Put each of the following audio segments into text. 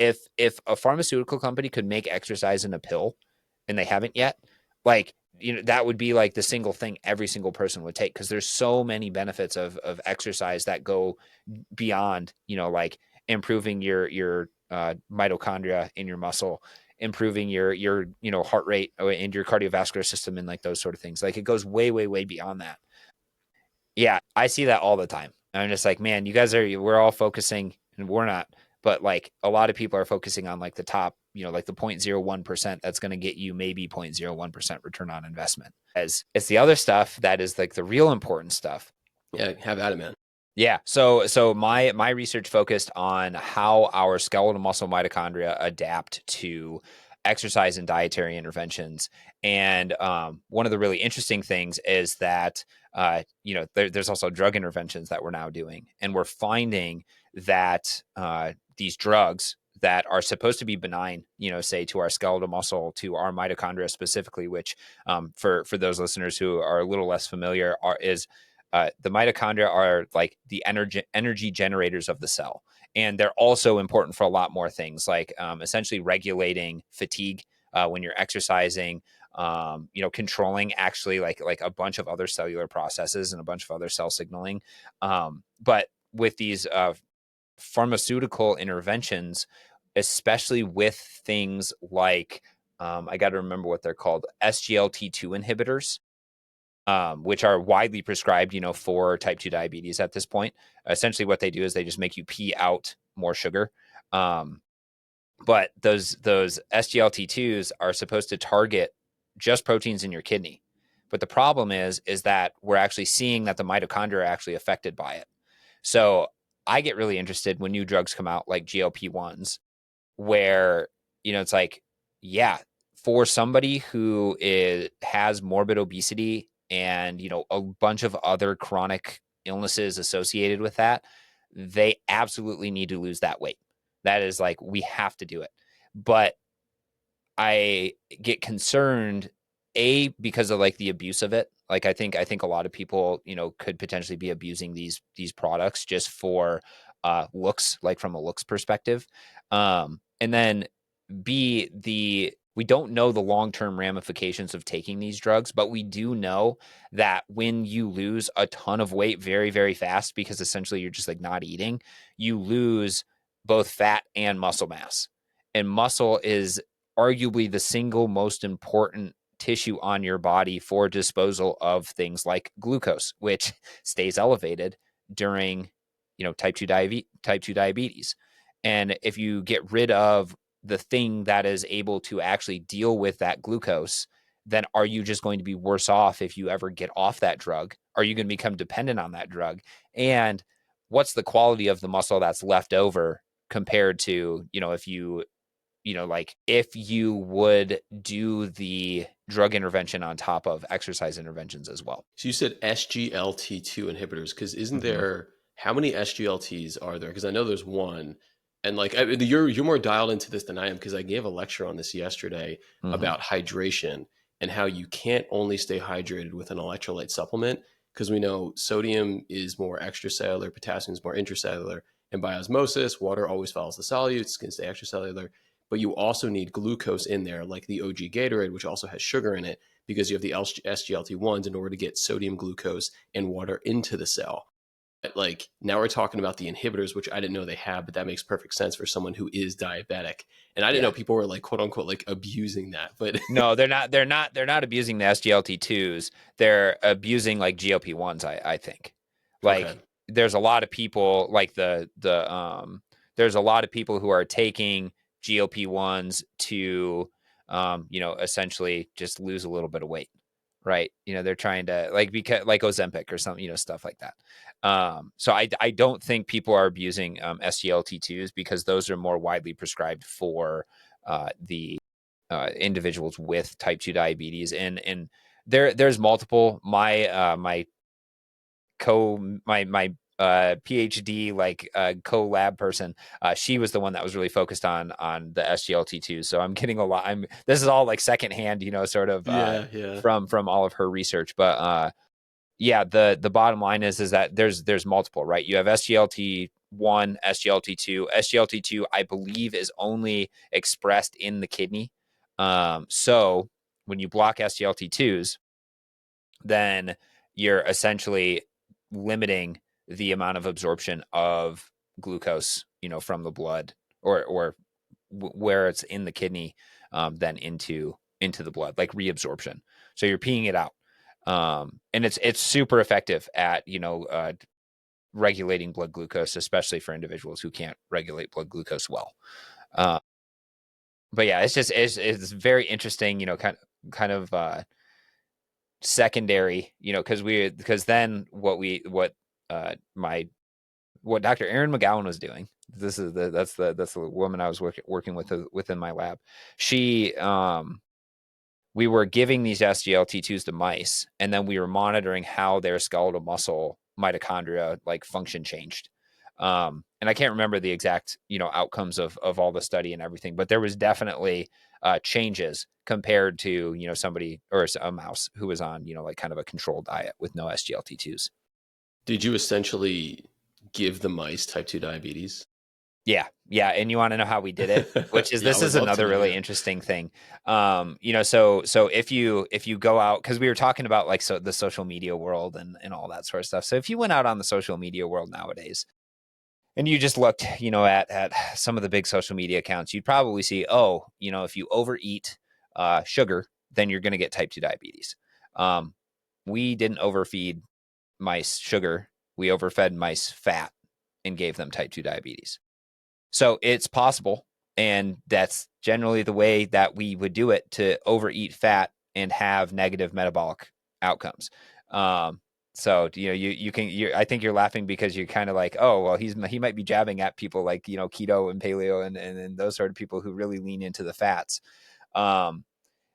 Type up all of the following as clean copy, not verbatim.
if a pharmaceutical company could make exercise in a pill and they haven't yet, like, that would be like the single thing every single person would take, because there's so many benefits of exercise that go beyond, like improving your mitochondria in your muscle, improving your heart rate and your cardiovascular system, and like those sort of things. Like, it goes way, way, way beyond that. Yeah, I see that all the time. I'm just like, man, we're all focusing, and we're not, but like a lot of people are focusing on like the top, like the 0.01% that's going to get you maybe 0.01% return on investment. As it's the other stuff that is like the real important stuff. Yeah, have at it, man. Yeah. So my research focused on how our skeletal muscle mitochondria adapt to exercise and dietary interventions. And one of the really interesting things is that there's also drug interventions that we're now doing, and we're finding that these drugs that are supposed to be benign, say to our skeletal muscle, to our mitochondria specifically, which for those listeners who are a little less familiar, is the mitochondria are like the energy generators of the cell. And they're also important for a lot more things, like essentially regulating fatigue when you're exercising, controlling actually like a bunch of other cellular processes and a bunch of other cell signaling. But with these pharmaceutical interventions, especially with things like, I got to remember what they're called, SGLT2 inhibitors, which are widely prescribed, for type 2 diabetes at this point. Essentially what they do is they just make you pee out more sugar. But those SGLT2s are supposed to target just proteins in your kidney. But the problem is that we're actually seeing that the mitochondria are actually affected by it. So I get really interested when new drugs come out, like GLP-1s, where, it's like, yeah, for somebody who has morbid obesity and, a bunch of other chronic illnesses associated with that, they absolutely need to lose that weight. That is like, we have to do it. But I get concerned, because of like the abuse of it. Like, I think a lot of people, could potentially be abusing these products just for looks, like from a looks perspective. And then we don't know the long-term ramifications of taking these drugs, but we do know that when you lose a ton of weight very, very fast, because essentially you're just like not eating, you lose both fat and muscle mass. And muscle is arguably the single most important tissue on your body for disposal of things like glucose, which stays elevated during, type 2 diabetes. And if you get rid of the thing that is able to actually deal with that glucose, then are you just going to be worse off if you ever get off that drug? Are you going to become dependent on that drug? And what's the quality of the muscle that's left over compared to, if you would do the drug intervention on top of exercise interventions as well. So you said SGLT2 inhibitors, because isn't Mm-hmm. there, how many SGLTs are there? Because I know there's one. And like you're more dialed into this than I am, because I gave a lecture on this yesterday Mm-hmm. about hydration and how you can't only stay hydrated with an electrolyte supplement, because we know sodium is more extracellular, potassium is more intracellular, and by osmosis, water always follows the solutes, it's going to stay extracellular. But you also need glucose in there, like the OG Gatorade, which also has sugar in it, because you have the SGLT1s in order to get sodium, glucose, and water into the cell. Like, now we're talking about the inhibitors, which I didn't know they have, but that makes perfect sense for someone who is diabetic. And I didn't know Yeah. people were like, quote unquote, like abusing that. But No, they're not. They're not abusing the SGLT2s. They're abusing like GLP-1s. I think. okay. Like, there's a lot of people, like there's a lot of people who are taking GLP-1s to essentially just lose a little bit of weight, right? They're trying to, like, because like Ozempic or something, stuff like that. So I don't think people are abusing SGLT2s, because those are more widely prescribed for the individuals with type 2 diabetes. And there's multiple. My PhD, like co-lab person, she was the one that was really focused on the SGLT2. So I'm getting a lot. This is all like secondhand, sort of Yeah, yeah. from all of her research. But yeah, the bottom line is that there's multiple, right? You have SGLT one, SGLT2. SGLT2, I believe, is only expressed in the kidney. So when you block SGLT2s, then you're essentially limiting the amount of absorption of glucose, from the blood, or where it's in the kidney, then into the blood, like reabsorption. So you're peeing it out, and it's super effective at regulating blood glucose, especially for individuals who can't regulate blood glucose well. Uh, but yeah, it's very interesting, kind of secondary, because then my what Dr. Erin McGowan was doing. That's the woman I was working with within my lab. She We were giving these SGLT2s to mice, and then we were monitoring how their skeletal muscle mitochondria like function changed. And I can't remember the exact outcomes of all the study and everything, but there was definitely changes compared to somebody or a mouse who was on like kind of a controlled diet with no SGLT2s. Did you essentially give the mice type 2 diabetes? Yeah, yeah, and you want to know how we did it? Which is Yeah, I this would is love to another know. really Yeah. interesting thing. So if you go out, because we were talking about like the social media world and all that sort of stuff. So if you went out on the social media world nowadays and you just looked, at some of the big social media accounts, you'd probably see, oh, if you overeat sugar, then you're going to get type 2 diabetes. Um, we didn't overfeed mice sugar. We overfed mice fat and gave them type 2 diabetes. So it's possible. And that's generally the way that we would do it, to overeat fat and have negative metabolic outcomes. So you can I think you're laughing because you're kind of like, oh well, he might be jabbing at people like keto and paleo and those sort of people who really lean into the fats. Um,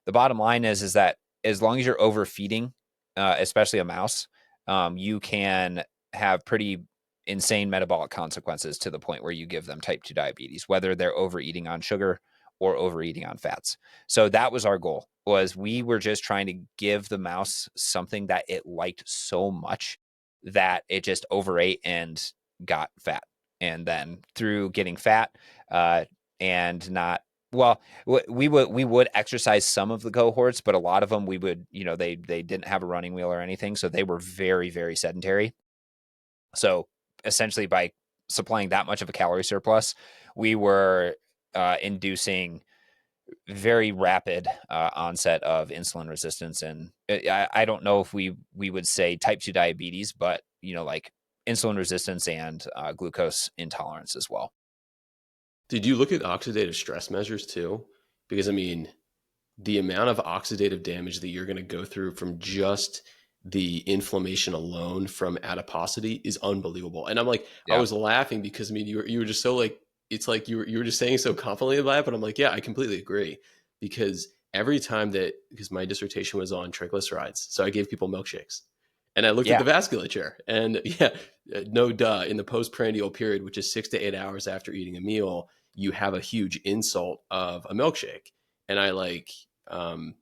the bottom line is that as long as you're overfeeding, especially a mouse, you can have pretty insane metabolic consequences to the point where you give them type 2 diabetes, whether they're overeating on sugar or overeating on fats. So that was our goal. Was we were just trying to give the mouse something that it liked so much that it just overate and got fat. And then through getting fat, and not well, we would exercise some of the cohorts, but a lot of them we would, they didn't have a running wheel or anything, so they were very, very sedentary. So essentially, by supplying that much of a calorie surplus, we were inducing very rapid onset of insulin resistance, and I don't know if we would say type 2 diabetes, but like insulin resistance and glucose intolerance as well. Did you look at oxidative stress measures too? Because I mean, the amount of oxidative damage that you're going to go through from just the inflammation alone from adiposity is unbelievable. And I'm like, I Yeah, was laughing because I mean, you were just so like, it's like you were just saying so confidently about it, but I'm like, yeah, I completely agree. Because every time that, because my dissertation was on triglycerides, so I gave people milkshakes, and I looked at yeah, the vasculature, and yeah, no duh, in the postprandial period, which is 6 to 8 hours after eating a meal, you have a huge insult of a milkshake. And um,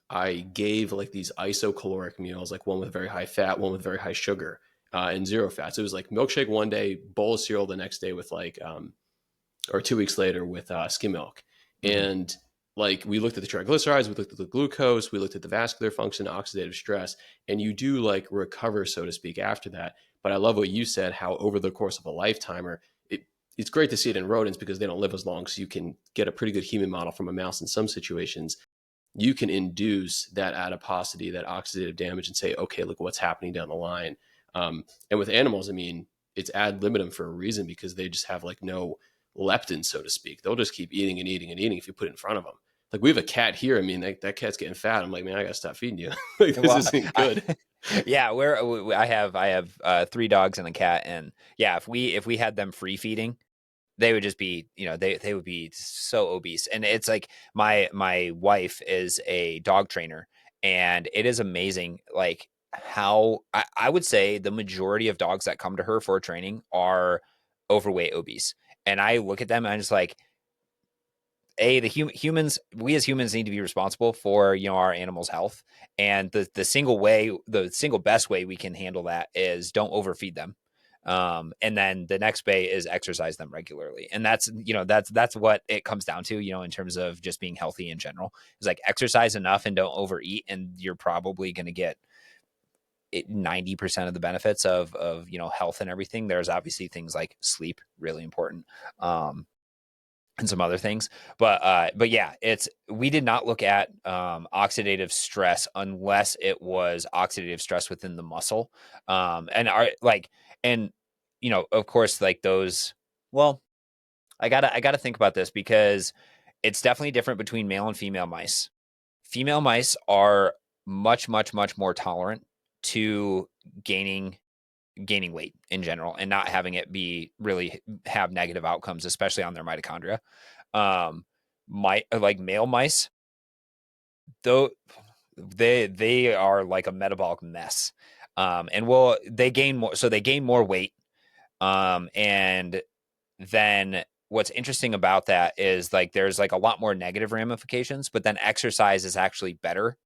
I gave like these isocaloric meals, like one with very high fat, one with very high sugar, and zero fats. It was like milkshake one day, bowl of cereal the next day with or 2 weeks later with skim milk. hmm And like we looked at the triglycerides, we looked at the glucose, we looked at the vascular function, oxidative stress, and you do like recover, so to speak, after that. But I love what you said, how over the course of a lifetime, or it's great to see it in rodents because they don't live as long. So you can get a pretty good human model from a mouse in some situations. You can induce that adiposity, that oxidative damage, and say, okay, look what's happening down the line. And with animals, I mean, it's ad libitum for a reason because they just have like no leptin, so to speak. They'll just keep eating and eating and eating if you put it in front of them. Like we have a cat here. I mean, that cat's getting fat. I'm like, man, I gotta stop feeding you. Like this Well, isn't good. yeah, I have three dogs and a cat, and yeah, if we had them free feeding, they would just be, they would be so obese. And it's like my wife is a dog trainer, and it is amazing like how I would say the majority of dogs that come to her for training are overweight, obese. And I look at them and I'm just like, humans, we as humans need to be responsible for our animals' health, and the single best way we can handle that is don't overfeed them. And then the next bay is exercise them regularly. And that's what it comes down to, in terms of just being healthy in general. It's like exercise enough and don't overeat, and you're probably going to get 90% of the benefits of health and everything. There's obviously things like sleep, really important. And some other things, but yeah, we did not look at oxidative stress unless it was oxidative stress within the muscle, and are like, and of course, like those. Well, I gotta think about this, because it's definitely different between male and female mice. Female mice are much, much, much more tolerant to gaining gaining weight in general, and not having it be really have negative outcomes, especially on their mitochondria. Um, like male mice, though, they are like a metabolic mess. And they gain more, so they gain more weight. And then what's interesting about that is, like, there's like a lot more negative ramifications, but then exercise is actually better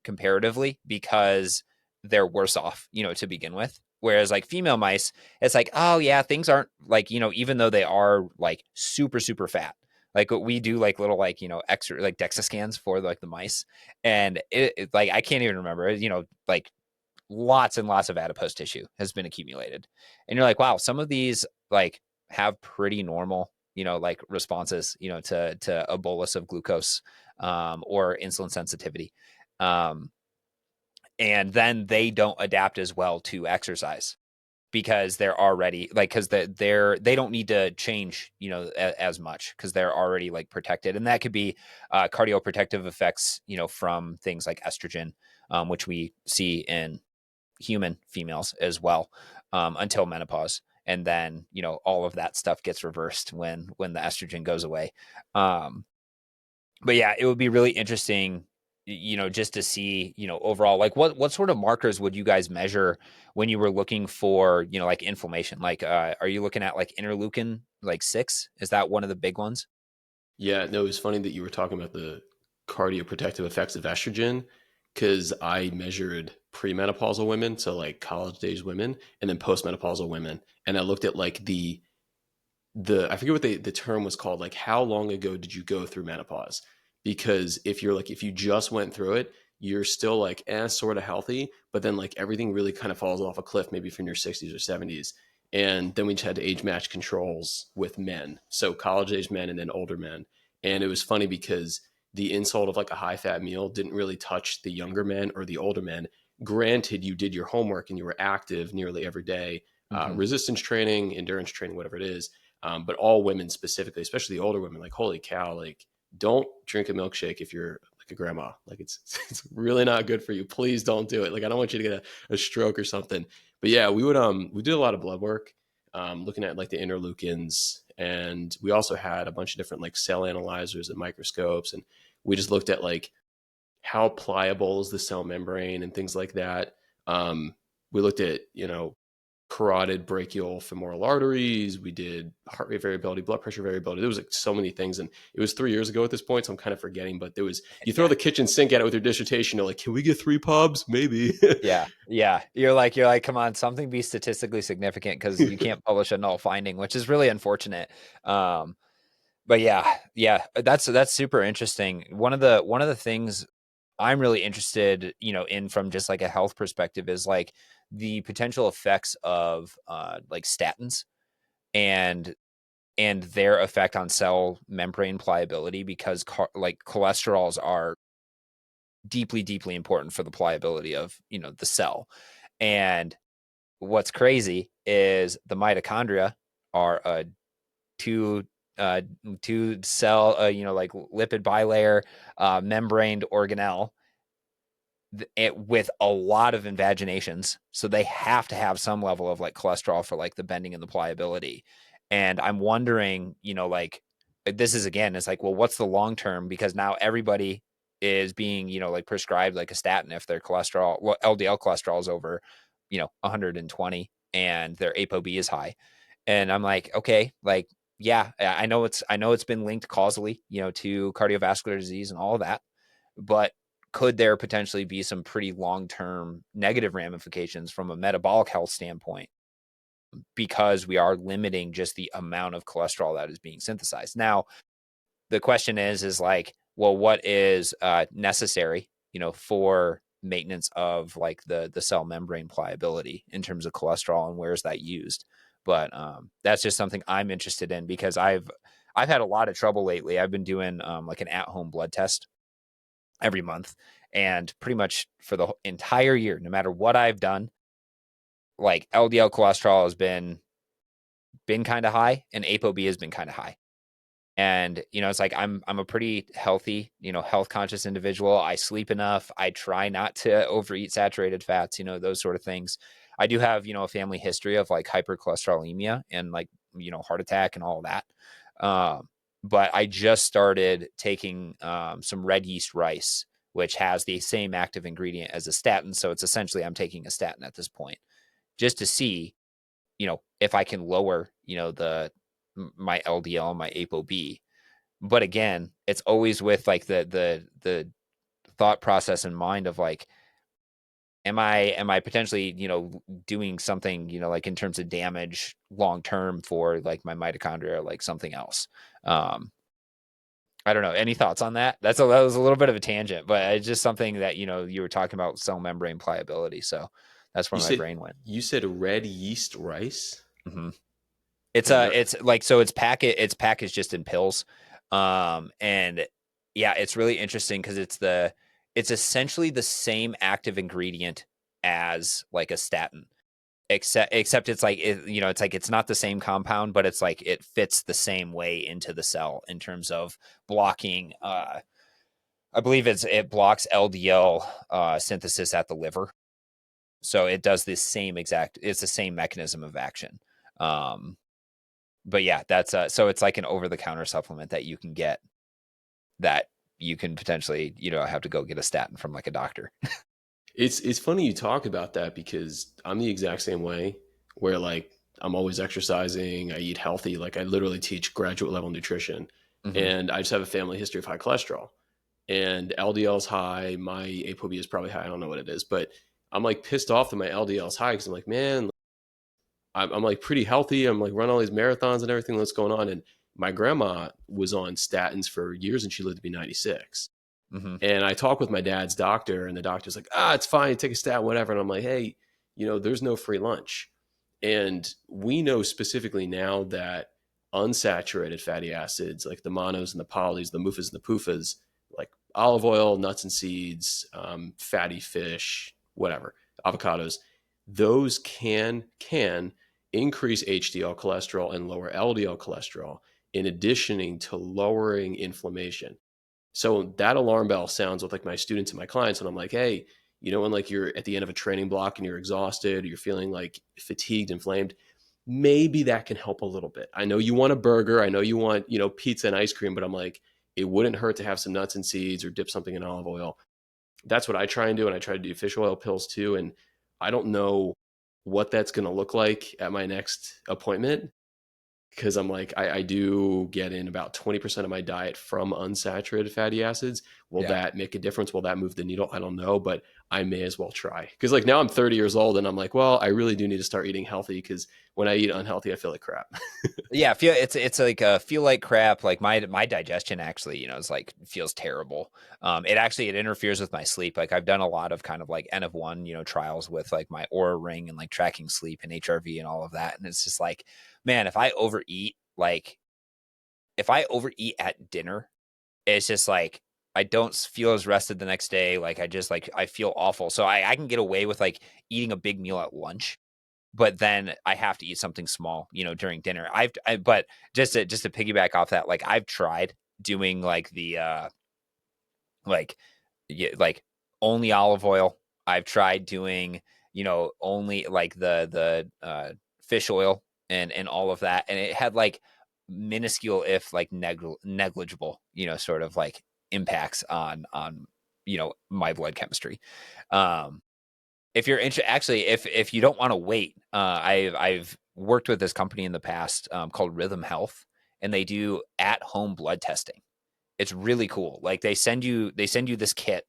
comparatively, because they're worse off, to begin with. Whereas like female mice, it's like, oh yeah, things aren't like, even though they are like super, super fat, like we do like little, like, extra like DEXA scans for like the mice. And like, I can't even remember, like lots and lots of adipose tissue has been accumulated. And you're like, wow, some of these like have pretty normal, like responses, to a bolus of glucose, or insulin sensitivity. Um, and then they don't adapt as well to exercise, because they're already like, because they don't need to change, as much, because they're already like protected. And that could be cardioprotective effects, from things like estrogen, which we see in human females as well, until menopause. And then, all of that stuff gets reversed when the estrogen goes away. um, but yeah, it would be really interesting, just to see, overall, like what sort of markers would you guys measure when you were looking for, like inflammation? Like, are you looking at like interleukin, like 6? Is that one of the big ones? Yeah, no, it's funny that you were talking about the cardioprotective effects of estrogen because I measured premenopausal women, so like college age women, and then postmenopausal women, and I looked at like the I forget what the term was called, like how long ago did you go through menopause? Because if you just went through it, you're still like sort of healthy, but then like everything really kind of falls off a cliff, maybe from your 60s or 70s. And then we just had age match controls with men, so college age men and then older men. And it was funny because the insult of like a high fat meal didn't really touch the younger men or the older men. Granted, you did your homework and you were active nearly every day, Hmm. resistance training, endurance training, whatever it is. But all women specifically, especially the older women, like holy cow, like don't drink a milkshake if you're like a grandma. Like it's really not good for you. Please don't do it. Like I don't want you to get a stroke or something. But yeah, we did a lot of blood work, looking at like the interleukins, and we also had a bunch of different like cell analyzers and microscopes, and we just looked at like how pliable is the cell membrane and things like that. We looked at carotid brachial femoral arteries. We did heart rate variability, blood pressure variability. There was like so many things, and it was 3 years ago at this point, so I'm kind of forgetting. But there was you throw Yeah. the kitchen sink at it with your dissertation. You're like, can we get 3 pubs? Maybe. Yeah, yeah. You're like, come on, something be statistically significant, because you can't publish a null finding, which is really unfortunate. Um, but yeah, yeah, that's super interesting. One of the things I'm really interested, in, from just like a health perspective, is like the potential effects of like statins, and their effect on cell membrane pliability, because like cholesterols are deeply, deeply important for the pliability of, the cell. And what's crazy is the mitochondria are a two two cell, like lipid bilayer, membraned organelle, with a lot of invaginations. So they have to have some level of like cholesterol for like the bending and the pliability. And I'm wondering, like, this is, again, it's like, well, what's the long term? Because now everybody is being, like prescribed like a statin if their cholesterol, well, LDL cholesterol is over, 120, and their ApoB is high. And I'm like, okay, like, yeah, I know it's been linked causally, to cardiovascular disease and all of that, but could there potentially be some pretty long-term negative ramifications from a metabolic health standpoint? because we are limiting just the amount of cholesterol that is being synthesized. Now, the question is like, well, what is necessary, for maintenance of like the cell membrane pliability in terms of cholesterol, and where is that used? But that's just something I'm interested in, because I've had a lot of trouble lately. I've been doing like an at-home blood test every month, and pretty much for the entire year, no matter what I've done, like LDL cholesterol has been kind of high, and ApoB has been kind of high. And it's like I'm a pretty healthy, health conscious individual. I sleep enough. I try not to overeat saturated fats, those sort of things. I do have, a family history of like hypercholesterolemia and like, heart attack and all of that. Um, but I just started taking some red yeast rice, which has the same active ingredient as a statin. So it's essentially I'm taking a statin at this point, just to see, if I can lower, my LDL and my ApoB. But again, it's always with like the thought process in mind of like, am I potentially, doing something, like in terms of damage long term for like my mitochondria, or like something else. Um, I don't know. Any thoughts on that? That was a little bit of a tangent, but it's just something that, you were talking about cell membrane pliability. So that's where You my said brain went. you said red yeast rice. Hmm. It's I've never. it's like, so it's packaged just in pills. And yeah, it's really interesting because it's essentially the same active ingredient as like a statin, except it's like it's like it's not the same compound, but it's like it fits the same way into the cell in terms of blocking. I believe it blocks LDL synthesis at the liver, so it does this same exact. It's the same mechanism of action. Um, but yeah, that's so it's like an over the counter supplement that you can get, that you can potentially, have to go get a statin from like a doctor. It's funny you talk about that because I'm the exact same way. Where like I'm always exercising, I eat healthy. Like I literally teach graduate level nutrition, Hmm. and I just have a family history of high cholesterol. And LDL is high. My ApoB is probably high. I don't know what it is, but I'm like pissed off that my LDL is high because I'm like, man, I'm like pretty healthy. I'm like running all these marathons and everything that's going on. And my grandma was on statins for years and she lived to be 96. Hmm. And I talk with my dad's doctor, and the doctor's like, it's fine, take a stat, whatever. And I'm like, hey, there's no free lunch. And we know specifically now that unsaturated fatty acids, like the monos and the polys, the MUFAs and the PUFAs, like olive oil, nuts and seeds, fatty fish, whatever, avocados, those can increase HDL cholesterol and lower LDL cholesterol, in addition to lowering inflammation. So that alarm bell sounds with like my students and my clients when I'm like, hey, when like you're at the end of a training block and you're exhausted, or you're feeling like fatigued, inflamed, maybe that can help a little bit. I know you want a burger, I know you want, pizza and ice cream, but I'm like, it wouldn't hurt to have some nuts and seeds or dip something in olive oil. That's what I try and do. And I try to do fish oil pills too. And I don't know what that's going to look like at my next appointment, because I'm like, I do get in about 20% of my diet from unsaturated fatty acids. Will Yeah. that make a difference? Will that move the needle? I don't know, but I may as well try. Because like now I'm 30 years old and I'm like, well, I really do need to start eating healthy, because when I eat unhealthy, I feel like crap. Yeah, it's like feel like crap. Like my digestion actually, is like feels terrible. It interferes with my sleep. Like I've done a lot of kind of like N of one, trials with like my Aura ring and like tracking sleep and HRV and all of that. And it's just like, man, if I overeat at dinner, it's just like I don't feel as rested the next day. Like I just like I feel awful. So I can get away with like eating a big meal at lunch, but then I have to eat something small, during dinner. But just to piggyback off that, like I've tried doing like the like yeah, like only olive oil. I've tried doing, only like the fish oil and all of that, and it had like minuscule, if like negligible, sort of like impacts on my blood chemistry. Um, if you're actually, if you don't want to wait, I've worked with this company in the past, called Rhythm Health, and they do at home blood testing. It's really cool. Like they send you this kit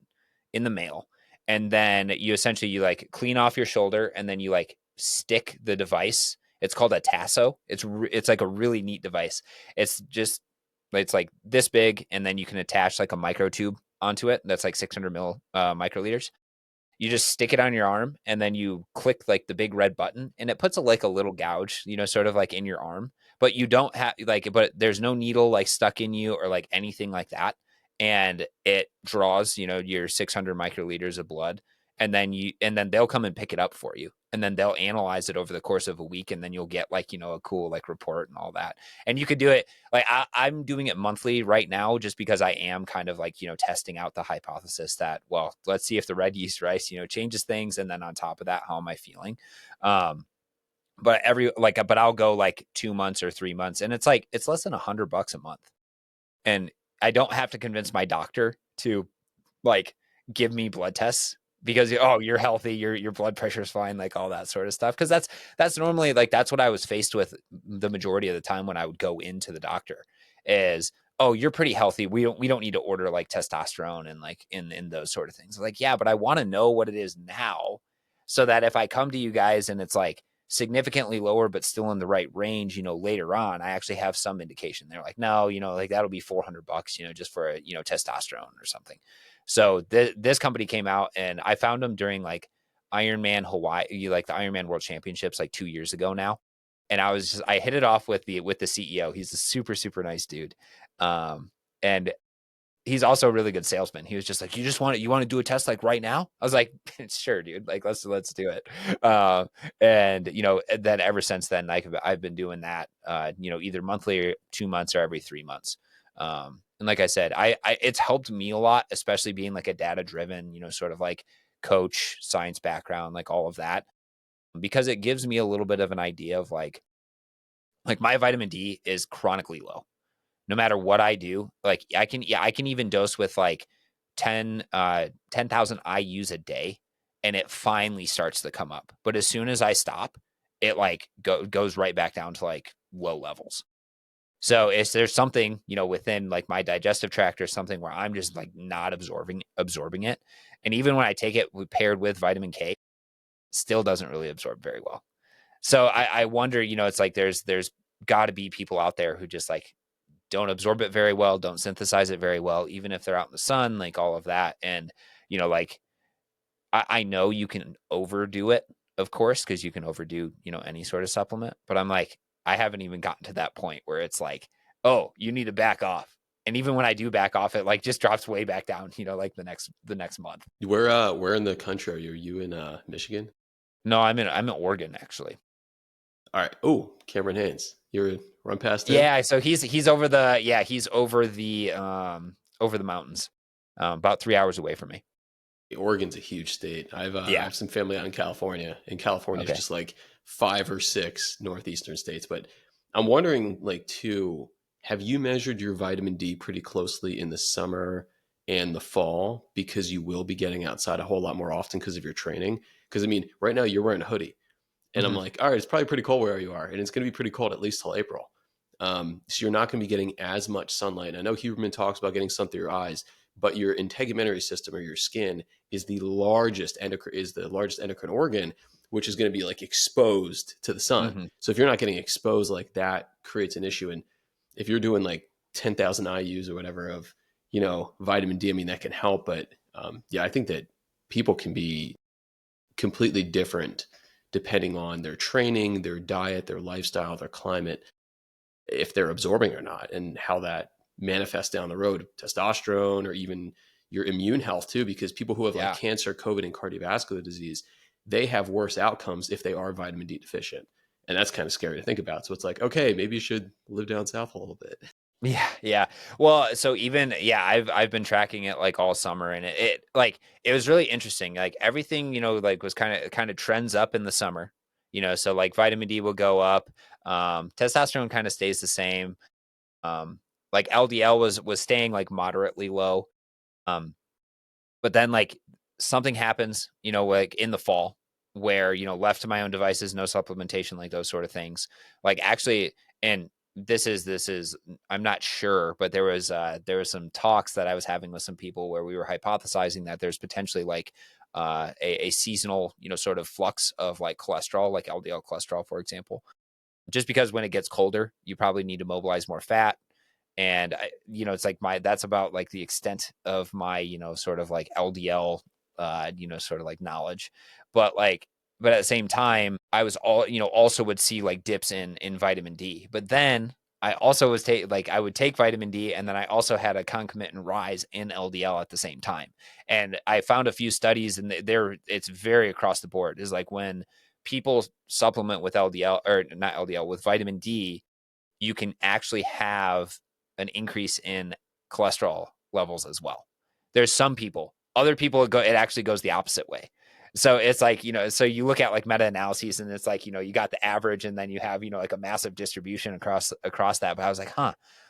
in the mail, and then you like clean off your shoulder, and then you like stick the device. It's called a Tasso. It's like a really neat device. It's like this big, and then you can attach like a micro tube onto it that's like 600 microliters. You just stick it on your arm, and then you click like the big red button, and it puts like a little gouge, sort of like in your arm. But you don't have like, but there's no needle like stuck in you or like anything like that. And it draws, your 600 microliters of blood, and then they'll come and pick it up for you, and then they'll analyze it over the course of a week, and then you'll get like, a cool like report and all that. And you could do it like I'm doing it monthly right now, just because I am kind of like, testing out the hypothesis that, well, let's see if the red yeast rice, changes things. And then on top of that, how am I feeling? But I'll go like 2 months or 3 months, and it's like, it's less than $100 a month. And I don't have to convince my doctor to like give me blood tests because, oh, you're healthy, your blood pressure's fine, like all that sort of stuff. Because that's normally like, that's what I was faced with the majority of the time when I would go into the doctor is, oh, you're pretty healthy, we don't need to order like testosterone and like in those sort of things. Like, yeah, but I want to know what it is now, so that if I come to you guys and it's like significantly lower but still in the right range, later on, I actually have some indication. They're like, no, like that'll be $400, just for a, testosterone or something. So this company came out, and I found them during like Ironman Hawaii, like the Ironman World Championships, like 2 years ago now. And I hit it off with the CEO. He's a super, super nice dude. And he's also a really good salesman. He was just like, you want to do a test like right now? I was like, sure, dude. Like, let's do it. And then ever since then, like I've been doing that, either monthly or 2 months or every 3 months. And like I said, it's helped me a lot, especially being like a data driven, sort of like coach, science background, like all of that, because it gives me a little bit of an idea of like my vitamin D is chronically low no matter what I do. Like I can even dose with like 10,000 IUs a day, and it finally starts to come up. But as soon as I stop, it like goes right back down to like low levels. So if there's something, within like my digestive tract or something where I'm just like not absorbing it. And even when I take it paired with vitamin K, still doesn't really absorb very well. So I wonder, it's like there's got to be people out there who just like don't absorb it very well, don't synthesize it very well, even if they're out in the sun, like all of that. And, like I know you can overdo it, of course, because you can overdo, any sort of supplement. But I'm like, I haven't even gotten to that point where it's like, oh, you need to back off. And even when I do back off, it like just drops way back down, like the next month. Where in the country are you? Are you in Michigan? No, I'm in Oregon actually. All right. Oh, Cameron Haynes. You run past him? Yeah, so he's over the mountains, about 3 hours away from me. Oregon's a huge state. I Yeah. have some family out in California, and California is Okay. just like 5 or 6 northeastern states. But I'm wondering, like, too, have you measured your vitamin D pretty closely in the summer and the fall, because you will be getting outside a whole lot more often because of your training? Because I mean, right now you're wearing a hoodie, and I'm Hmm. like, all right, it's probably pretty cold where you are, and it's going to be pretty cold at least till April. So you're not going to be getting as much sunlight. I know Huberman talks about getting sun through your eyes, but your integumentary system, or your skin, is the largest endocrine organ, which is going to be like exposed to the sun. Hmm. So if you're not getting exposed, like that creates an issue. And if you're doing like 10,000 IUs or whatever of vitamin D, I mean that can help. But yeah, I think that people can be completely different depending on their training, their diet, their lifestyle, their climate, if they're absorbing or not, and how that manifests down the road, testosterone, or even your immune health too. Because people who have like Yeah. cancer, COVID, and cardiovascular disease, they have worse outcomes if they are vitamin D deficient. And that's kind of scary to think about. So it's like, okay, maybe you should live down south a little bit. Yeah, yeah. Well, so even I've been tracking it like all summer, and it was really interesting. Like everything, like was kind of trends up in the summer. So like vitamin D will go up. Testosterone kind of stays the same. Like LDL was staying like moderately low. Um, but then like something happens, like in the fall where, left to my own devices, no supplementation, like those sort of things. Like actually, and this is I'm not sure, but there was some talks that I was having with some people where we were hypothesizing that there's potentially like a seasonal, sort of flux of like cholesterol, like LDL cholesterol, for example. just because when it gets colder, you probably need to mobilize more fat. And it's like that's about like the extent of my, sort of like LDL, sort of like knowledge. But like, but at the same time, I was also would see like dips in vitamin D. But then I also was I would take vitamin D, and then I also had a concomitant rise in LDL at the same time. And I found a few studies, and it's very across the board. Is like when people supplement with LDL, or not LDL, with vitamin D, you can actually have an increase in cholesterol levels as well. There's some people, other people it actually goes the opposite way. So it's like, so you look at like meta-analyses, and it's like, you got the average, and then you have, like a massive distribution across that. But I was like,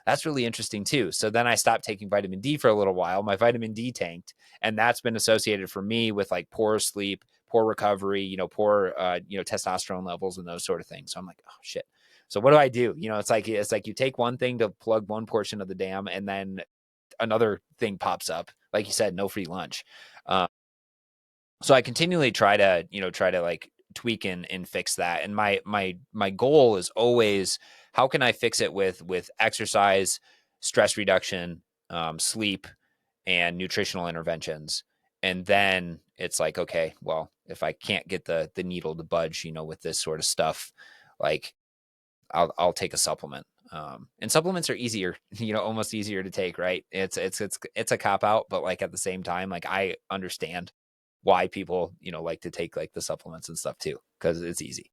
that's really interesting too. So then I stopped taking vitamin D for a little while. My vitamin D tanked, and that's been associated for me with like poor sleep, poor recovery, poor, testosterone levels and those sort of things. So I'm like, oh shit. So what do I do? It's like you take one thing to plug one portion of the dam, and then another thing pops up. Like you said, no free lunch. Uh, so I continually try to like tweak and fix that. And my goal is always, how can I fix it with exercise, stress reduction, sleep, and nutritional interventions. And then it's like, okay, well, if I can't get the needle to budge, with this sort of stuff, like I'll take a supplement. And supplements are easier, almost easier to take, right? It's a cop out, but like at the same time, like I understand why people, like to take like the supplements and stuff too, because it's easy.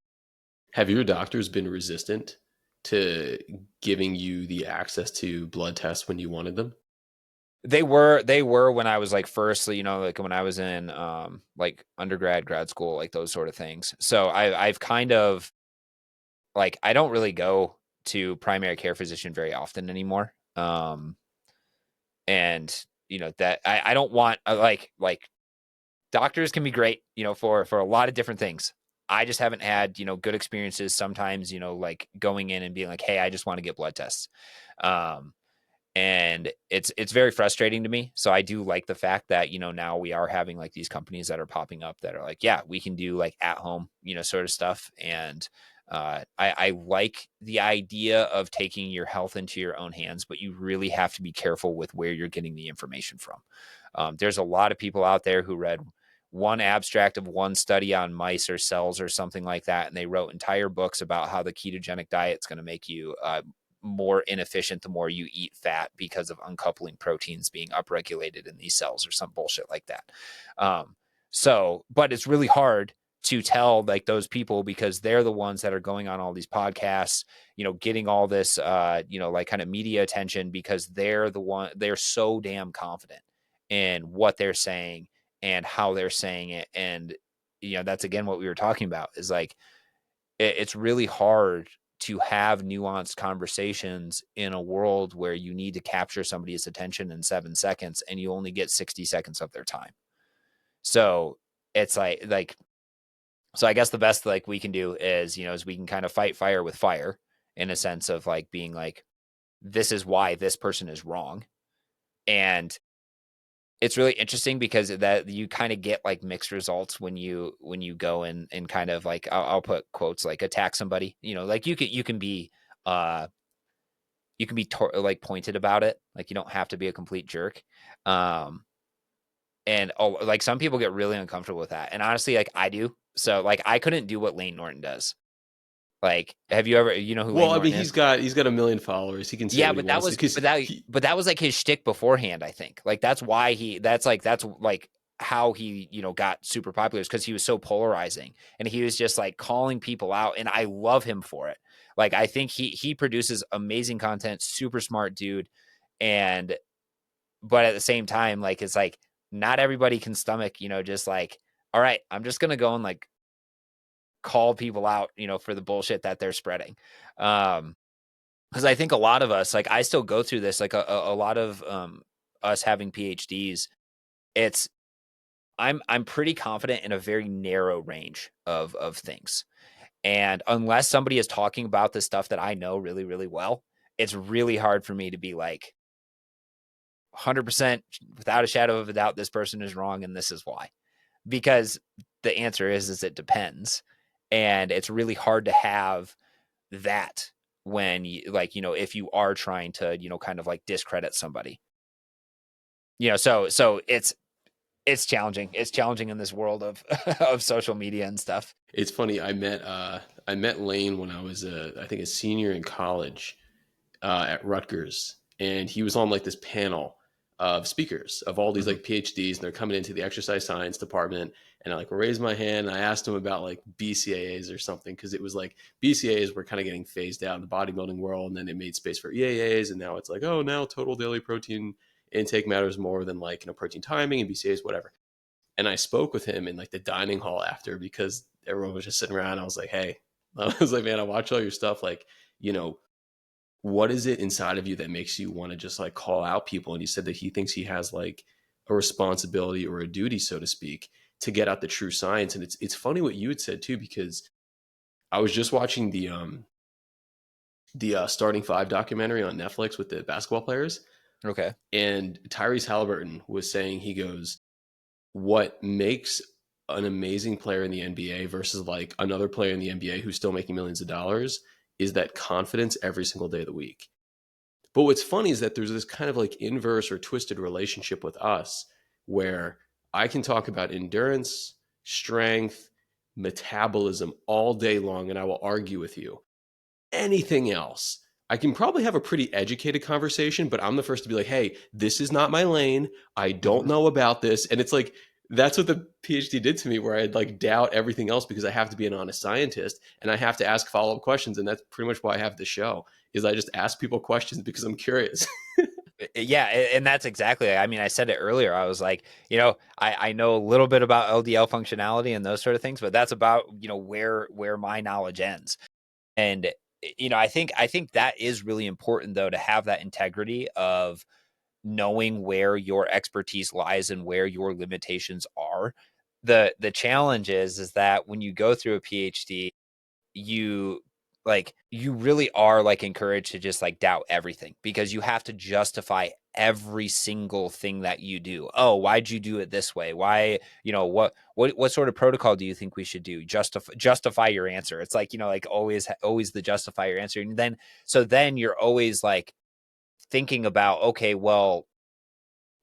Have your doctors been resistant to giving you the access to blood tests when you wanted them? They were when I was like first, like when I was in like undergrad, grad school, like those sort of things. So I've kind of like, I don't really go to primary care physician very often anymore. And that I don't want, like doctors can be great, for a lot of different things. I just haven't had, good experiences sometimes, like going in and being like, hey, I just want to get blood tests. Um, and it's very frustrating to me. So I do like the fact that, now we are having like these companies that are popping up that are like, yeah, we can do like at home, sort of stuff. And I like the idea of taking your health into your own hands, but you really have to be careful with where you're getting the information from. There's a lot of people out there who read one abstract of one study on mice or cells or something like that, and they wrote entire books about how the ketogenic diet is going to make you more inefficient the more you eat fat because of uncoupling proteins being upregulated in these cells or some bullshit like that. But it's really hard to tell like those people, because they're the ones that are going on all these podcasts, getting all this, like kind of media attention, because they're so damn confident in what they're saying and how they're saying it. And, that's again what we were talking about, is like, it's really hard to have nuanced conversations in a world where you need to capture somebody's attention in 7 seconds, and you only get 60 seconds of their time. So it's so I guess the best like we can do is we can kind of fight fire with fire, in a sense of like being like, this is why this person is wrong. And it's really interesting because that you kind of get like mixed results when you go and kind of like, I'll put quotes, like attack somebody, like uh you can be like pointed about it, like you don't have to be a complete jerk. um and like some people get really uncomfortable with that, and honestly, like I do. So like I couldn't do what Lane Norton does. Like, have you ever, who Well, Lane I mean, Norton he's is? got he's got a million followers. He can say Yeah, what he but that wants to was because he. but that was like his shtick beforehand, I think. Like that's why that's like how he, got super popular, is because he was so polarizing, and he was just like calling people out, and I love him for it. Like I think he produces amazing content, super smart dude. And but at the same time, like it's like not everybody can stomach, just like, all right, I'm just gonna go and like call people out, for the bullshit that they're spreading. Um because I think a lot of us, like I still go through this, like a lot of us having PhDs, it's I'm pretty confident in a very narrow range of things. And unless somebody is talking about the stuff that I know really, really well, it's really hard for me to be like 100% without a shadow of a doubt, this person is wrong and this is why. Because the answer is it depends. And it's really hard to have that when you like, if you are trying to, kind of like discredit somebody. So it's challenging. It's challenging in this world of of social media and stuff. It's funny. I met Lane when I was I think a senior in college at Rutgers, and he was on like this panel of speakers of all these Hmm. like PhDs, and they're coming into the exercise science department. And I like raised my hand and I asked him about like BCAAs or something, because it was like BCAAs were kind of getting phased out in the bodybuilding world, and then it made space for EAAs, and now it's like, oh, now total daily protein intake matters more than like protein timing and BCAAs, whatever. And I spoke with him in like the dining hall after, because everyone was just sitting around. I was like, hey, I was like, man, I watch all your stuff. Like, you know, what is it inside of you that makes you want to just like call out people? And he said that he thinks he has like a responsibility or a duty, so to speak, to get out the true science. And it's funny what you had said too, because I was just watching the Starting Five documentary on Netflix with the basketball players, Okay. and Tyrese Halliburton was saying, he goes, what makes an amazing player in the NBA versus like another player in the NBA who's still making millions of dollars is that confidence every single day of the week. But what's funny is that there's this kind of like inverse or twisted relationship with us, where I can talk about endurance, strength, metabolism all day long, and I will argue with you. Anything else, I can probably have a pretty educated conversation, but I'm the first to be like, hey, this is not my lane. I don't Hmm. know about this. And it's like, that's what the PhD did to me, where I'd like doubt everything else because I have to be an honest scientist and I have to ask follow-up questions. And that's pretty much why I have the show, is I just ask people questions because I'm curious. Yeah, and that's exactly. I mean, I said it earlier. I was like, I know a little bit about LDL functionality and those sort of things, but that's about where my knowledge ends. And I think that is really important though, to have that integrity of knowing where your expertise lies and where your limitations are. The challenge is that when you go through a PhD, you you really are like encouraged to just like doubt everything, because you have to justify every single thing that you do. Oh, why'd you do it this way? Why, what sort of protocol do you think we should do? Justify your answer. It's like, like always the justify your answer. And then you're always like thinking about, okay, well,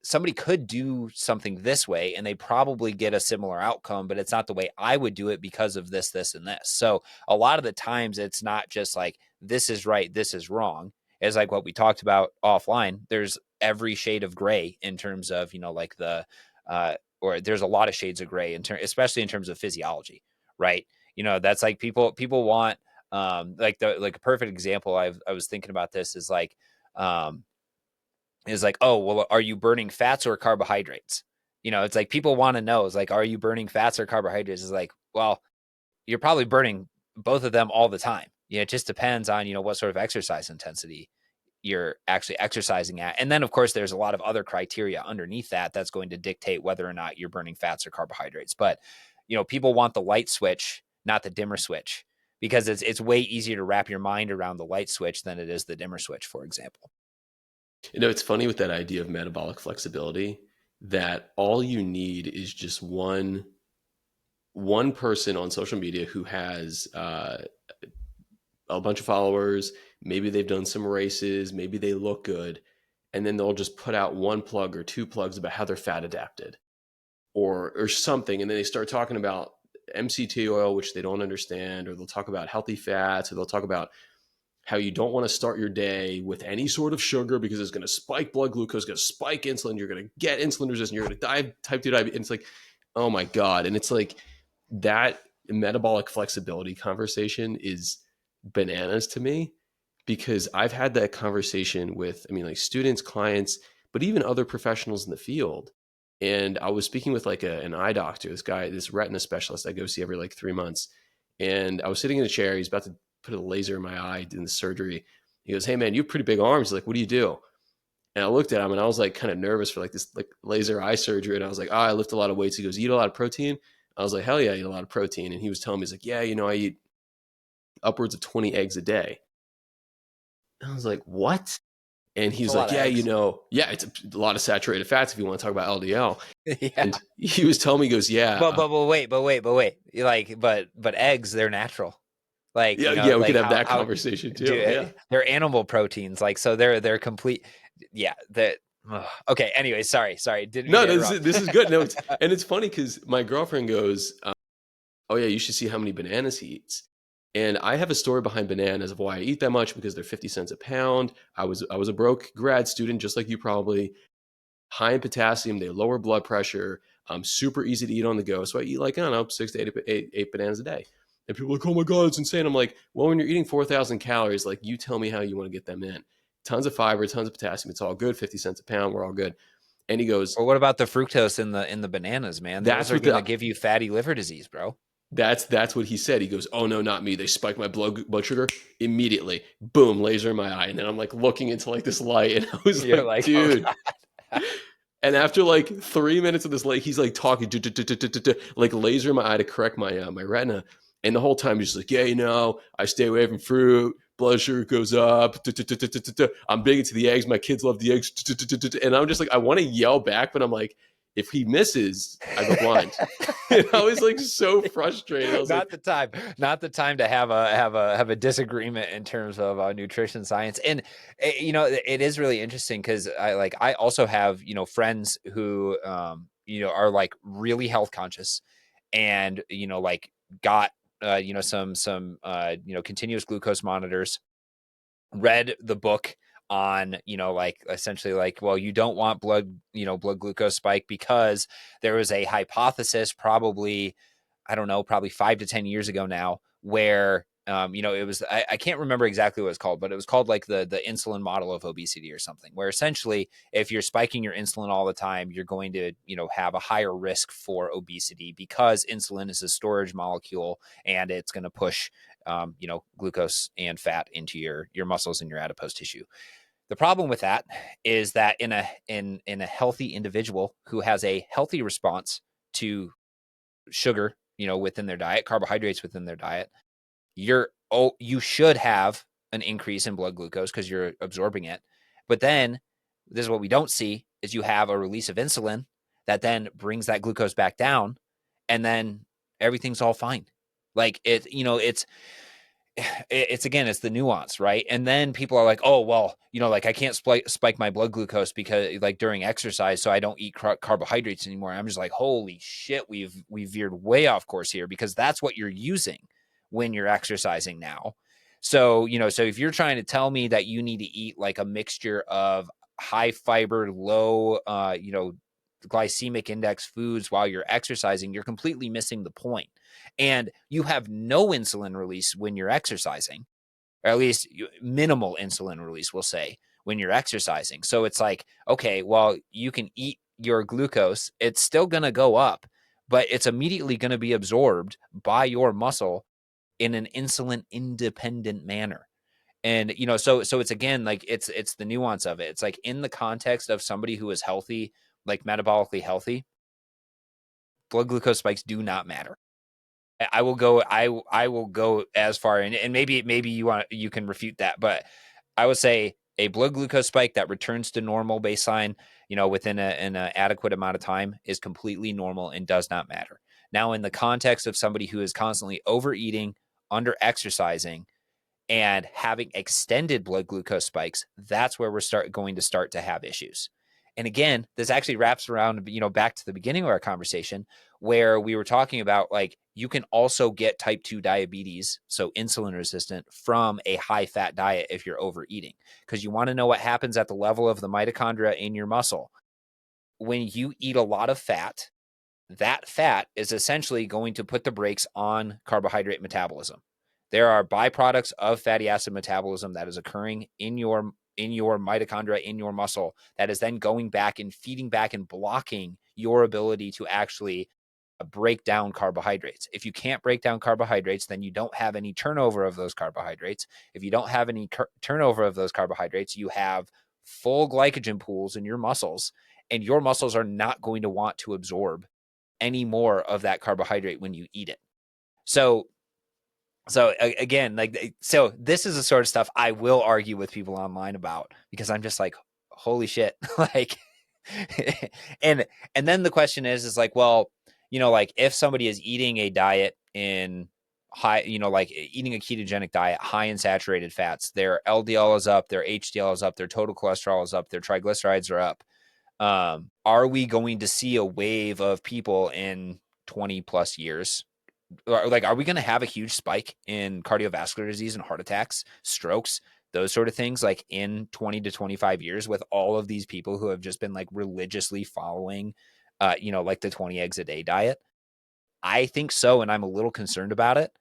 somebody could do something this way and they probably get a similar outcome, but it's not the way I would do it because of this, this, and this. So a lot of the times it's not just like, this is right, this is wrong. It's like what we talked about offline. There's every shade of gray in terms of, like or there's a lot of shades of gray especially in terms of physiology, right? That's like people want, like a perfect example. I was thinking about this um, is like, oh, well, are you burning fats or carbohydrates? It's like people want to know, is like, are you burning fats or carbohydrates? Is like, well, you're probably burning both of them all the time. It just depends on, what sort of exercise intensity you're actually exercising at. And then, of course, there's a lot of other criteria underneath that's going to dictate whether or not you're burning fats or carbohydrates. But, people want the light switch, not the dimmer switch, because it's way easier to wrap your mind around the light switch than it is the dimmer switch, for example. It's funny with that idea of metabolic flexibility, that all you need is just one person on social media who has a bunch of followers. Maybe they've done some races, maybe they look good, and then they'll just put out one plug or two plugs about how they're fat adapted or something, and then they start talking about MCT oil, which they don't understand, or they'll talk about healthy fats, or they'll talk about how you don't want to start your day with any sort of sugar because it's going to spike blood glucose, going to spike insulin, you're going to get insulin resistance, you're going to die of type 2 diabetes. And it's like, oh my God. And it's like, that metabolic flexibility conversation is bananas to me, because I've had that conversation with, I mean, like students, clients, but even other professionals in the field. And I was speaking with like an eye doctor, this guy, this retina specialist I go see every like 3 months. And I was sitting in a chair. He's about to put a laser in my eye in the surgery. He goes, hey man, you have pretty big arms. He's like, what do you do? And I looked at him and I was like kind of nervous for like this like laser eye surgery. And I was like, I lift a lot of weights. He goes, you eat a lot of protein? I was like, hell yeah, I eat a lot of protein. And he was telling me, he's like, yeah, I eat upwards of 20 eggs a day. And I was like, what? And he It's a was lot like, of yeah, eggs. Yeah, it's a lot of saturated fats if you want to talk about LDL. Yeah. And he was telling me, he goes, yeah, But wait. But eggs, they're natural. Like, Yeah, yeah, we could like have that how conversation too. do Yeah. they're animal proteins. Like, so they're complete. Yeah. That. Okay. Anyway, sorry. Didn't mean No, to no, interrupt. this is good. No, it's funny because my girlfriend goes, "Oh yeah, you should see how many bananas he eats." And I have a story behind bananas of why I eat that much because they're 50 cents a pound. I was a broke grad student, just like you probably. High in potassium, they lower blood pressure. Super easy to eat on the go. So I eat like I don't know 6 to 8 bananas a day. And people are like, "Oh my god, it's insane." I'm like, "Well, when you're eating 4,000 calories, like you tell me how you want to get them in. Tons of fiber, tons of potassium. It's all good. 50 cents a pound. We're all good." And he goes, Or what about the fructose in the bananas, man? Those "That's are what gonna the give you fatty liver disease, bro. that's what he said." He goes, "Oh no, not me. They spike my blood sugar immediately. Boom, laser in my eye." And then I'm like looking into like this light, and I was You're like, like, oh "Dude." god. And after like 3 minutes of this, like he's like talking, like laser in my eye to correct my retina. And the whole time he's just like, "Yeah, I stay away from fruit. Blood sugar goes up. I'm big into the eggs. My kids love the eggs." And I'm just like, I want to yell back, but I'm like, if he misses, I go blind. And I was like so frustrated. I was like, Not the time to have a disagreement in terms of nutrition science. And it is really interesting because I also have friends who are like really health conscious, and like got some continuous glucose monitors, read the book on like essentially like, well, you don't want blood glucose spike because there was a hypothesis, probably I don't know, probably 5 to 10 years ago now, where it was I can't remember exactly what it's called, but it was called like the insulin model of obesity or something, where essentially if you're spiking your insulin all the time, you're going to have a higher risk for obesity because insulin is a storage molecule and it's going to push glucose and fat into your muscles and your adipose tissue. The problem with that is that in a healthy individual who has a healthy response to sugar, within their diet, carbohydrates within their diet, you should have an increase in blood glucose because you're absorbing it. But then this is what we don't see is you have a release of insulin that then brings that glucose back down, and then everything's all fine. Like it's again, it's the nuance, right? And then people are like, oh well, like I can't spike my blood glucose because like during exercise, so I don't eat carbohydrates anymore. I'm just like, holy shit, we've veered way off course here, because that's what you're using when you're exercising now. So so if you're trying to tell me that you need to eat like a mixture of high fiber, low glycemic index foods while you're exercising, you're completely missing the point. And you have no insulin release when you're exercising, or at least minimal insulin release, we'll say, when you're exercising. So it's like, okay, well, you can eat your glucose, it's still going to go up, but it's immediately going to be absorbed by your muscle in an insulin independent manner. And so it's again like it's the nuance of it. It's like in the context of somebody who is healthy, like metabolically healthy, blood glucose spikes do not matter. I will go as far, and maybe you can refute that, but I would say a blood glucose spike that returns to normal baseline, within an adequate amount of time, is completely normal and does not matter. Now, in the context of somebody who is constantly overeating, under exercising, and having extended blood glucose spikes, that's where we're going to start to have issues. And again, this actually wraps around, back to the beginning of our conversation, where we were talking about like you can also get type 2 diabetes, so insulin resistant, from a high fat diet if you're overeating. Because you want to know what happens at the level of the mitochondria in your muscle. When you eat a lot of fat, that fat is essentially going to put the brakes on carbohydrate metabolism. There are byproducts of fatty acid metabolism that is occurring in your mitochondria, in your muscle, that is then going back and feeding back and blocking your ability to actually break down carbohydrates. If you can't break down carbohydrates, then you don't have any turnover of those carbohydrates. If you don't have any turnover of those carbohydrates, you have full glycogen pools in your muscles, and your muscles are not going to want to absorb any more of that carbohydrate when you eat it. So again, like, so this is the sort of stuff I will argue with people online about, because I'm just like, holy shit. Like, and then the question is like, well, like if somebody is eating a diet in high, like eating a ketogenic diet, high in saturated fats, their LDL is up, their HDL is up, their total cholesterol is up, their triglycerides are up. Are we going to see a wave of people in 20 plus years? Like, are we going to have a huge spike in cardiovascular disease and heart attacks, strokes, those sort of things, like in 20 to 25 years with all of these people who have just been like religiously following, like the 20 eggs a day diet? I think so. And I'm a little concerned about it.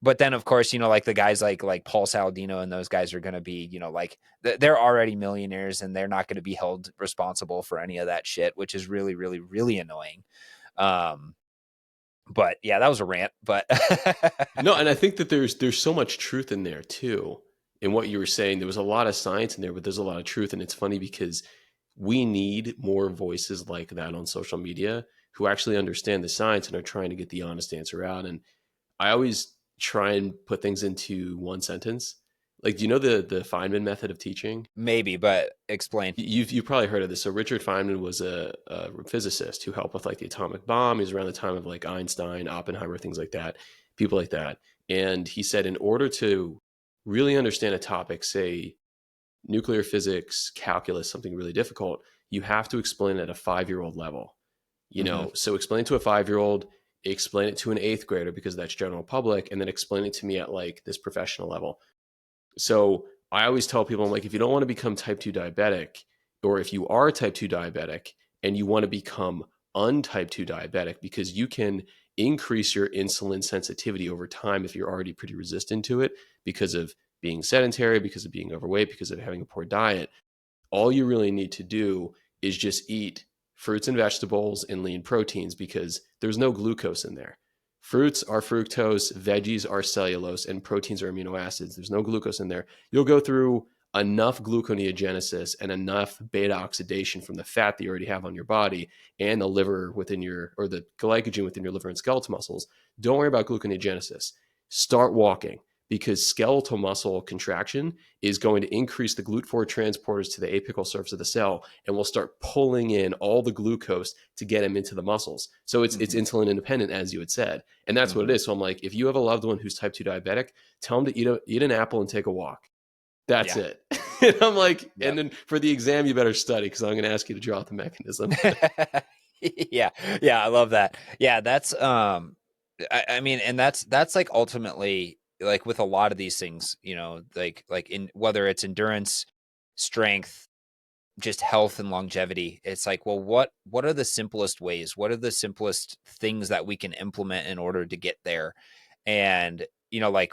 But then of course, like the guys like Paul Saladino and those guys are going to be, like they're already millionaires and they're not going to be held responsible for any of that shit, which is really, really, really annoying. Um, but yeah, that was a rant, but No, and I think that there's so much truth in there too. In what you were saying, there was a lot of science in there, but there's a lot of truth. And it's funny because we need more voices like that on social media who actually understand the science and are trying to get the honest answer out. And I always try and put things into one sentence. Like, do you know the Feynman method of teaching? maybe, but explain. You've probably heard of this. So Richard Feynman was a physicist who helped with like the atomic bomb. He was around the time of like Einstein, Oppenheimer, things like that, people like that. And he said, in order to really understand a topic, say nuclear physics, calculus, something really difficult, you have to explain it at a 5-year-old level. Mm-hmm. So explain it to a 5-year-old, explain it to an eighth grader because that's general public, and then explain it to me at like this professional level. So I always tell people, I'm like, if you don't want to become type 2 diabetic, or if you are type 2 diabetic and you want to become untype 2 diabetic, because you can increase your insulin sensitivity over time if you're already pretty resistant to it because of being sedentary, because of being overweight, because of having a poor diet. All you really need to do is just eat fruits and vegetables and lean proteins because there's no glucose in there. Fruits are fructose, veggies are cellulose, and proteins are amino acids. There's no glucose in there. You'll go through enough gluconeogenesis and enough beta oxidation from the fat that you already have on your body and the liver within your, or the glycogen within your liver and skeletal muscles. Don't worry about gluconeogenesis. Start walking because skeletal muscle contraction is going to increase the GLUT4 transporters to the apical surface of the cell and will start pulling in all the glucose to get them into the muscles. So it's Mm-hmm. insulin independent, as you had said. And that's what Mm-hmm. it is. So I'm like, if you have a loved one who's type 2 diabetic, tell them to eat an apple and take a walk. That's Yeah. it. And I'm like, and Yep. then for the exam, you better study because I'm going to ask you to draw out the mechanism. Yeah. Yeah. I love that. Yeah. That's, I mean, and that's like ultimately like with a lot of these things, like in whether it's endurance, strength, just health and longevity, it's like, well, what are the simplest ways, what are the simplest things that we can implement in order to get there? And like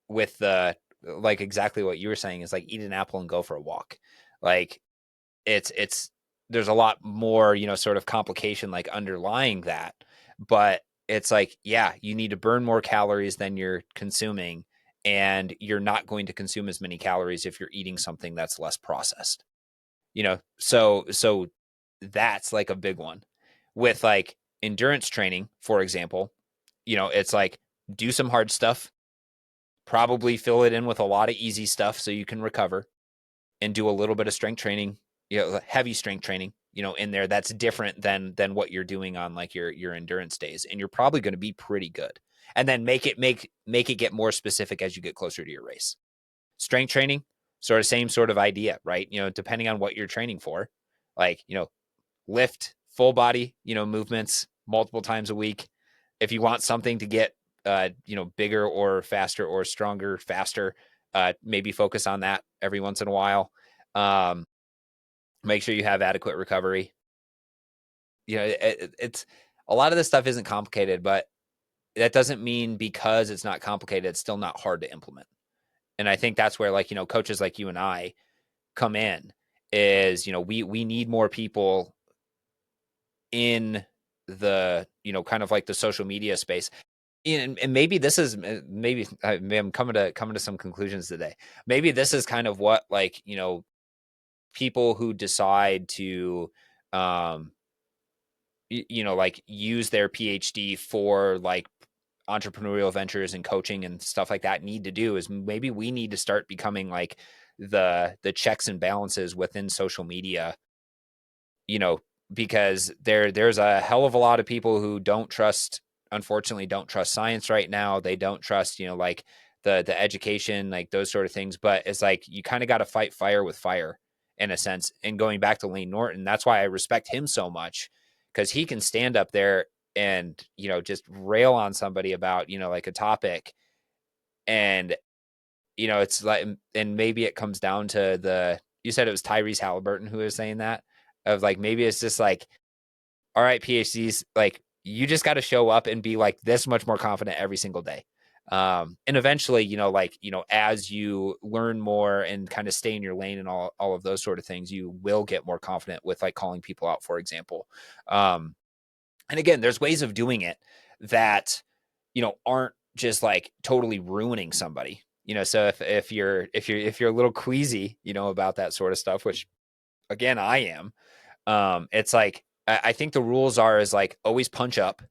with the, like exactly what you were saying is like eat an apple and go for a walk. Like it's there's a lot more, sort of complication like underlying that, but it's like, yeah, you need to burn more calories than you're consuming, and you're not going to consume as many calories if you're eating something that's less processed. So that's like a big one with like endurance training, for example. It's like do some hard stuff, probably fill it in with a lot of easy stuff so you can recover, and do a little bit of strength training, heavy strength training, in there that's different than what you're doing on like your endurance days, and you're probably going to be pretty good. And then make it get more specific as you get closer to your race. Strength training, sort of same sort of idea, right? Depending on what you're training for, like, lift full body, movements multiple times a week. If you want something to get, bigger or faster or stronger, faster, maybe focus on that every once in a while. Um, Make sure you have adequate recovery. It's a lot of this stuff isn't complicated, but that doesn't mean because it's not complicated, it's still not hard to implement. And I think that's where, like, coaches like you and I come in is, we need more people in the, kind of like the social media space. And maybe this is, maybe I'm coming to some conclusions today. Maybe this is kind of what, like, people who decide to, um, like use their PhD for like entrepreneurial ventures and coaching and stuff like that need to do is maybe we need to start becoming like the checks and balances within social media, you know, because there's a hell of a lot of people who don't trust unfortunately don't trust science right now. They don't trust, like the education, like those sort of things. But it's like you kind of got to fight fire with fire in a sense. And going back to Lane Norton, that's why I respect him so much, because he can stand up there and, just rail on somebody about, like a topic. And, it's like, and maybe it comes down to you said it was Tyrese Halliburton who was saying that, of like, maybe it's just like, all right, PhDs, like you just got to show up and be like this much more confident every single day. And eventually, as you learn more and kind of stay in your lane and all of those sort of things, you will get more confident with like calling people out, for example. And again, there's ways of doing it that, aren't just like totally ruining somebody. So if you're a little queasy, about that sort of stuff, which again, I am, it's like, I think the rules is like always punch up.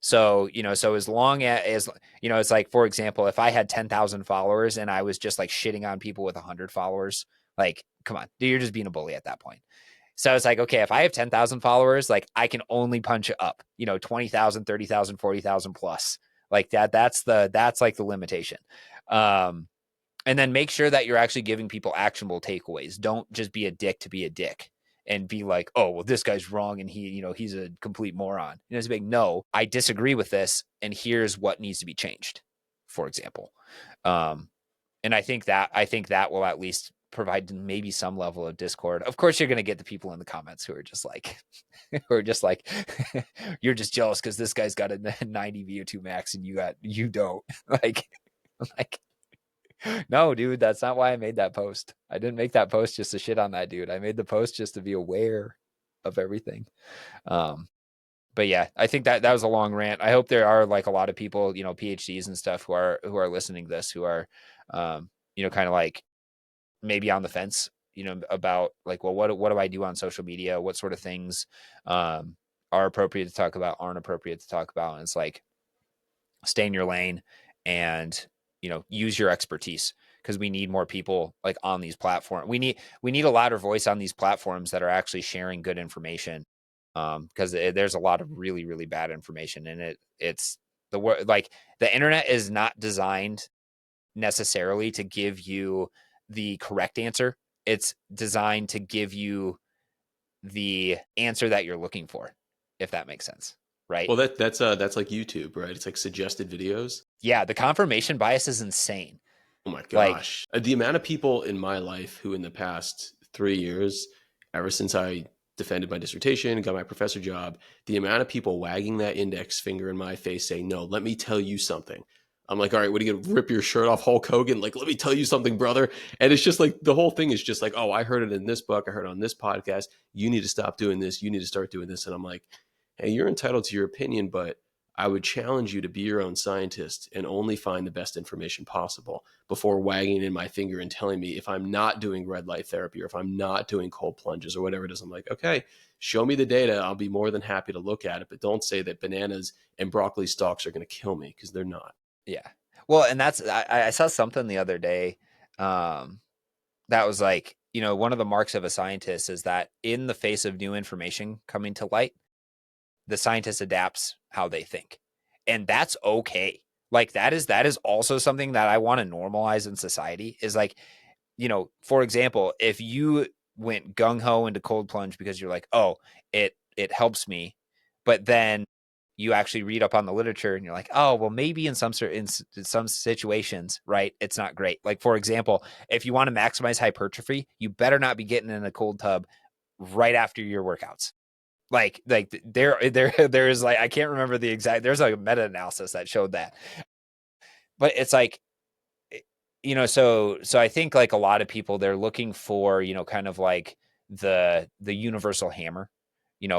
So, so as long as, it's like, for example, if I had 10,000 followers and I was just like shitting on people with 100 followers, like, come on, dude, you're just being a bully at that point. So it's like, okay, if I have 10,000 followers, like I can only punch up, 20,000, 30,000, 40,000 plus like that. That's like the limitation. And then make sure that you're actually giving people actionable takeaways. Don't just be a dick to be a dick and be like, oh, well, this guy's wrong and he's a complete moron. It's like, no, I disagree with this, and here's what needs to be changed, for example. And I think that will at least provide maybe some level of discord. Of course, you're going to get the people in the comments who are just like, you're just jealous because this guy's got a 90 VO2 max and you don't. like, no, dude, that's not why I made that post. I didn't make that post just to shit on that dude. I made the post just to be aware of everything. Um, but yeah, I think that was a long rant. I hope there are like a lot of people, PhDs and stuff who are listening to this, who are, kind of like maybe on the fence, about like, well, what do I do on social media? What sort of things are appropriate to talk about, aren't appropriate to talk about? And it's like, stay in your lane and, use your expertise, because we need more people like on these platforms. We need a louder voice on these platforms that are actually sharing good information. Because there's a lot of really, really bad information, and it's the word, like the internet is not designed necessarily to give you the correct answer. It's designed to give you the answer that you're looking for, if that makes sense. Right. Well, that's like YouTube, right? It's like suggested videos. Yeah. The confirmation bias is insane. Oh my Like, gosh. The amount of people in my life who in the past 3 years, ever since I defended my dissertation, got my professor job, the amount of people wagging that index finger in my face saying, no, let me tell you something. I'm like, all right, what are you going to rip your shirt off, Hulk Hogan? Like, let me tell you something, brother. And it's just like the whole thing is just like, oh, I heard it in this book. I heard it on this podcast. You need to stop doing this. You need to start doing this. And I'm like, hey, you're entitled to your opinion, but I would challenge you to be your own scientist and only find the best information possible before wagging in my finger and telling me if I'm not doing red light therapy or if I'm not doing cold plunges or whatever it is. I'm like, okay, show me the data. I'll be more than happy to look at it, but don't say that bananas and broccoli stalks are going to kill me, because they're not. yeah. Well, and I saw something the other day, um, that was like, one of the marks of a scientist is that in the face of new information coming to light, the scientist adapts how they think. And that's okay. Like that is also something that I want to normalize in society, is like, for example, if you went gung ho into cold plunge because you're like, oh, it helps me, but then you actually read up on the literature and you're like, oh, well, maybe in some situations, right, it's not great. Like, for example, if you want to maximize hypertrophy, you better not be getting in a cold tub right after your workouts. Like there is like, I can't remember the exact, there's like a meta-analysis that showed that. But it's like, so I think like a lot of people, they're looking for, kind of like the universal hammer,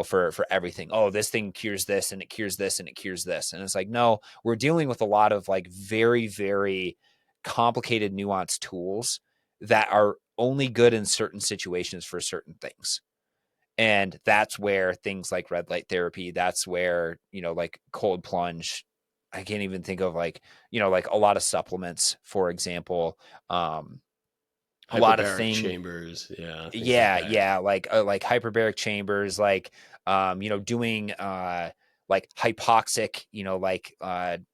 for everything. Oh, this thing cures this and it cures this and it cures this. And it's like, no, we're dealing with a lot of like very, very complicated, nuanced tools that are only good in certain situations for certain things. And that's where things like red light therapy, that's where, like cold plunge, I can't even think of like, like a lot of supplements, for example, a lot of Hyperbaric things. chambers, yeah, things like Yeah. that. Yeah. Like hyperbaric chambers, like, doing, like hypoxic, like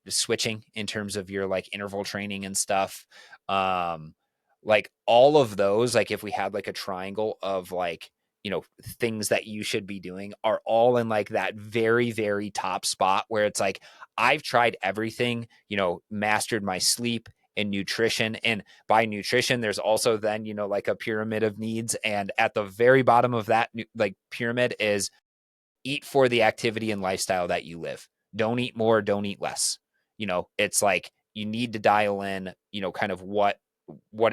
switching in terms of your like interval training and stuff. Um, like all of those, like if we had like a triangle of like, things that you should be doing are all in like that very, very top spot where it's like, I've tried everything, mastered my sleep and nutrition. And by nutrition, there's also then, like a pyramid of needs. And at the very bottom of that like pyramid is eat for the activity and lifestyle that you live. Don't eat more, don't eat less. It's like you need to dial in, kind of what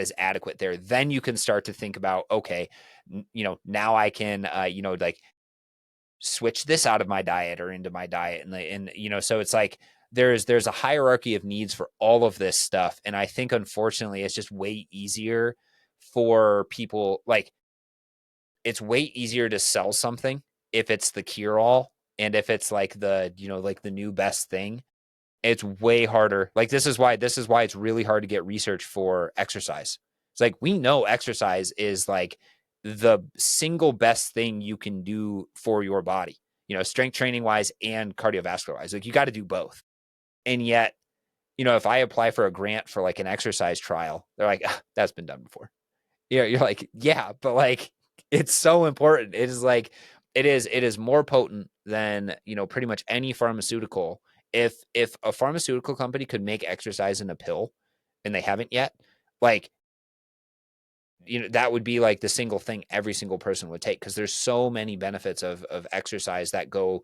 is adequate there. Then you can start to think about, okay, now I can, like switch this out of my diet or into my diet. And so it's like, there's a hierarchy of needs for all of this stuff. And I think unfortunately it's just way easier for people, like it's way easier to sell something if it's the cure all and if it's like like the new best thing. It's way harder. Like this is why it's really hard to get research for exercise. It's like we know exercise is like the single best thing you can do for your body, strength training wise and cardiovascular wise. Like you got to do both. And yet, if I apply for a grant for like an exercise trial, they're like, that's been done before. You're like, yeah, but like it's so important. It is like it is more potent than, pretty much any pharmaceutical. If a pharmaceutical company could make exercise in a pill and they haven't yet, like, that would be like the single thing every single person would take because there's so many benefits of exercise that go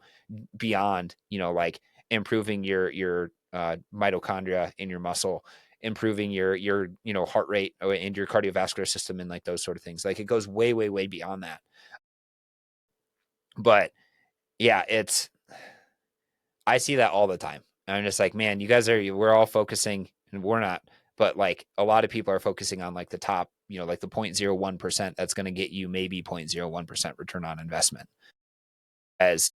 beyond, like improving your mitochondria in your muscle, improving your heart rate and your cardiovascular system and like those sort of things. Like it goes way, way, way beyond that. But yeah, I see that all the time. I'm just like, man, we're all focusing and we're not, but like a lot of people are focusing on like the top, like the 0.01% that's going to get you maybe 0.01% return on investment. As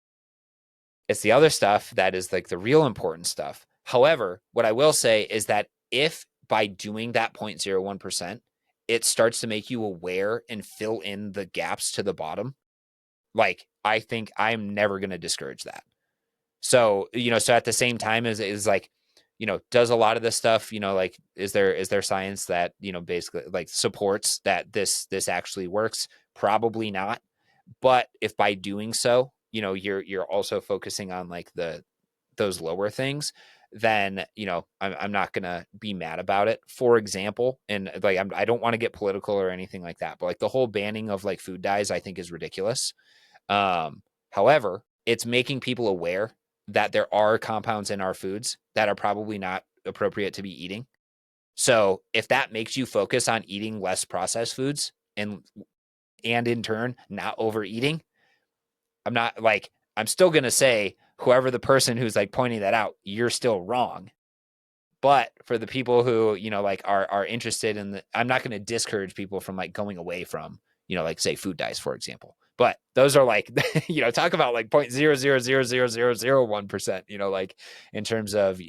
it's the other stuff that is like the real important stuff. However, what I will say is that if by doing that 0.01%, it starts to make you aware and fill in the gaps to the bottom, like I think I'm never going to discourage that. So, so at the same time is like, does a lot of this stuff, like is there science that, basically like supports that this actually works? Probably not. But if by doing so, you're also focusing on like those lower things, then I'm not gonna be mad about it. For example, and like I don't want to get political or anything like that, but like the whole banning of like food dyes, I think is ridiculous. However, it's making people aware that there are compounds in our foods that are probably not appropriate to be eating. So if that makes you focus on eating less processed foods and in turn not overeating, I'm still going to say whoever the person who's like pointing that out, you're still wrong. But for the people who, like are interested in I'm not going to discourage people from like going away from, like say food dyes, for example. But those are like, talk about like 0.0000001%, like in terms of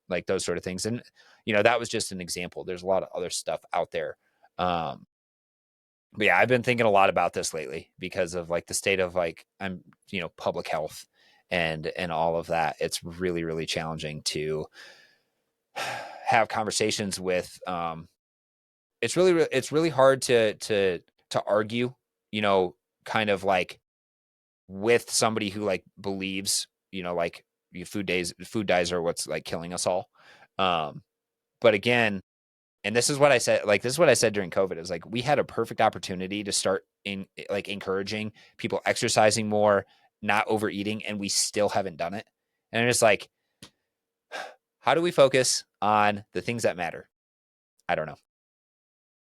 like those sort of things. And, that was just an example. There's a lot of other stuff out there. But yeah, I've been thinking a lot about this lately because of like the state of like public health and all of that. It's really, really challenging to have conversations with. It's really hard to argue, kind of like with somebody who like believes, like food dyes are what's like killing us all. But again, and this is what I said during COVID. Is like we had a perfect opportunity to start in like encouraging people exercising more, not overeating, and we still haven't done it. And it's like, how do we focus on the things that matter? I don't know.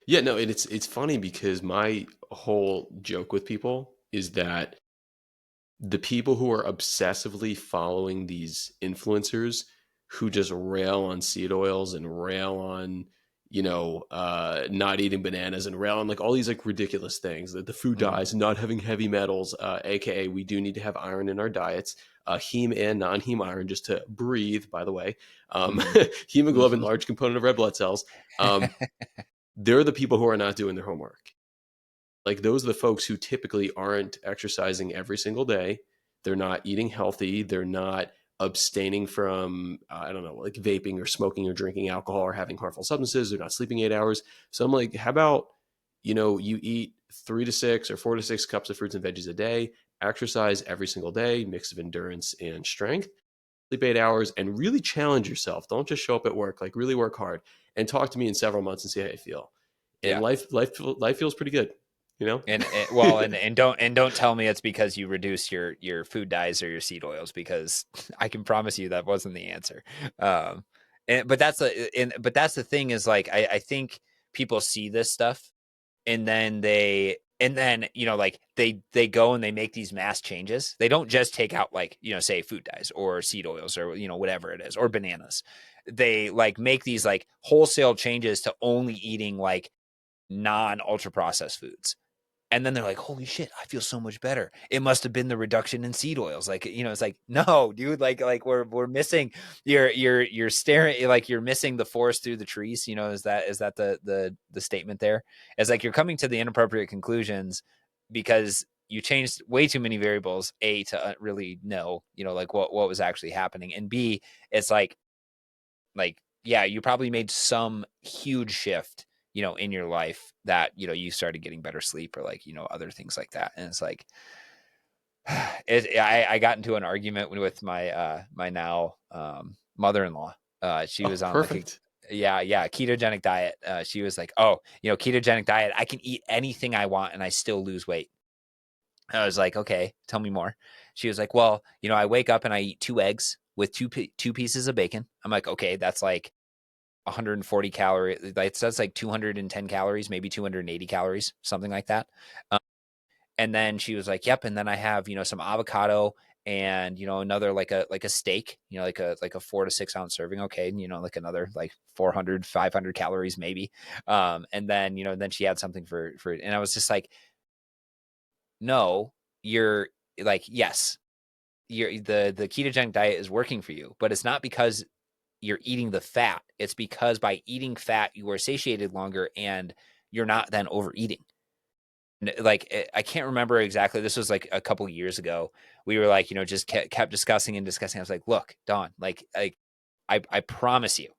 Yeah, no, and it's funny because my whole joke with people is that the people who are obsessively following these influencers who just rail on seed oils and rail on not eating bananas and rail on like all these like ridiculous things that the food Mm, dyes, not having heavy metals, aka we do need to have iron in our diets, heme and non-heme iron just to breathe, by the way, mm, hemoglobin, mhm. large component of red blood cells. They're the people who are not doing their homework. Like those are the folks who typically aren't exercising every single day. They're not eating healthy. They're not abstaining from, I don't know, like vaping or smoking or drinking alcohol or having harmful substances. They're not sleeping 8 hours. So I'm like, how about, you eat 3 to 6 or 4 to 6 cups of fruits and veggies a day, exercise every single day, mix of endurance and strength, sleep 8 hours, and really challenge yourself. Don't just show up at work, like really work hard and talk to me in several months and see how you feel. And Yeah. life feels pretty good, you know? And don't tell me it's because you reduce your food dyes or your seed oils, because I can promise you that wasn't the answer. Um, but that's the thing is, like, I think people see this stuff, and then like they go and they make these mass changes. They don't just take out, like, say food dyes or seed oils or whatever it is, or bananas. They like make these like wholesale changes to only eating like non ultra processed foods. And then they're like, holy shit, I feel so much better. It must have been the reduction in seed oils. Like, it's like, no, dude, like we're missing, you're staring, like you're missing the forest through the trees. Is that the statement there? It's like you're coming to the inappropriate conclusions because you changed way too many variables, A, to really know, like what was actually happening. And B, it's like, yeah, you probably made some huge shift, in your life, that, you started getting better sleep, or like, other things like that. And it's like, I got into an argument with my now mother-in-law. She Oh, was on like perfect. yeah, ketogenic diet. She was like, oh, ketogenic diet, I can eat anything I want and I still lose weight. I was like, okay, tell me more. She was like, well, I wake up and I eat 2 eggs with two pieces of bacon. I'm like, okay, that's like 140 calories. That's like 210 calories, maybe 280 calories, something like that. Um, and then she was like, yep. And then I have, some avocado and, another like a steak, like a 4 to 6 ounce serving. Okay. And, like another like 400, 500 calories maybe. And then, then she had something and I was just like, no, you're like, yes, the ketogenic diet is working for you, but it's not because you're eating the fat. It's because by eating fat, you are satiated longer and you're not then overeating. Like, I can't remember exactly. This was like a couple years ago. We were like, just kept discussing and discussing. I was like, look, Don, like I promise you,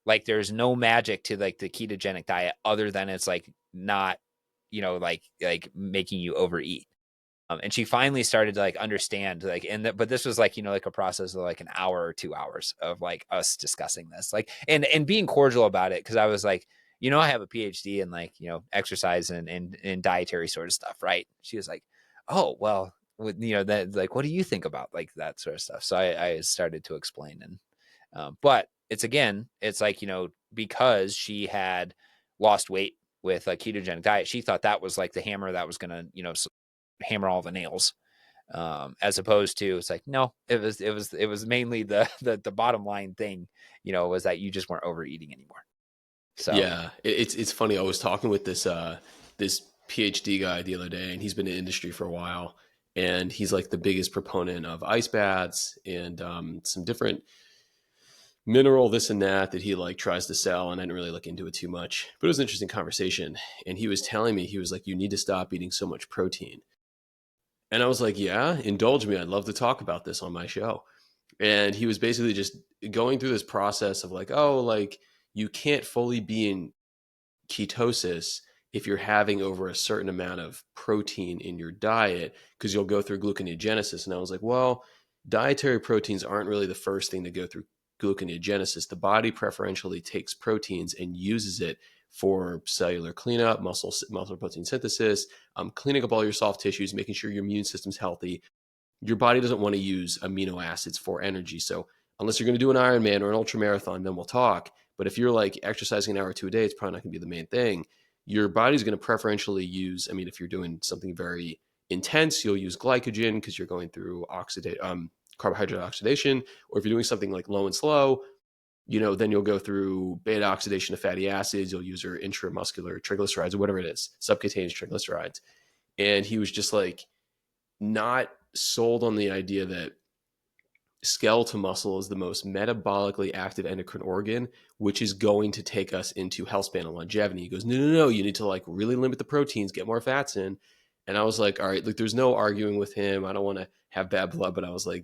like there's no magic to like the ketogenic diet other than it's like not, like making you overeat. And she finally started to like understand, like, but this was like, like a process of like an hour or 2 hours of like us discussing this, like, and being cordial about it. Cause I was like, I have a PhD in like, exercise and dietary sort of stuff. Right. She was like, oh, well, that, like, what do you think about like that sort of stuff? So I started to explain, and, but it's like, because she had lost weight with a ketogenic diet, she thought that was like the hammer that was going to, hammer all the nails, as opposed to, it's like, no, it was mainly the bottom line thing, was that you just weren't overeating anymore. So Yeah, it's funny. I was talking with this PhD guy the other day, and he's been in the industry for a while, and he's like the biggest proponent of ice baths and some different mineral this and that he like tries to sell, and I didn't really look into it too much, but it was an interesting conversation. And he was telling me, he was like, you need to stop eating so much protein. And I was like, yeah, indulge me. I'd love to talk about this on my show. And he was basically just going through this process of like, oh, like you can't fully be in ketosis if you're having over a certain amount of protein in your diet, because you'll go through gluconeogenesis. And I was like, well, dietary proteins aren't really the first thing to go through gluconeogenesis. The body preferentially takes proteins and uses it for cellular cleanup, muscle protein synthesis, cleaning up all your soft tissues, making sure your immune system's healthy. Your body doesn't want to use amino acids for energy. So unless you're going to do an Ironman or an ultra marathon, then we'll talk. But if you're like exercising an hour or two a day, it's probably not going to be the main thing. Your body's going to preferentially use, I mean, if you're doing something very intense, you'll use glycogen because you're going through carbohydrate oxidation. Or if you're doing something like low and slow, then you'll go through beta oxidation of fatty acids. You'll use your intramuscular triglycerides or whatever it is, subcutaneous triglycerides. And he was just like, not sold on the idea that skeletal muscle is the most metabolically active endocrine organ, which is going to take us into health span and longevity. He goes, no, you need to like really limit the proteins, get more fats in. And I was like, all right, like there's no arguing with him. I don't want to have bad blood, but I was like,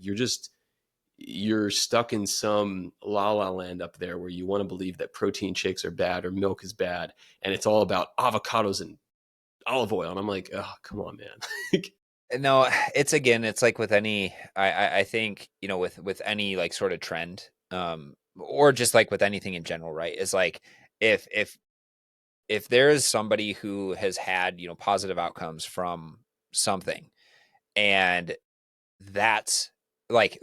you're stuck in some la la land up there where you want to believe that protein shakes are bad or milk is bad, and it's all about avocados and olive oil. And I'm like, oh, come on, man. No, it's again, it's like with any, I think, with any like sort of trend, or just like with anything in general, right? Is like if if if there is somebody who has had, positive outcomes from something, and that's like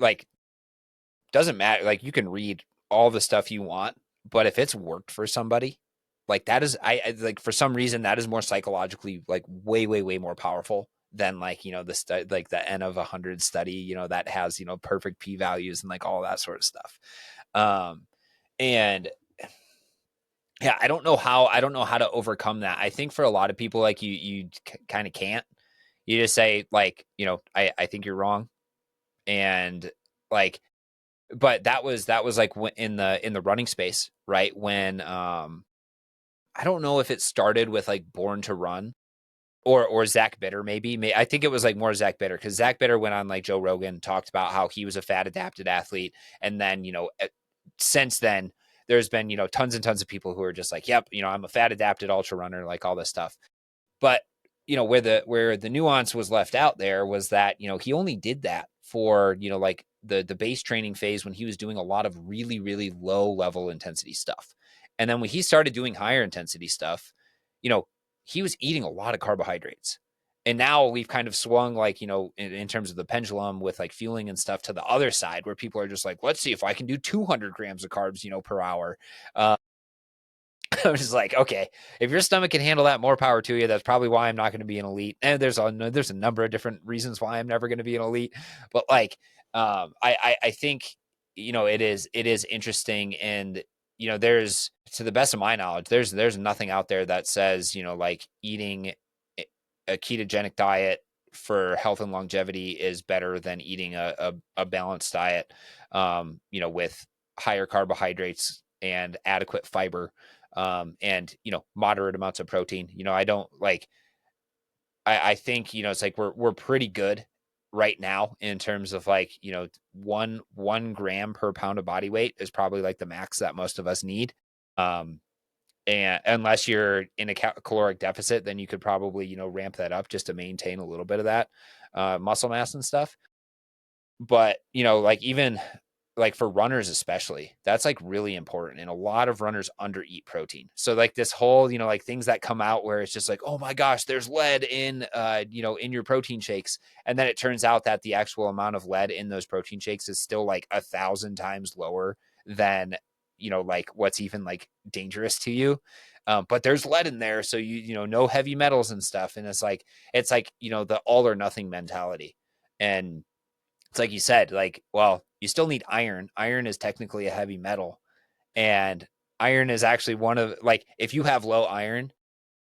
doesn't matter, like you can read all the stuff you want, but if it's worked for somebody, like that is I like for some reason that is more psychologically like way, way, way more powerful than like, like the N of 100 study, that has, perfect p values and like all that sort of stuff. Um and yeah, I don't know how to overcome that. I think for a lot of people, like you kind of can't. You just say like, I think you're wrong. And like, but that was like in the running space, right? When I don't know if it started with like Born to Run or Zach Bitter, maybe. I think it was like more Zach Bitter, because Zach Bitter went on like Joe Rogan, talked about how he was a fat adapted athlete, and then since then there's been tons and tons of people who are just like, yep, I'm a fat adapted ultra runner, like all this stuff. But where the nuance was left out there was that he only did that for like the base training phase, when he was doing a lot of really, really low level intensity stuff. And then when he started doing higher intensity stuff, you know he was eating a lot of carbohydrates. And now we've kind of swung, like, in terms of the pendulum with like fueling and stuff, to the other side, where people are just like, let's see if I can do 200 grams of carbs per hour. uh, I'm just like, okay, if your stomach can handle that, more power to you. That's probably why I'm not going to be an elite. And there's a number of different reasons why I'm never going to be an elite. But like, I think it is interesting, and there's, to the best of my knowledge, there's nothing out there that says like eating a ketogenic diet for health and longevity is better than eating a balanced diet, with higher carbohydrates and adequate fiber, and moderate amounts of protein. I don't like. I think it's like we're pretty good right now in terms of like 1 gram per pound of body weight is probably like the max that most of us need. Um, and unless you're in a caloric deficit, then you could probably ramp that up just to maintain a little bit of that muscle mass and stuff. But like even like for runners especially, that's like really important, and a lot of runners under eat protein. So like this whole like things that come out where it's just like, oh my gosh, there's lead in in your protein shakes, and then it turns out that the actual amount of lead in those protein shakes is still like 1,000 times lower than like what's even like dangerous to you. But there's lead in there, so no heavy metals and stuff. And it's like the all or nothing mentality. And it's like you said, like, well, you still need iron. Iron is technically a heavy metal. And iron is actually one of, like, if you have low iron,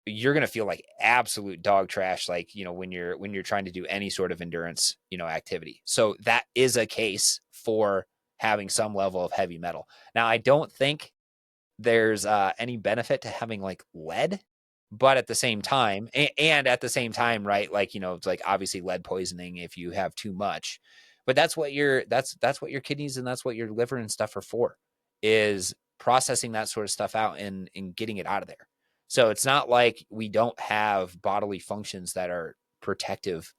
you're going to feel like absolute dog trash, like, when you're trying to do any sort of endurance, activity. So that is a case for having some level of heavy metal. Now, I don't think there's any benefit to having like lead, but at the same time, and at the same time, right, like it's like obviously lead poisoning if you have too much. But that's what your kidneys and that's what your liver and stuff are for, is processing that sort of stuff out and getting it out of there. So it's not like we don't have bodily functions that are protective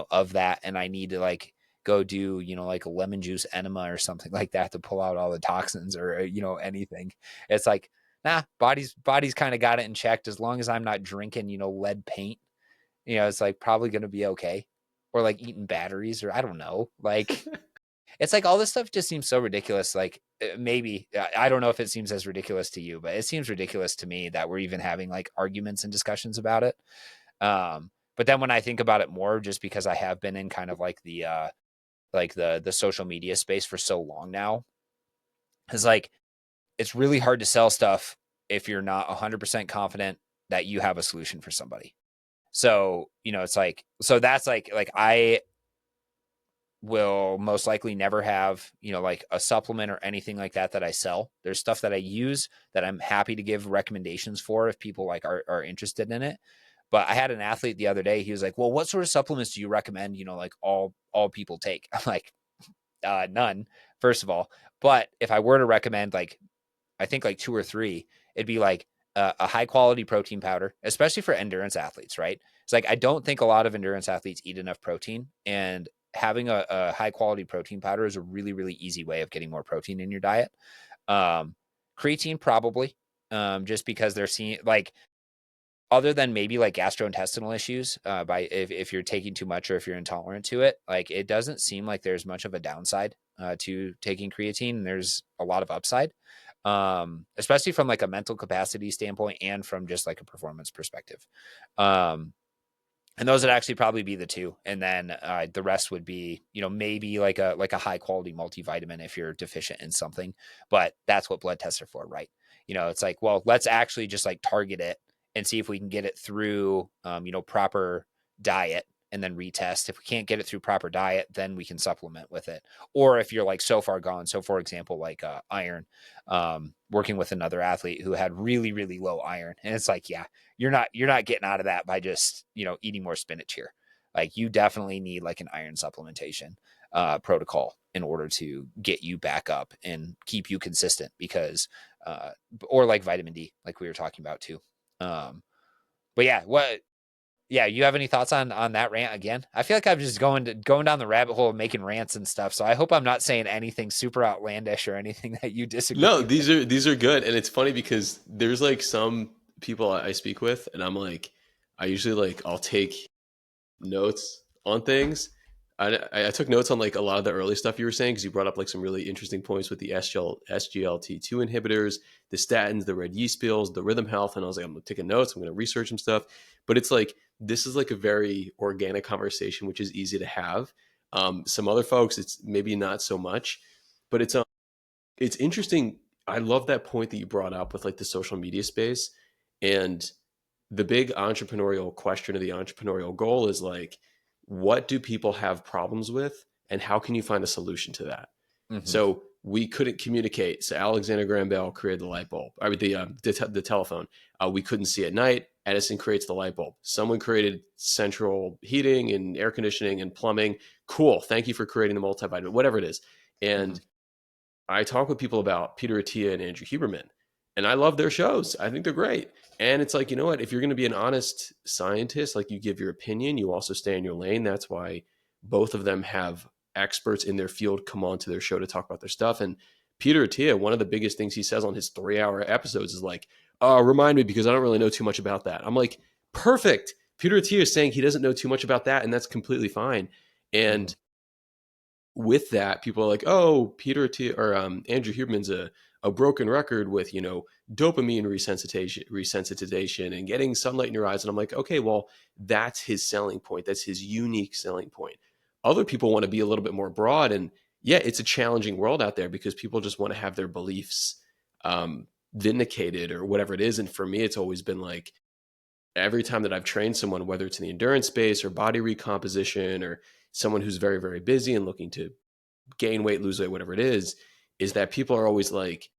of that, and I need to like go do like a lemon juice enema or something like that to pull out all the toxins, or anything. It's like, nah, body's kind of got it in check, as long as I'm not drinking lead paint. It's like probably going to be okay. Or like eating batteries, or I don't know, like it's like all this stuff just seems so ridiculous. Like maybe I don't know if it seems as ridiculous to you, but it seems ridiculous to me that we're even having like arguments and discussions about it. But then when I think about it more, just because I have been in kind of like the social media space for so long now, is like it's really hard to sell stuff if you're not 100% confident that you have a solution for somebody. So it's like, so that's like I will most likely never have like a supplement or anything like that I sell. There's stuff that I use that I'm happy to give recommendations for if people like are interested in it. But I had an athlete the other day. He was like, "Well, what sort of supplements do you recommend? Like all people take?" I'm like, none, first of all. But if I were to recommend, like, I think like two or three, it'd be like a high quality protein powder, especially for endurance athletes, right? It's like I don't think a lot of endurance athletes eat enough protein, and having a high quality protein powder is a really, really easy way of getting more protein in your diet. Um, Creatine, probably, just because they're seeing, like, other than maybe like gastrointestinal issues, by if you're taking too much or if you're intolerant to it, like, it doesn't seem like there's much of a downside to taking creatine. And there's a lot of upside, especially from like a mental capacity standpoint and from just like a performance perspective. Um, and those would actually probably be the two, and then the rest would be, maybe like a high quality multivitamin if you're deficient in something. But that's what blood tests are for, right? It's like, well, let's actually just like target it and see if we can get it through proper diet, and then retest. If we can't get it through proper diet, then we can supplement with it. Or if you're like so far gone, so for example, like working with another athlete who had really, really low iron, and it's like, yeah, you're not getting out of that by just eating more spinach here. Like, you definitely need like an iron supplementation protocol in order to get you back up and keep you consistent, because uh or like vitamin D, like we were talking about too. But yeah, you have any thoughts on that rant again? I feel like I'm just going down the rabbit hole of making rants and stuff, so I hope I'm not saying anything super outlandish or anything that you disagree No, with. these are good, and it's funny because there's like some people I speak with, and I'm like, I usually like I'll take notes on things. I took notes on like a lot of the early stuff you were saying because you brought up like some really interesting points with the SGLT2 inhibitors, the statins, the red yeast pills, the rhythm health, and I was like, I'm taking notes. I'm going to research some stuff, but it's like this is like a very organic conversation, which is easy to have. Some other folks, it's maybe not so much, but it's interesting. I love that point that you brought up with like the social media space and the big entrepreneurial question or the entrepreneurial goal is like, what do people have problems with and how can you find a solution to that? Mm-hmm. So we couldn't communicate. So Alexander Graham Bell created the light bulb, I mean the telephone. We couldn't see at night. Edison creates the light bulb. Someone created central heating and air conditioning and plumbing. Cool. Thank you for creating the multivitamin, whatever it is. Mm-hmm. And I talk with people about Peter Attia and Andrew Huberman, and I love their shows. I think they're great. And it's like, you know what? If you're going to be an honest scientist, like you give your opinion, you also stay in your lane. That's why both of them have experts in their field come on to their show to talk about their stuff. And Peter Attia, one of the biggest things he says on his 3 hour episodes is like, remind me because I don't really know too much about that. I'm like, perfect. Peter Attia is saying he doesn't know too much about that, and that's completely fine. Mm-hmm. And with that, people are like, "Oh, Peter T or Andrew Huberman's a broken record with dopamine resensitization and getting sunlight in your eyes." And I'm like, okay, well, that's his selling point. That's his unique selling point. Other people want to be a little bit more broad, and yeah, it's a challenging world out there because people just want to have their beliefs vindicated or whatever it is. And for me, it's always been like every time that I've trained someone, whether it's in the endurance space or body recomposition or someone who's very, very busy and looking to gain weight, lose weight, whatever it is that people are always like,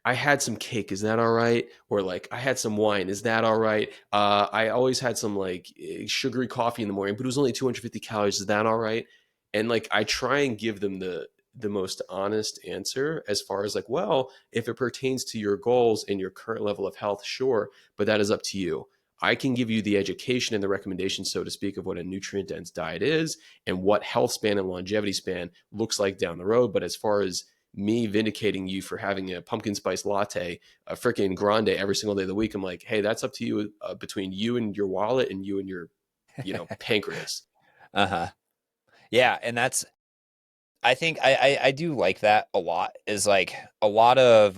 I had some cake, is that all right? Or like, I had some wine, is that all right? I always had some like sugary coffee in the morning, but it was only 250 calories, is that all right? And like, I try and give them the most honest answer as far as like, well, if it pertains to your goals and your current level of health, sure, but that is up to you. I can give you the education and the recommendations, so to speak, of what a nutrient dense diet is and what health span and longevity span looks like down the road. But as far as me vindicating you for having a pumpkin spice latte, a freaking grande every single day of the week, I'm like, hey, that's up to you, between you and your wallet and you and your, pancreas. Uh-huh. Yeah, and that's, I think I do like that a lot. Is like a lot of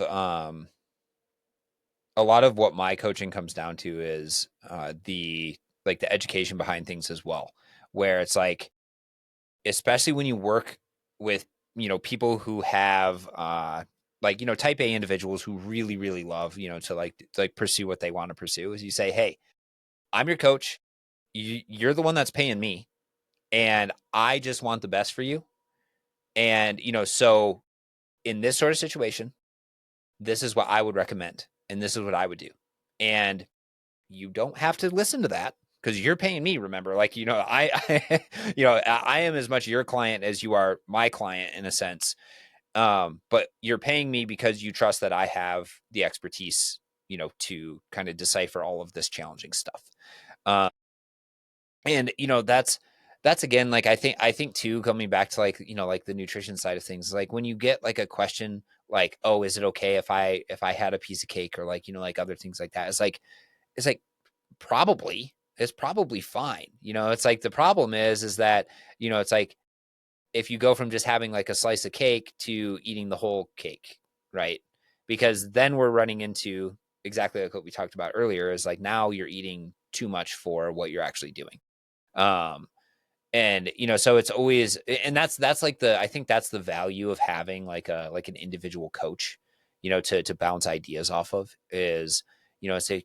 what my coaching comes down to is the like the education behind things as well, where it's like, especially when you work with people who have like type A individuals who really, really love to like pursue what they want to pursue, is you say, hey, I'm your coach, you're the one that's paying me, and I just want the best for you. And so in this sort of situation, this is what I would recommend, and this is what I would do. And you don't have to listen to that. because you're paying me, remember, like, I am as much your client as you are my client in a sense. But you're paying me because you trust that I have the expertise, to kind of decipher all of this challenging stuff. Uh, and that's again, like, I think too, coming back to, like, like the nutrition side of things, like when you get like a question like, oh, is it okay if I had a piece of cake, or like, like other things like that, it's like probably it's probably fine. It's like the problem is that, it's like if you go from just having like a slice of cake to eating the whole cake, right? Because then we're running into exactly like what we talked about earlier, is like now you're eating too much for what you're actually doing. Um, and so it's always, and that's like I think that's the value of having like an individual coach, to bounce ideas off of, is, say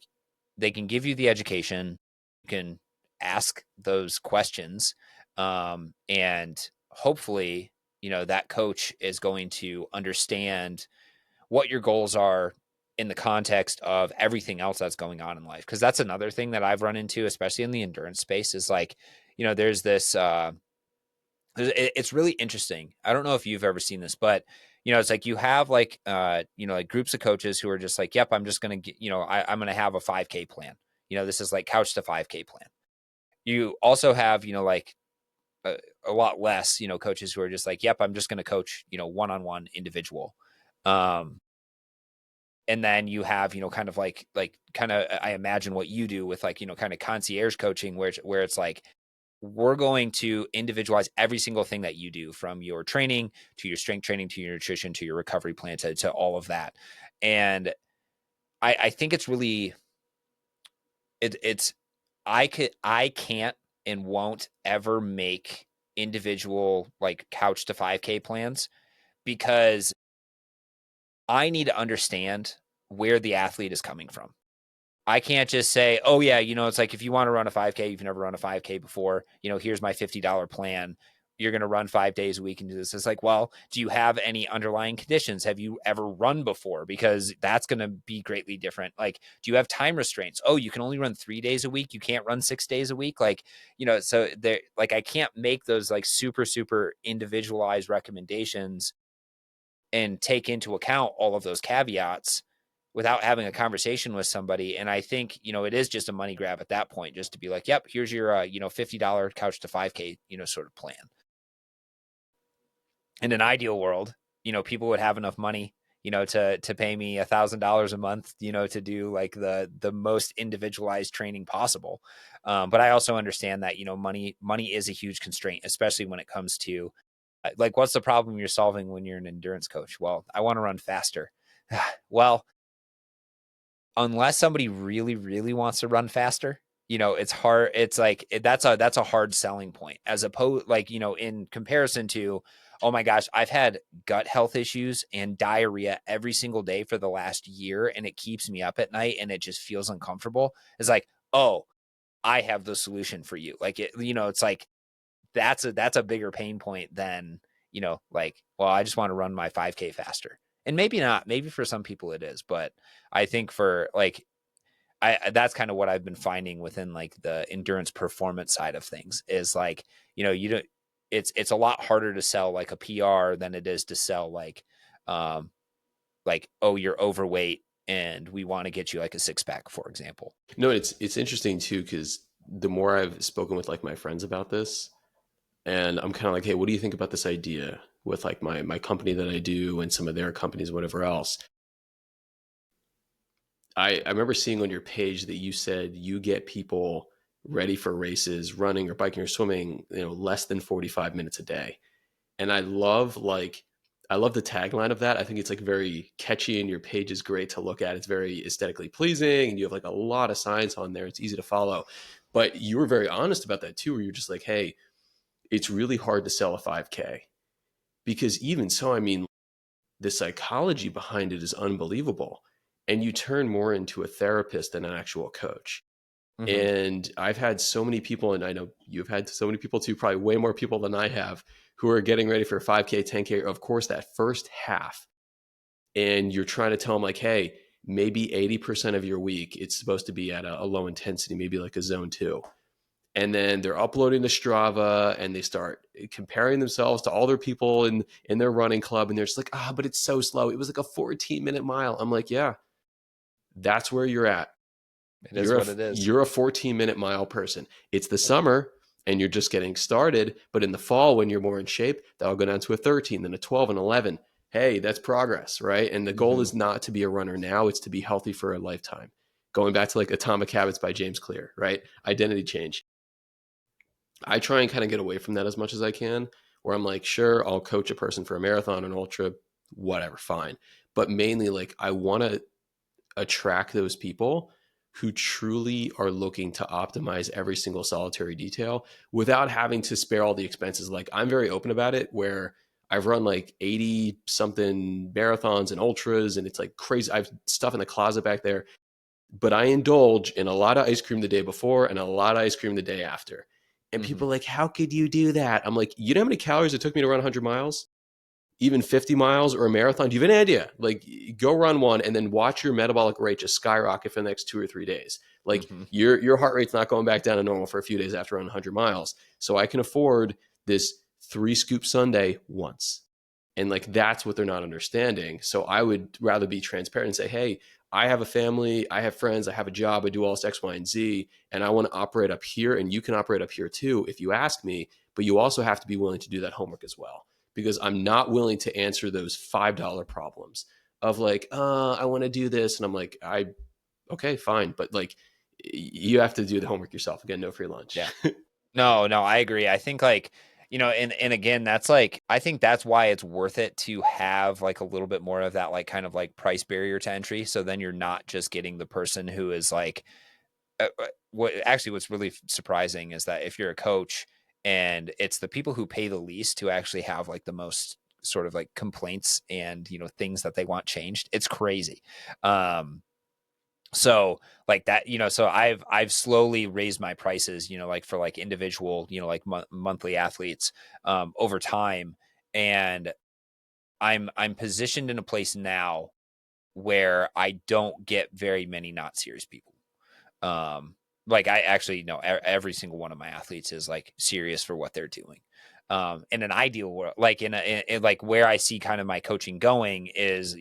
they can give you the education, you can ask those questions, and hopefully, that coach is going to understand what your goals are in the context of everything else that's going on in life. Because that's another thing that I've run into, especially in the endurance space, is like, there's this it's really interesting. I don't know if you've ever seen this, but it's like you have like like groups of coaches who are just like, yep, I'm just gonna get, I'm gonna have a 5K plan. This is like couch to 5K plan. You also have, like a lot less, coaches who are just like, yep, I'm just gonna coach, one-on-one individual. Um, and then you have, kind of like kind of, I imagine what you do with like, kind of concierge coaching, where it's like, we're going to individualize every single thing that you do, from your training to your strength training to your nutrition to your recovery plan to all of that. And I think it's really, it's I can't and won't ever make individual like couch to 5K plans, because I need to understand where the athlete is coming from. I can't just say, oh, yeah, it's like, if you want to run a 5K, you've never run a 5K before, here's my $50 plan. You're going to run 5 days a week and do this. It's like, well, do you have any underlying conditions? Have you ever run before? Because that's going to be greatly different. Like, do you have time restraints? Oh, you can only run 3 days a week. You can't run 6 days a week. Like, so there, like, I can't make those like super, super individualized recommendations and take into account all of those caveats without having a conversation with somebody. And I think, it is just a money grab at that point, just to be like, yep, here's your, $50 couch to 5K, sort of plan. In an ideal world, people would have enough money, to pay me $1,000 a month, to do like the most individualized training possible. But I also understand that, money is a huge constraint, especially when it comes to like, what's the problem you're solving when you're an endurance coach? Well, I want to run faster. Well, unless somebody really, really wants to run faster, it's hard. It's like, that's a hard selling point, as opposed, like, in comparison to, oh my gosh, I've had gut health issues and diarrhea every single day for the last year, and it keeps me up at night and it just feels uncomfortable. It's like, oh, I have the solution for you. Like, it's like, that's a bigger pain point than, like, well, I just want to run my 5K faster. And maybe not, maybe for some people it is, but I think for like, that's kind of what I've been finding within like the endurance performance side of things, is like, you don't, it's a lot harder to sell like a PR than it is to sell um like, oh, you're overweight and we want to get you like a six pack, for example. No, it's interesting too, because the more I've spoken with like my friends about this, and I'm kind of like, hey, what do you think about this idea with like my company that I do and some of their companies, whatever else? I remember seeing on your page that you said you get people ready for races, running or biking or swimming, less than 45 minutes a day. And I love the tagline of that. I think it's like very catchy, and your page is great to look at. It's very aesthetically pleasing, and you have like a lot of science on there. It's easy to follow. But you were very honest about that too, where you're just like, hey, it's really hard to sell a 5K. Because even so, I mean, the psychology behind it is unbelievable. And you turn more into a therapist than an actual coach. Mm-hmm. And I've had so many people, and I know you've had so many people too, probably way more people than I have, who are getting ready for 5K, 10K, of course, that first half. And you're trying to tell them, like, hey, maybe 80% of your week, it's supposed to be at a low intensity, maybe like a zone 2. And then they're uploading to Strava and they start comparing themselves to all their people in their running club. And they're just like, but it's so slow. It was like a 14-minute mile. I'm like, yeah, that's where you're at. It is You're a what it is. you're a 14-minute mile person. It's the summer and you're just getting started, but in the fall when you're more in shape, that'll go down to a 13, then a 12 and 11. Hey, that's progress, right? And the goal Hmm. is not to be a runner now, it's to be healthy for a lifetime. Going back to like Atomic Habits by James Clear, right? Identity change. I try and kind of get away from that as much as I can, where I'm like, sure, I'll coach a person for a marathon, an ultra, whatever, fine. But mainly, like, I want to attract those people who truly are looking to optimize every single solitary detail without having to spare all the expenses. Like, I'm very open about it, where I've run like 80 something marathons and ultras, and it's like crazy. I have stuff in the closet back there, but I indulge in a lot of ice cream the day before and a lot of ice cream the day after. And Hmm. people are like, how could you do that? I'm like, you know how many calories it took me to run 100 miles? Even 50 miles or a marathon? Do you have any idea? Like, go run one and then watch your metabolic rate just skyrocket for the next 2 or 3 days. Like, Hmm. your heart rate's not going back down to normal for a few days after running 100 miles. So I can afford this 3 scoop Sunday once. And like, that's what they're not understanding. So I would rather be transparent and say, hey, I have a family, I have friends, I have a job, I do all this X, Y, and Z, and I want to operate up here, and you can operate up here too if you ask me. But you also have to be willing to do that homework as well, because I'm not willing to answer those $5 problems of like, I want to do this, and I'm like, okay, fine, but like, you have to do the homework yourself. Again, no free lunch. Yeah. No, I agree. I think like, and again, that's like, I think that's why it's worth it to have like a little bit more of that, like kind of like price barrier to entry. So then you're not just getting the person who is like, what's really surprising is that if you're a coach and it's the people who pay the least who actually have like the most sort of like complaints and, things that they want changed. It's crazy. So like that, so I've slowly raised my prices, like for like individual, like monthly athletes, over time. And I'm positioned in a place now where I don't get very many not serious people. Um, like I actually know every single one of my athletes is like serious for what they're doing. In an ideal world, like in like where I see kind of my coaching going is,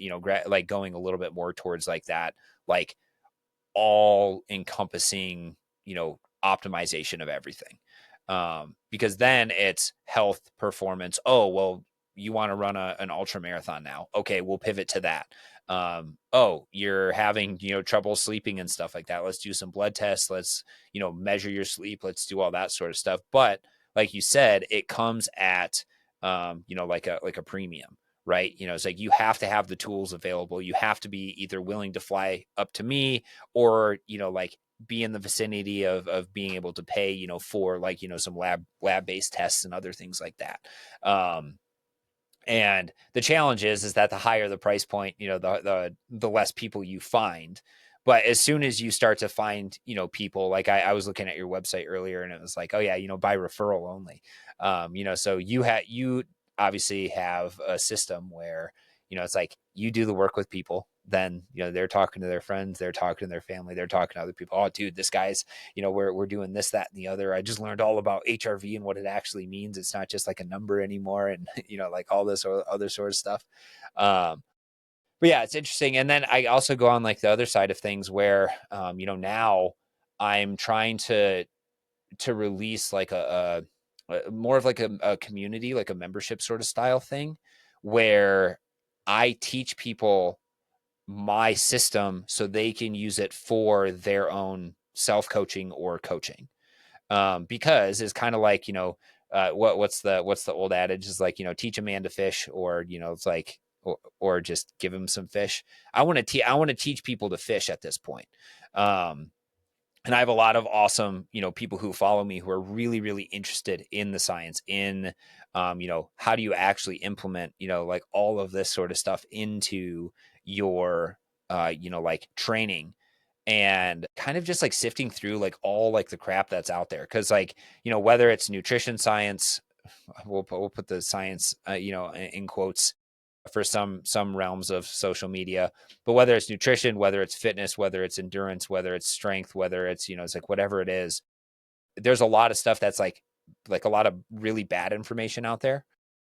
like going a little bit more towards like that, like all encompassing, optimization of everything. Because then it's health, performance. Oh, well, you want to run an ultra marathon now. Okay, we'll pivot to that. Oh, you're having, trouble sleeping and stuff like that. Let's do some blood tests. Let's, measure your sleep. Let's do all that sort of stuff. But like you said, it comes at, like a premium, right? It's like you have to have the tools available. You have to be either willing to fly up to me or, like be in the vicinity of being able to pay, for like, some lab based tests and other things like that. Um, and the challenge is that the higher the price point, the less people you find. But as soon as you start to find, people like I was looking at your website earlier and it was like, oh yeah, by referral only. So you obviously have a system where, it's like you do the work with people, then, they're talking to their friends, they're talking to their family, they're talking to other people. Oh, dude, this guy's, we're doing this, that, and the other. I just learned all about HRV and what it actually means. It's not just like a number anymore, and like all this other sort of stuff. But yeah, it's interesting. And then I also go on like the other side of things where, now I'm trying to release like a more of like a community, like a membership sort of style thing, where I teach people my system so they can use it for their own self coaching or coaching. Because it's kind of like, what's the old adage is like, teach a man to fish, or, it's like, or just give him some fish. I want to teach people to fish at this point. Um, and I have a lot of awesome, people who follow me who are really, really interested in the science, in, how do you actually implement, like all of this sort of stuff into your, like training, and kind of just like sifting through like all like the crap that's out there. Cause like, whether it's nutrition science, we'll put the science, in quotes for some realms of social media, but whether it's nutrition, whether it's fitness, whether it's endurance, whether it's strength, whether it's, it's like whatever it is, there's a lot of stuff that's like a lot of really bad information out there.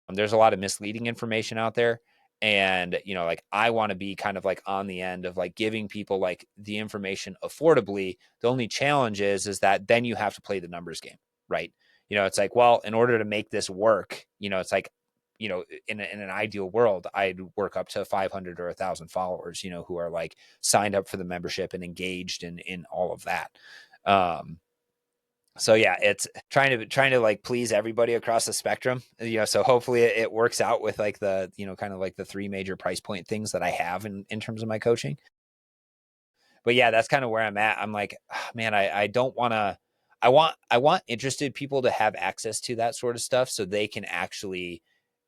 There's a lot of misleading information out there. And, like I want to be kind of like on the end of like giving people like the information affordably. The only challenge is that then you have to play the numbers game, right? It's like, well, in order to make this work, it's like, in an ideal world, I'd work up to 500 or 1,000 followers, who are like signed up for the membership and engaged in all of that. Um, so yeah, it's trying to like please everybody across the spectrum. So hopefully it works out with like the, kind of like the three major price point things that I have in terms of my coaching. But yeah, that's kind of where I'm at. I'm like, man, I don't want to. I want interested people to have access to that sort of stuff so they can actually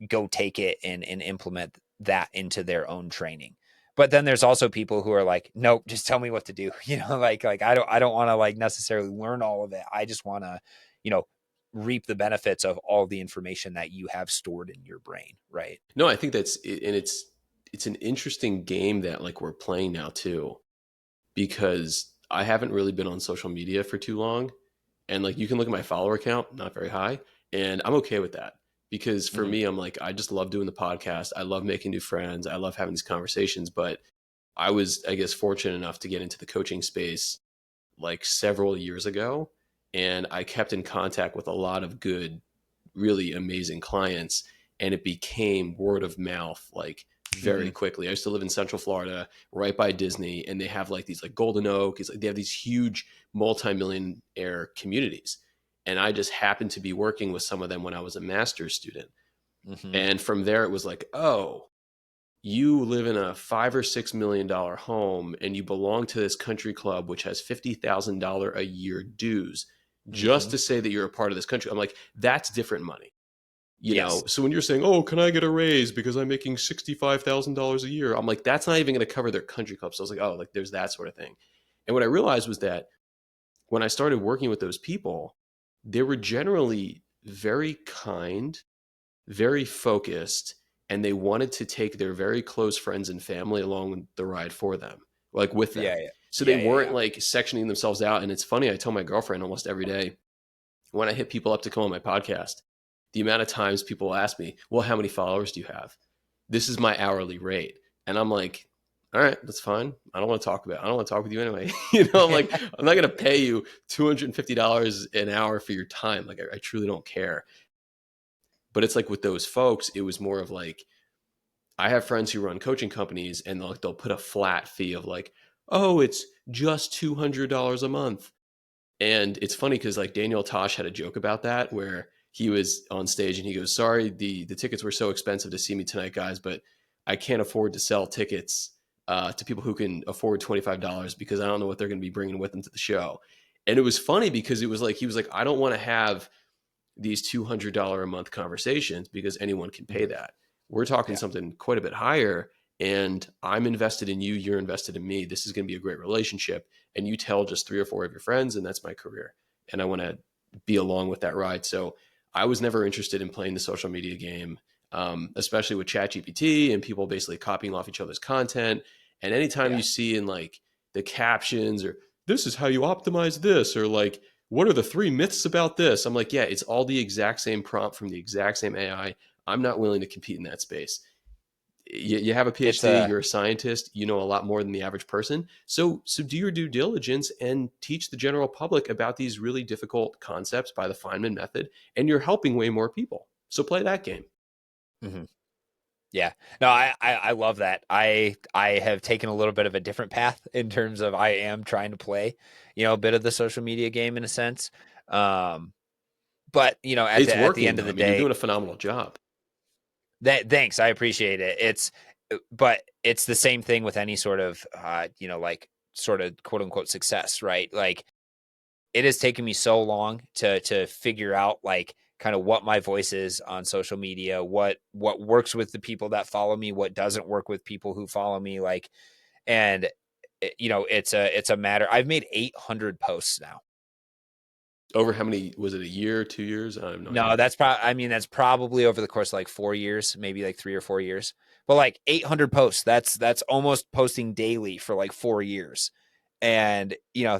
go take it and implement that into their own training. But then there's also people who are like, nope, just tell me what to do. Like I don't want to like necessarily learn all of it. I just want to, you know, reap the benefits of all the information that you have stored in your brain, right? No, I think that's it, and it's an interesting game that like we're playing now too, because I haven't really been on social media for too long, and like you can look at my follower count, not very high, and I'm okay with that because for Mm-hmm. me, I'm like I just love doing the podcast. I love making new friends. I love having these conversations. But I was, I guess, fortunate enough to get into the coaching space like several years ago, and I kept in contact with a lot of good, really amazing clients, and it became word of mouth like very Mm-hmm. quickly. I used to live in Central Florida, right by Disney, and they have like these like Golden Oak. It's like they have these huge multi-millionaire communities, and I just happened to be working with some of them when I was a master's student, Mm-hmm. and from there it was like, oh, you live in a $5 or $6 million home and you belong to this country club which has $50,000 a year dues just Mm-hmm. to say that you're a part of this country. I'm like, that's different money, you Yes. know? So when you're saying, oh, can I get a raise because I'm making $65,000 a year? I'm like, that's not even going to cover their country club. So I was like, oh, like there's that sort of thing. And what I realized was that when I started working with those people, they were generally very kind, very focused, and they wanted to take their very close friends and family along the ride for them, like with Yeah. them. Yeah. So they Yeah. Yeah. weren't Yeah. like sectioning themselves out. And it's funny, I tell my girlfriend almost every day when I hit people up to come on my podcast, the amount of times people ask me, well, how many followers do you have? This is my hourly rate. And I'm like, all right, that's fine. I don't want to talk about it. I don't want to talk with you anyway. I'm like, I'm not going to pay you $250 an hour for your time. Like, I truly don't care. But it's like with those folks, it was more of like, I have friends who run coaching companies and they'll put a flat fee of like, oh, it's just $200 a month. And it's funny because like Daniel Tosh had a joke about that where he was on stage and he goes, sorry, the tickets were so expensive to see me tonight, guys, but I can't afford to sell tickets to people who can afford $25 because I don't know what they're going to be bringing with them to the show. And it was funny because it was like, he was like, I don't want to have these $200 a month conversations because anyone can pay Mm-hmm. that. We're talking Yeah. something quite a bit higher. And I'm invested in you. You're invested in me. This is going to be a great relationship. And you tell just three or four of your friends, and that's my career. And I want to be along with that ride. So I was never interested in playing the social media game, especially with ChatGPT and people basically copying off each other's content. And anytime Yeah. you see in like the captions or this is how you optimize this, or like what are the three myths about this? I'm like, yeah, it's all the exact same prompt from the exact same AI. I'm not willing to compete in that space. You have a It's PhD, a you're a scientist, you know a lot more than the average person. So do your due diligence and teach the general public about these really difficult concepts by the Feynman method, and you're helping way more people. So play that game. Mhm. Yeah. No, I love that. I have taken a little bit of a different path in terms of I am trying to play, a bit of the social media game in a sense. Um, but at It's the working end of though. I the mean, you're day, doing a phenomenal job. that thanks, I appreciate it. But it's the same thing with any sort of like sort of quote unquote success, right? Like it has taken me so long to figure out like kind of what my voice is on social media, what works with the people that follow me, what doesn't work with people who follow me, like, and it's a matter. I've made 800 posts now. Over how many was it, a year, 2 years? I have no No, idea. that's probably, I mean, that's probably over the course of like 4 years, maybe like 3 or 4 years. But like 800 posts, that's almost posting daily for like 4 years, and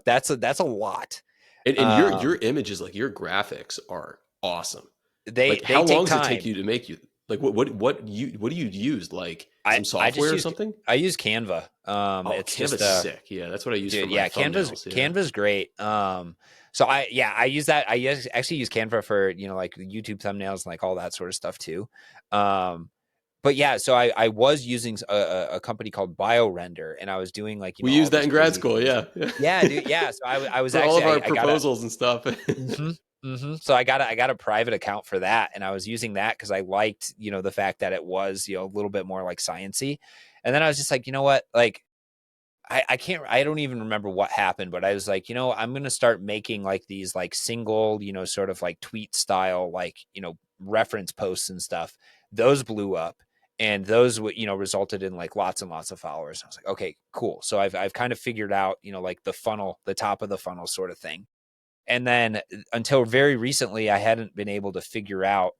that's a lot. And your Um, images, like your graphics are awesome. Like they how take long does it take time. you to make you like what do you use? Like some I just software or use something? I use Canva. Oh, It's just Canva's sick. Yeah, that's what I use for dude, my yeah, thumbnails. Yeah. Canva's great. So I use that. Actually use Canva for, like YouTube thumbnails and like all that sort of stuff too. Um, but yeah, so I was using a company called BioRender, and I was doing like, We all used that these in grad crazy school. things. Yeah. Yeah. Yeah, dude. Yeah. So I was For all of actually, our I got a, proposals and stuff. hmm so I got a private account for that, and I was using that because I liked, the fact that it was, a little bit more like sciency. And then I was just like, you know what, like I can't, I don't even remember what happened, but I was like, I'm going to start making like these like single, sort of like tweet style, like, reference posts and stuff. Those blew up, and those, resulted in like lots and lots of followers. I was like, okay, cool. So I've kind of figured out, like the funnel, the top of the funnel sort of thing. And then until very recently, I hadn't been able to figure out,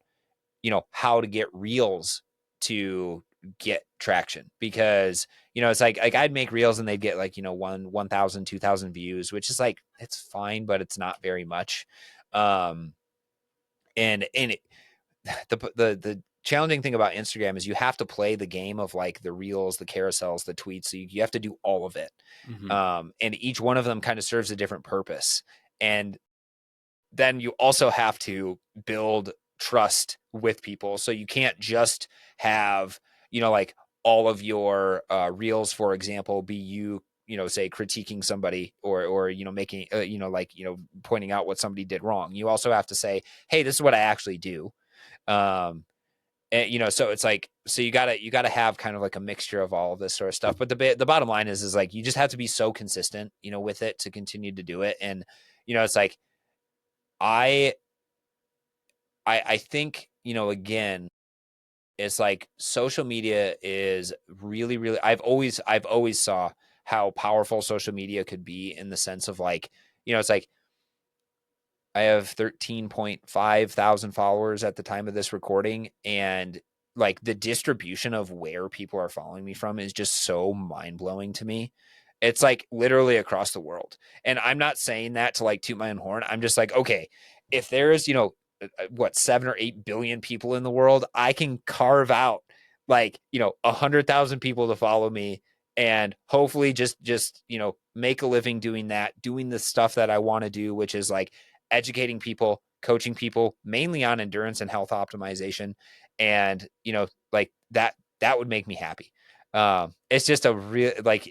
how to get reels to get traction, because, it's like I'd make reels and they'd get like, 1,000, 2,000 views, which is like, it's fine, but it's not very much. Um, and the challenging thing about Instagram is you have to play the game of like the reels, the carousels, the tweets. So you have to do all of it. Hmm. And each one of them kind of serves a different purpose. And then you also have to build trust with people. So you can't just have, like all of your reels, for example, be you, say critiquing somebody, or, making, like, pointing out what somebody did wrong. You also have to say, hey, this is what I actually do. Um, and, so it's like, so you gotta have kind of like a mixture of all of this sort of stuff. But the bottom line is like, you just have to be so consistent, with it to continue to do it. And, it's like, I I think, again, it's like social media is really, really, I've always saw how powerful social media could be, in the sense of like, it's like I have 13.5 thousand followers at the time of this recording, and like the distribution of where people are following me from is just so mind-blowing to me. It's like literally across the world. And I'm not saying that to like toot my own horn. I'm just like, okay, if there's, what, 7 or 8 billion people in the world, I can carve out like, 100,000 people to follow me, and hopefully just, make a living doing that, doing the stuff that I want to do, which is like educating people, coaching people, mainly on endurance and health optimization. And, like that would make me happy. It's just a real, like,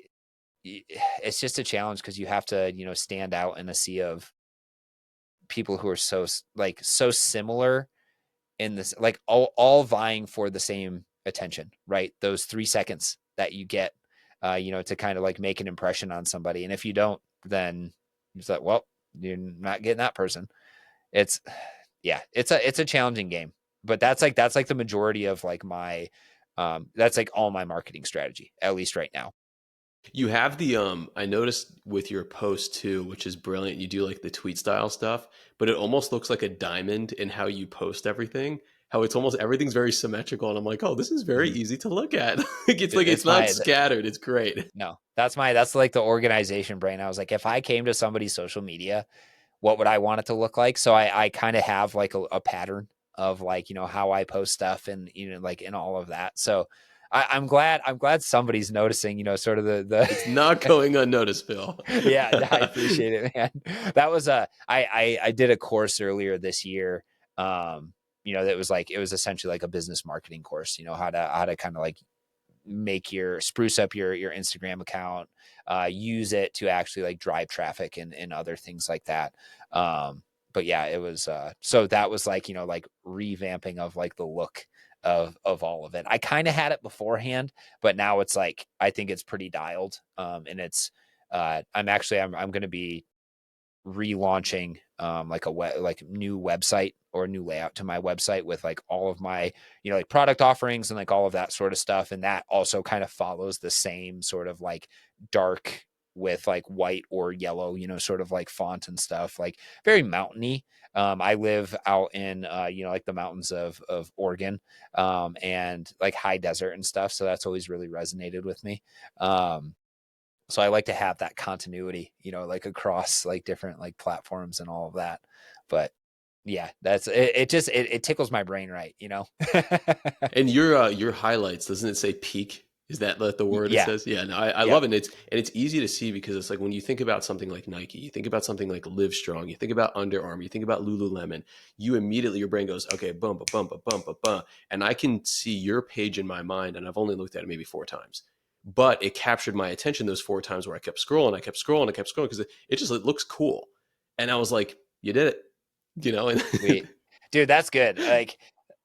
it's just a challenge, because you have to, stand out in a sea of people who are so like so similar in this, like all vying for the same attention, right? Those 3 seconds that you get, to kind of like make an impression on somebody. And if you don't, then it's like, well, you're not getting that person. It's yeah, it's a challenging game, but that's like the majority of like my that's like all my marketing strategy, at least right now. You have the I noticed with your post too, which is brilliant. You do like the tweet style stuff, but it almost looks like a diamond in how you post everything. How it's almost everything's very symmetrical, and I'm like, oh, this is very Mhm. easy to look at. Like it's It's not my scattered. It's great. no, that's like the organization brain. I was like, if I came to somebody's social media, what would I want it to look like? So I kind of have like a pattern of like, how I post stuff, and, like in all of that. So I'm glad somebody's noticing, sort of It's not going unnoticed, Phil. yeah, I appreciate it, man. That was I did a course earlier this year. That was like, it was essentially like a business marketing course, how to kind of like make your spruce up your Instagram account, use it to actually like drive traffic and other things like that. But yeah, it was so that was like, like revamping of like the look of all of it. I kind of had it beforehand, but now it's like, I think it's pretty dialed. And it's I'm going to be relaunching like like new website, or new layout to my website, with like all of my, like product offerings and like all of that sort of stuff. And that also kind of follows the same sort of like dark with like white or yellow, sort of like font and stuff, like very mountainy. I live out in like the mountains of Oregon, and like high desert and stuff, so that's always really resonated with me. um So I like to have that continuity, like across like different like platforms and all of that. But yeah, that's it. It tickles my brain, right? And your highlights, doesn't it say peak? Is that the word it Yeah. says? Yeah, no, I Yep. love it. And it's easy to see because it's like when you think about something like Nike, you think about something like Live Strong, you think about Under Armour, you think about Lululemon, you immediately your brain goes, okay, bum, ba, bum, ba, bum, ba, bum. And I can see your page in my mind, and I've only looked at it maybe 4 times. But it captured my attention those 4 times where I kept scrolling, I kept scrolling, I kept scrolling because it looks cool. And I was like, you did it, and Sweet. Dude, that's good. Like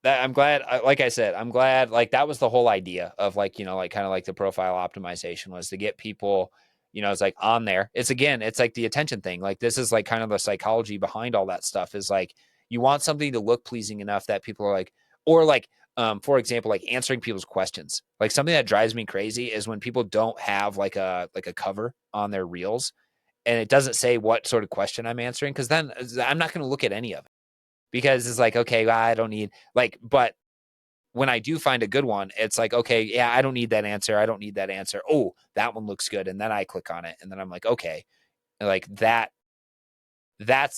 that, I'm glad, like I said, I'm glad like that was the whole idea of like, like kind of like the profile optimization was to get people, it's like on there. It's again, it's like the attention thing. Like this is like kind of the psychology behind all that stuff is like you want something to look pleasing enough that people are like, or like, for example, like answering people's questions. Like something that drives me crazy is when people don't have like a cover on their reels and it doesn't say what sort of question I'm answering because then I'm not going to look at any of it because it's like, okay, well, I don't need like, but when I do find a good one, it's like, okay, yeah, I don't need that answer. I don't need that answer. Oh, that one looks good. And then I click on it and then I'm like, okay, like that's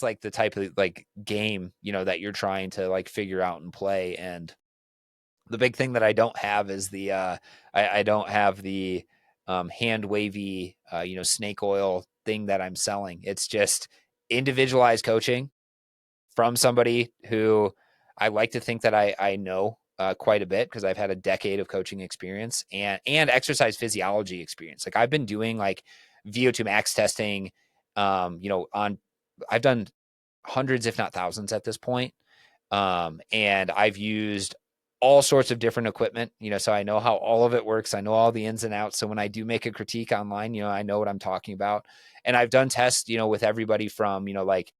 like the type of like game, that you're trying to like figure out and play. And the big thing that I don't have is I don't have the hand wavy, snake oil thing that I'm selling. It's just individualized coaching from somebody who I like to think that I know quite a bit because I've had a decade of coaching experience and exercise physiology experience. Like I've been doing like VO2 max testing, on I've done hundreds, if not thousands, at this point. And I've used all sorts of different equipment, so I know how all of it works. I know all the ins and outs. So when I do make a critique online, I know what I'm talking about. And I've done tests, with everybody from, like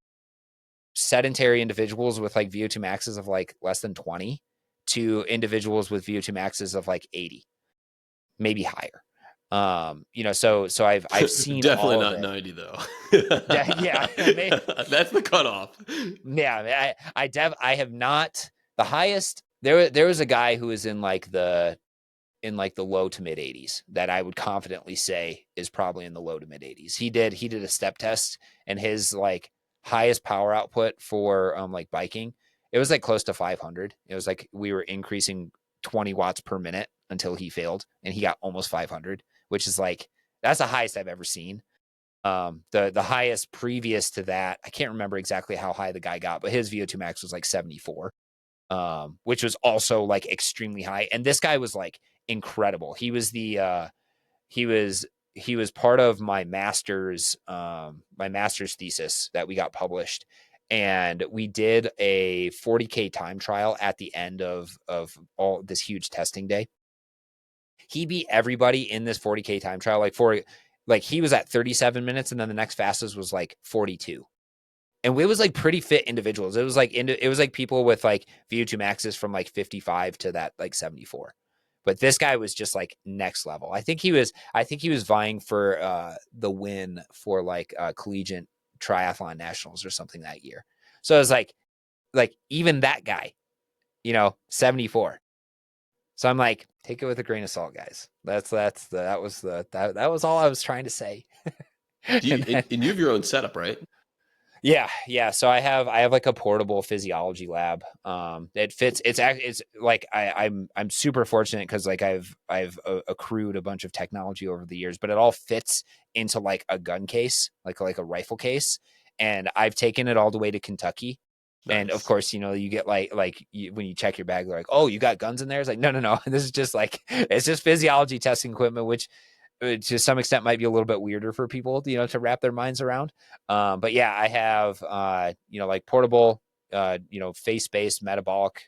sedentary individuals with like VO2 maxes of like less than 20 to individuals with VO2 maxes of like 80, maybe higher. So I've seen definitely all of not it. 90 though. Yeah, That's the cutoff. yeah. I have not the highest. There was a guy who was in like the low to mid 80s that I would confidently say is probably in the low to mid 80s. He did a step test and his like highest power output for like biking, it was like close to 500. It was like we were increasing 20 watts per minute until he failed and he got almost 500, which is like that's the highest I've ever seen. The highest previous to that, I can't remember exactly how high the guy got, but his VO2 max was like 74, which was also like extremely high. And this guy was like incredible. He was he was part of my master's thesis that we got published. And we did a 40K time trial at the end of all this huge testing day. He beat everybody in this 40K time trial. Like he was at 37 minutes, and then the next fastest was like 42, and it was like pretty fit individuals. It was like people with like VO2 maxes from like 55 to that like 74. But this guy was just like next level. I think he was vying for the win for like collegiate triathlon nationals or something that year. So it was like even that guy, 74. So I'm like, take it with a grain of salt, guys. That was all I was trying to say. Do And you then and you have your own setup, right? yeah. So I have like a portable physiology lab. It fits. It's like I'm super fortunate because like I've accrued a bunch of technology over the years, but it all fits into like a gun case, like a rifle case, and I've taken it all the way to Kentucky. And of Nice. course, you get when you check your bag, they're like, "Oh, you got guns in there?" It's like, no, no, no. This is just like it's just physiology testing equipment, which to some extent might be a little bit weirder for people, to wrap their minds around. But yeah, I have, like portable, face-based metabolic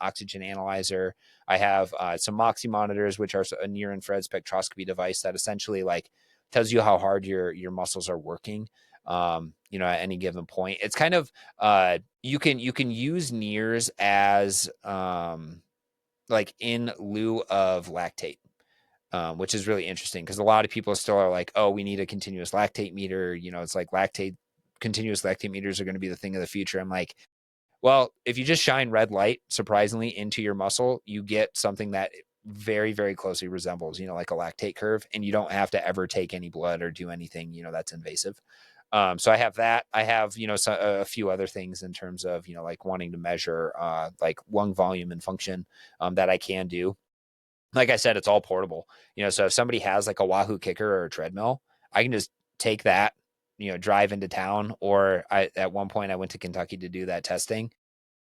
oxygen analyzer. I have some Moxie monitors, which are a near-infrared spectroscopy device that essentially like tells you how hard your muscles are working. At any given point. It's kind of you can use NIRS as like in lieu of lactate, which is really interesting because a lot of people still are like, oh, we need a continuous lactate meter. It's like continuous lactate meters are going to be the thing of the future. I'm like, well, if you just shine red light, surprisingly, into your muscle, you get something that very, very closely resembles, like a lactate curve, and you don't have to ever take any blood or do anything, that's invasive. So I have that. I have, a few other things in terms of, like wanting to measure like lung volume and function that I can do. Like I said, it's all portable. So if somebody has like a Wahoo kicker or a treadmill, I can just take that, drive into town. Or at one point I went to Kentucky to do that testing.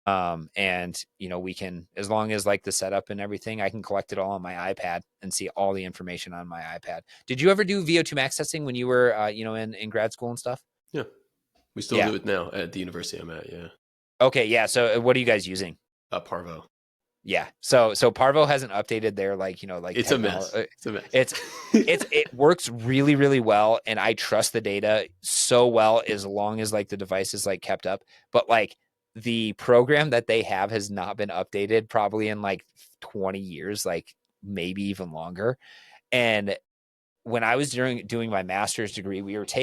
And we can, as long as like the setup and everything, I can collect it all on my iPad and see all the information on my iPad. Did you ever do VO2 max testing when you were, in grad school and stuff? Yeah, we still Yeah. do it now at the university I'm at. Yeah, Okay. Yeah. So what are you guys using? Parvo. Yeah. So Parvo hasn't updated their like, like It's a mess. technology. It's a mess. It's it works really, really well. And I trust the data so well as long as like the device is like kept up. But like the program that they have has not been updated probably in like 20 years, like maybe even longer. And when I was doing my master's degree, we weren't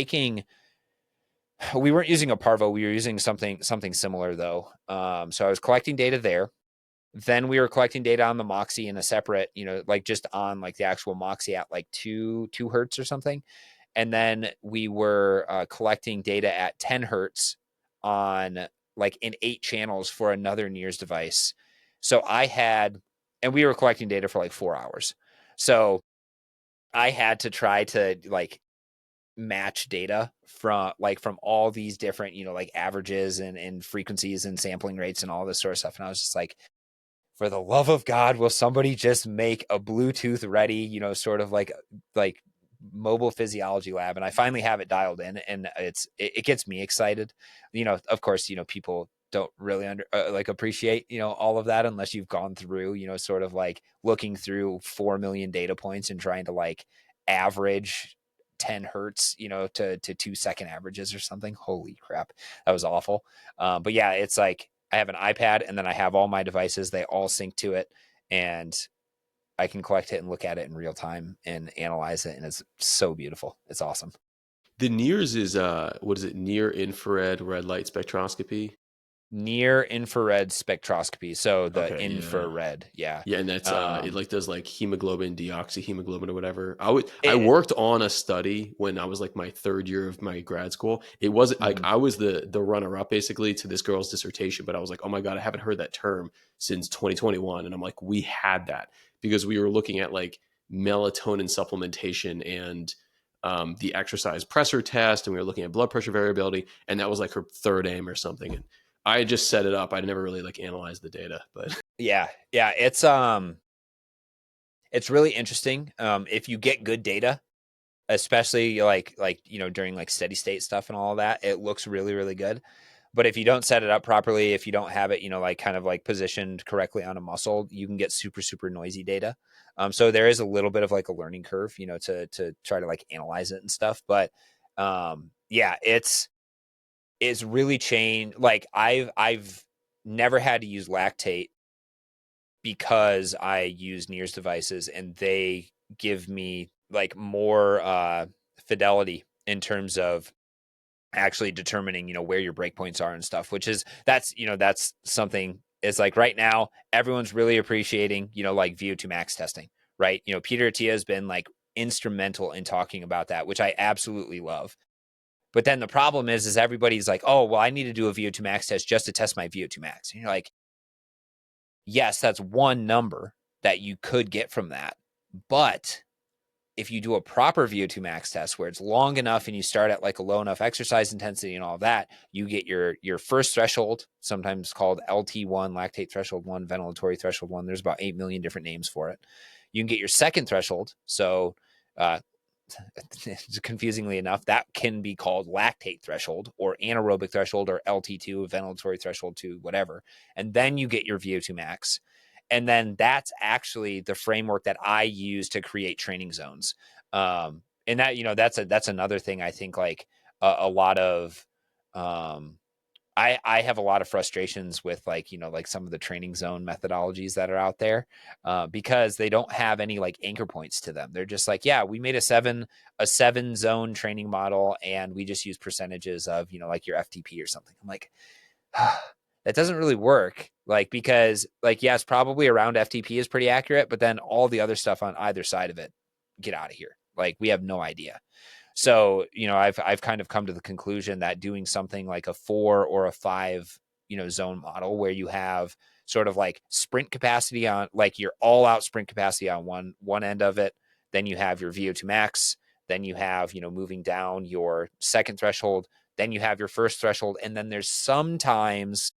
using a Parvo, we were using something similar though. So I was collecting data there. Then we were collecting data on the Moxie in a separate, like just on like the actual Moxie at like two hertz or something. And then we were collecting data at 10 hertz on like in 8 channels for another NIRS device. So and we were collecting data for like 4 hours. So I had to try to like match data from all these different, like averages and frequencies and sampling rates and all this sort of stuff. And I was just like, for the love of God, will somebody just make a Bluetooth ready, sort of like mobile physiology lab? And I finally have it dialed in, and it gets me excited. Of course, people don't really like appreciate, all of that unless you've gone through, sort of like looking through 4 million data points and trying to like average 10 hertz, to 2 second averages or something. Holy crap. That was awful. But yeah, it's like, I have an iPad and then I have all my devices. They all sync to it, and I can collect it and look at it in real time and analyze it. And it's so beautiful. It's awesome. The NIRS is what is it? Near infrared red light spectroscopy. Near infrared spectroscopy. So the Okay, yeah. infrared. Yeah. Yeah, and that's it Um, like does like hemoglobin, deoxyhemoglobin or whatever. I it, worked on a study when I was like my third year of my grad school. It wasn't like mhm. I was the runner up basically to this girl's dissertation, but I was like, "Oh my god, I haven't heard that term since 2021." And I'm like, "We had that because we were looking at like melatonin supplementation and the exercise pressor test, and we were looking at blood pressure variability, and that was like her third aim or something." And I just set it up. I never really like analyzed the data, but Yeah. Yeah. It's really interesting. If you get good data, especially like, during like steady state stuff and all of that, it looks really, really good. But if you don't set it up properly, if you don't have it, like kind of like positioned correctly on a muscle, you can get super, super noisy data. So there is a little bit of like a learning curve, to try to like analyze it and stuff. But yeah, it's really changed. Like I've never had to use lactate because I use NIRS devices, and they give me like more fidelity in terms of actually determining, where your breakpoints are and stuff, which is that's something. It's like right now everyone's really appreciating, like VO2 max testing, right? Peter Attia has been like instrumental in talking about that, which I absolutely love. But then the problem is everybody's like, oh, well, I need to do a VO2 max test just to test my VO2 max. And you're like, yes, that's one number that you could get from that. But if you do a proper VO2 max test where it's long enough and you start at like a low enough exercise intensity and all of that, you get your first threshold, sometimes called LT1, lactate threshold 1, ventilatory threshold 1. There's about 8 million different names for it. You can get your second threshold. So, uh, confusingly enough, that can be called lactate threshold or anaerobic threshold or LT2, ventilatory threshold 2, whatever. And then you get your VO2 max. And then that's actually the framework that I use to create training zones. And that, that's another thing I think like a lot of, um, I have a lot of frustrations with like, like some of the training zone methodologies that are out there because they don't have any like anchor points to them. They're just like, yeah, we made a seven zone training model and we just use percentages of, like your FTP or something. I'm like, that doesn't really work. Like, because like, yes, probably around FTP is pretty accurate, but then all the other stuff on either side of it, get out of here. Like, we have no idea. So, I've kind of come to the conclusion that doing something like a 4 or a 5, zone model where you have sort of like sprint capacity on, like, your all out sprint capacity on one end of it, then you have your VO2 max, then you have, moving down your second threshold, then you have your first threshold, and then there's sometimes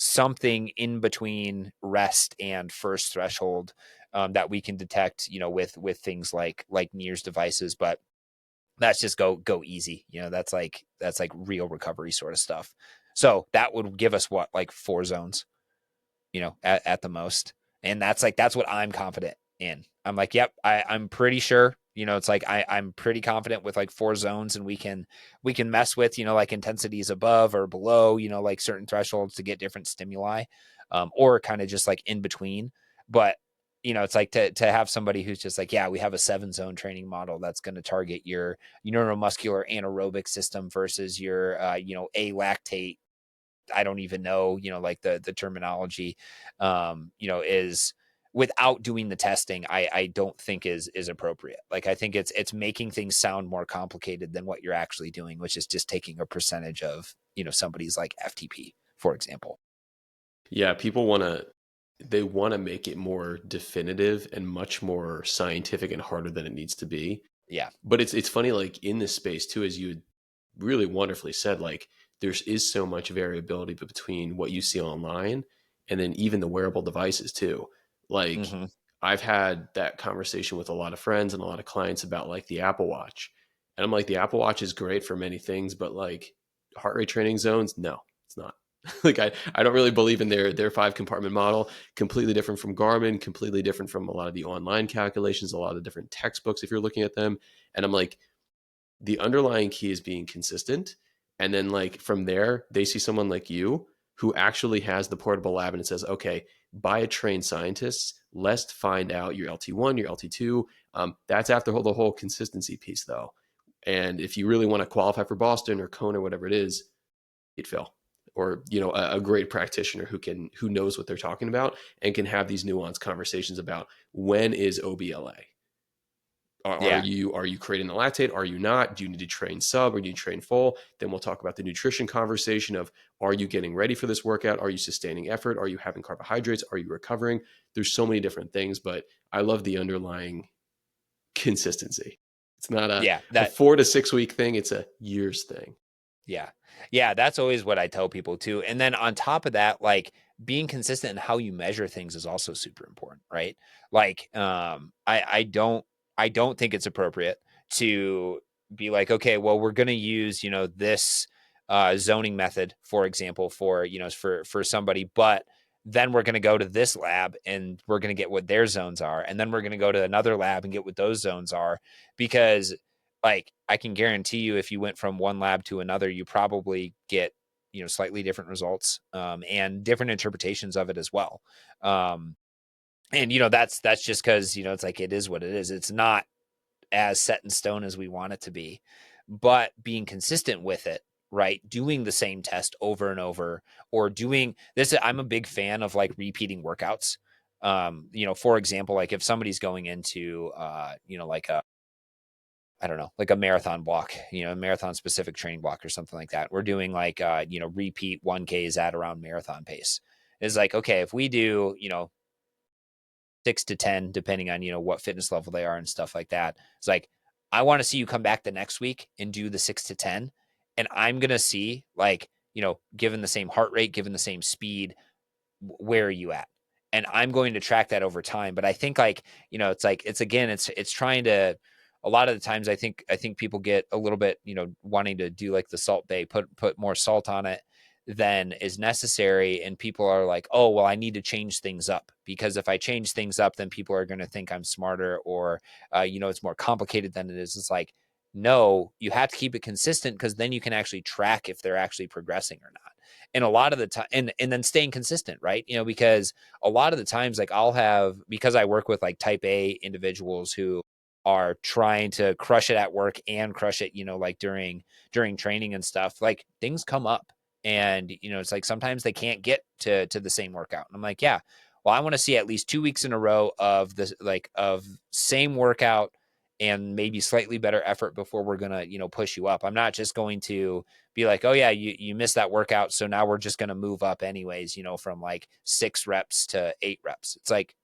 something in between rest and first threshold, that we can detect, with things like NIRS devices, but that's just go easy. That's like real recovery sort of stuff. So that would give us what, like 4 zones, at the most. And that's what I'm confident in. I'm like, yep, I'm pretty sure. It's like I'm pretty confident with like 4 zones, and we can mess with, like intensities above or below, like certain thresholds to get different stimuli, or kind of just like in between. But it's like to have somebody who's just like, yeah, we have a 7-zone training model that's going to target your neuromuscular anaerobic system versus your a lactate. I don't even know, like the terminology, is, without doing the testing, I don't think is appropriate. Like, I think it's making things sound more complicated than what you're actually doing, which is just taking a percentage of, somebody's like FTP, for example. Yeah, people want to make it more definitive and much more scientific and harder than it needs to be. Yeah. But it's funny, like in this space too, as you really wonderfully said, like there is so much variability between what you see online and then even the wearable devices too. Like Mm-hmm. I've had that conversation with a lot of friends and a lot of clients about like the Apple Watch. And I'm like, the Apple Watch is great for many things, but like heart rate training zones, no, it's not. Like I don't really believe in their 5 compartment model. Completely different from Garmin, completely different from a lot of the online calculations, a lot of the different textbooks if you're looking at them. And I'm like, the underlying key is being consistent. And then like from there, they see someone like you who actually has the portable lab and it says, okay, by a trained scientist, let's find out your LT1, your LT2. That's after the whole consistency piece though. And if you really want to qualify for Boston or Cone or whatever it is, you'd Phil or a great practitioner who knows what they're talking about and can have these nuanced conversations about when is OBLA. Yeah. Are you creating the lactate? Are you not? Do you need to train sub or do you train full? Then we'll talk about the nutrition conversation of, are you getting ready for this workout? Are you sustaining effort? Are you having carbohydrates? Are you recovering? There's so many different things, but I love the underlying consistency. It's not Yeah. a That 4 to 6 week thing. It's a years thing. Yeah. Yeah, that's always what I tell people too. And then on top of that, like, being consistent in how you measure things is also super important, right? Like, I don't think it's appropriate to be like, okay, well, we're going to use, this zoning method, for example, for somebody, but then we're going to go to this lab and we're going to get what their zones are, and then we're going to go to another lab and get what those zones are, because, like, I can guarantee you, if you went from one lab to another, you probably get, slightly different results, and different interpretations of it as well. Um, and that's just because, it's like, it is what it is. It's not as set in stone as we want it to be, but being consistent with it, right? Doing the same test over and over, or doing this. I'm a big fan of like repeating workouts. For example, like if somebody's going into, like a, I don't know, like a marathon block, a marathon specific training block or something like that. We're doing like, repeat 1Ks at around marathon pace. It's like, okay, if we do, 6 to 10, depending on, what fitness level they are and stuff like that. It's like, I want to see you come back the next week and do the 6 to 10. And I'm going to see, like, given the same heart rate, given the same speed, where are you at? And I'm going to track that over time. But I think, like, it's like, it's trying to, a lot of the times I think people get a little bit, wanting to do like the Salt Bay, put more salt on it than is necessary. And people are like, oh, well, I need to change things up, because if I change things up, then people are going to think I'm smarter, or, it's more complicated than it is. It's like, no, you have to keep it consistent, because then you can actually track if they're actually progressing or not. And a lot of the time, and then staying consistent, right? Because a lot of the times, like, because I work with like type A individuals who are trying to crush it at work and crush it, like during training and stuff, like, things come up. And, it's like sometimes they can't get to the same workout. And I'm like, yeah, well, I want to see at least 2 weeks in a row of this, like of same workout and maybe slightly better effort before we're gonna, push you up. I'm not just going to be like, oh yeah, you missed that workout, so now we're just gonna move up anyways, from like 6 reps to 8 reps. It's like,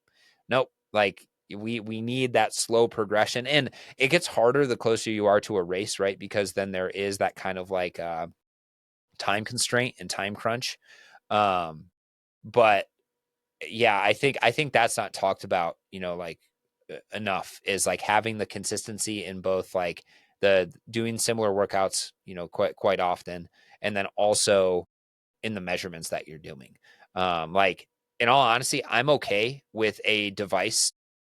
nope, like we need that slow progression. And it gets harder the closer you are to a race, right? Because then there is that kind of like time constraint and time crunch. Um, but yeah, I think that's not talked about, like enough, is like having the consistency in both like the doing similar workouts, quite often, and then also in the measurements that you're doing. Like in all honesty, I'm okay with a device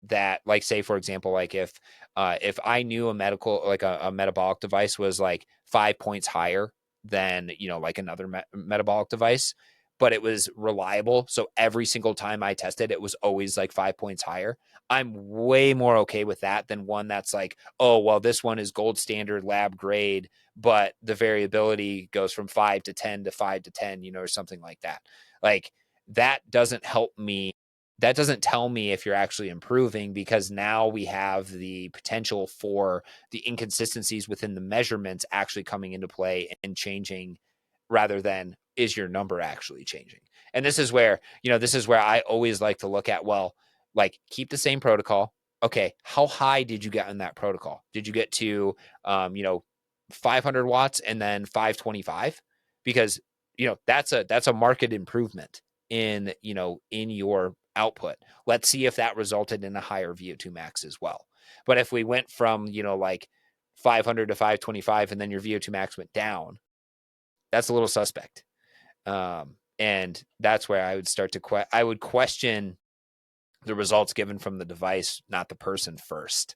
that, like, say for example, like if I knew a medical, like a metabolic device was like 5 points higher than, like another metabolic device, but it was reliable. So every single time I tested, it was always like 5 points higher. I'm way more okay with that than one that's like, oh, well, this one is gold standard lab grade, but the variability goes from 5 to 10 to 5 to 10, or something like that. Like that doesn't help me. That doesn't tell me if you're actually improving, because now we have the potential for the inconsistencies within the measurements actually coming into play and changing, rather than is your number actually changing. And this is where I always like to look at, well, like keep the same protocol. Okay, how high did you get in that protocol? Did you get to, um, you know, 500 watts and then 525? Because, that's a market improvement in your output. Let's see if that resulted in a higher VO2 max as well. But if we went from, like 500 to 525 and then your VO2 max went down, that's a little suspect. And that's where I would start to I would question the results given from the device, not the person first.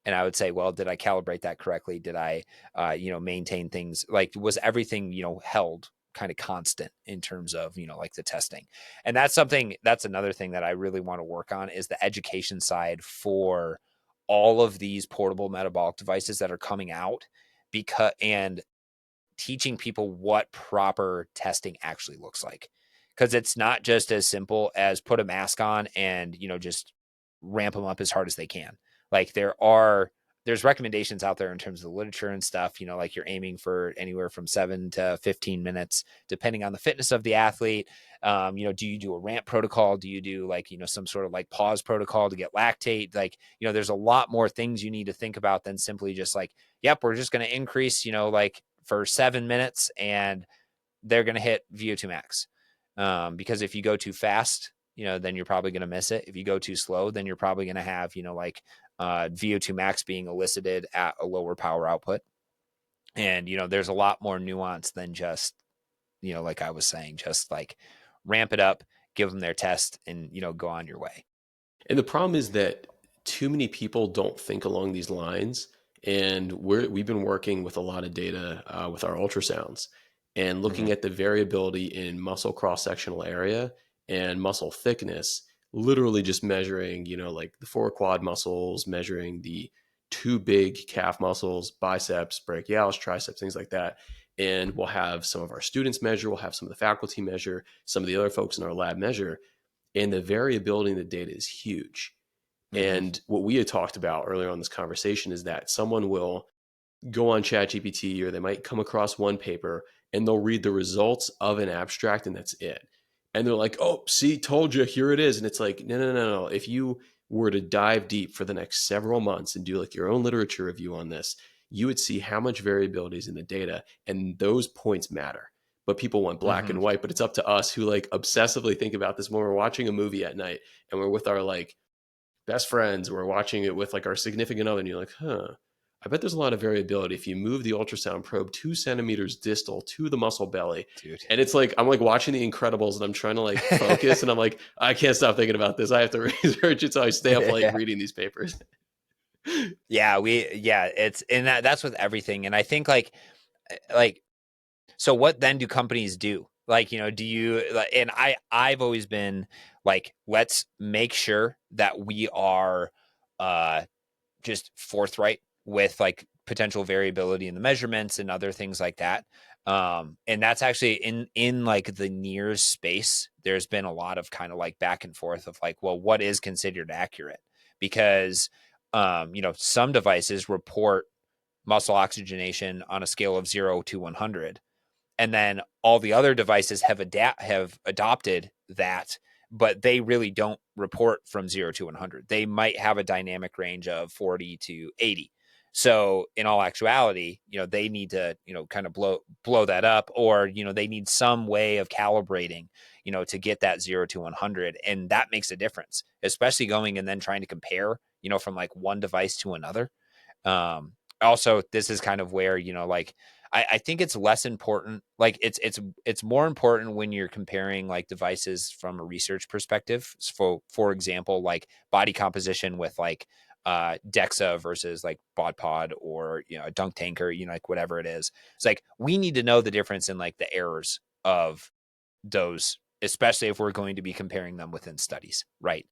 And I would say, well, did I calibrate that correctly? Did I, maintain things, like, was everything, held kind of constant in terms of, like the testing? And that's another thing that I really want to work on, is the education side for all of these portable metabolic devices that are coming out, and teaching people what proper testing actually looks like. Because it's not just as simple as put a mask on and, just ramp them up as hard as they can. Like there's recommendations out there in terms of the literature and stuff, like you're aiming for anywhere from 7 to 15 minutes, depending on the fitness of the athlete. Do you do a ramp protocol? Do you do like, some sort of like pause protocol to get lactate? Like, there's a lot more things you need to think about than simply just like, yep, we're just going to increase, like for 7 minutes and they're going to hit VO2 max. Because if you go too fast, then you're probably going to miss it. If you go too slow, then you're probably going to have, like VO2 max being elicited at a lower power output. And, there's a lot more nuance than just, like I was saying, just like ramp it up, give them their test, and, go on your way. And the problem is that too many people don't think along these lines. And we've been working with a lot of data with our ultrasounds and looking Mm-hmm. at the variability in muscle cross sectional area and muscle thickness, literally just measuring, like the four quad muscles, measuring the two big calf muscles, biceps, brachialis, triceps, things like that. And we'll have some of our students measure, we'll have some of the faculty measure, some of the other folks in our lab measure, and the variability in the data is huge. Mm-hmm. And what we had talked about earlier on this conversation is that someone will go on ChatGPT, or they might come across one paper and they'll read the results of an abstract and that's it. And they're like, oh, see, told you, here it is. And it's like, no, no, no, no. If you were to dive deep for the next several months and do like your own literature review on this, you would see how much variability is in the data, and those points matter. But people want black Mm-hmm. and white. But it's up to us who like obsessively think about this when we're watching a movie at night and we're with our like best friends, we're watching it with like our significant other, and you're like, huh, I bet there's a lot of variability if you move the ultrasound probe 2 centimeters distal to the muscle belly. Dude. And it's like, I'm like watching The Incredibles and I'm trying to like focus and I'm like, I can't stop thinking about this. I have to research it. So I stay up late Yeah. reading these papers. Yeah, it's, and that's with everything. And I think like so what then do companies do? Like, do you, and I've always been like, let's make sure that we are uh just forthright with like potential variability in the measurements and other things like that. And that's actually in like the near space, there's been a lot of kind of like back and forth of like, well, what is considered accurate? Because some devices report muscle oxygenation on a scale of 0 to 100, and then all the other devices have adopted that, but they really don't report from 0 to 100. They might have a dynamic range of 40 to 80. So in all actuality, they need to, kind of blow that up, or they need some way of calibrating, to get that 0 to 100, and that makes a difference, especially going and then trying to compare, from like one device to another. Also, this is kind of where, like, I think it's less important. Like it's more important when you're comparing like devices from a research perspective. For example, like body composition with like DEXA versus like Bod Pod, or a dunk tanker, like whatever it is. It's like we need to know the difference in like the errors of those, especially if we're going to be comparing them within studies, right?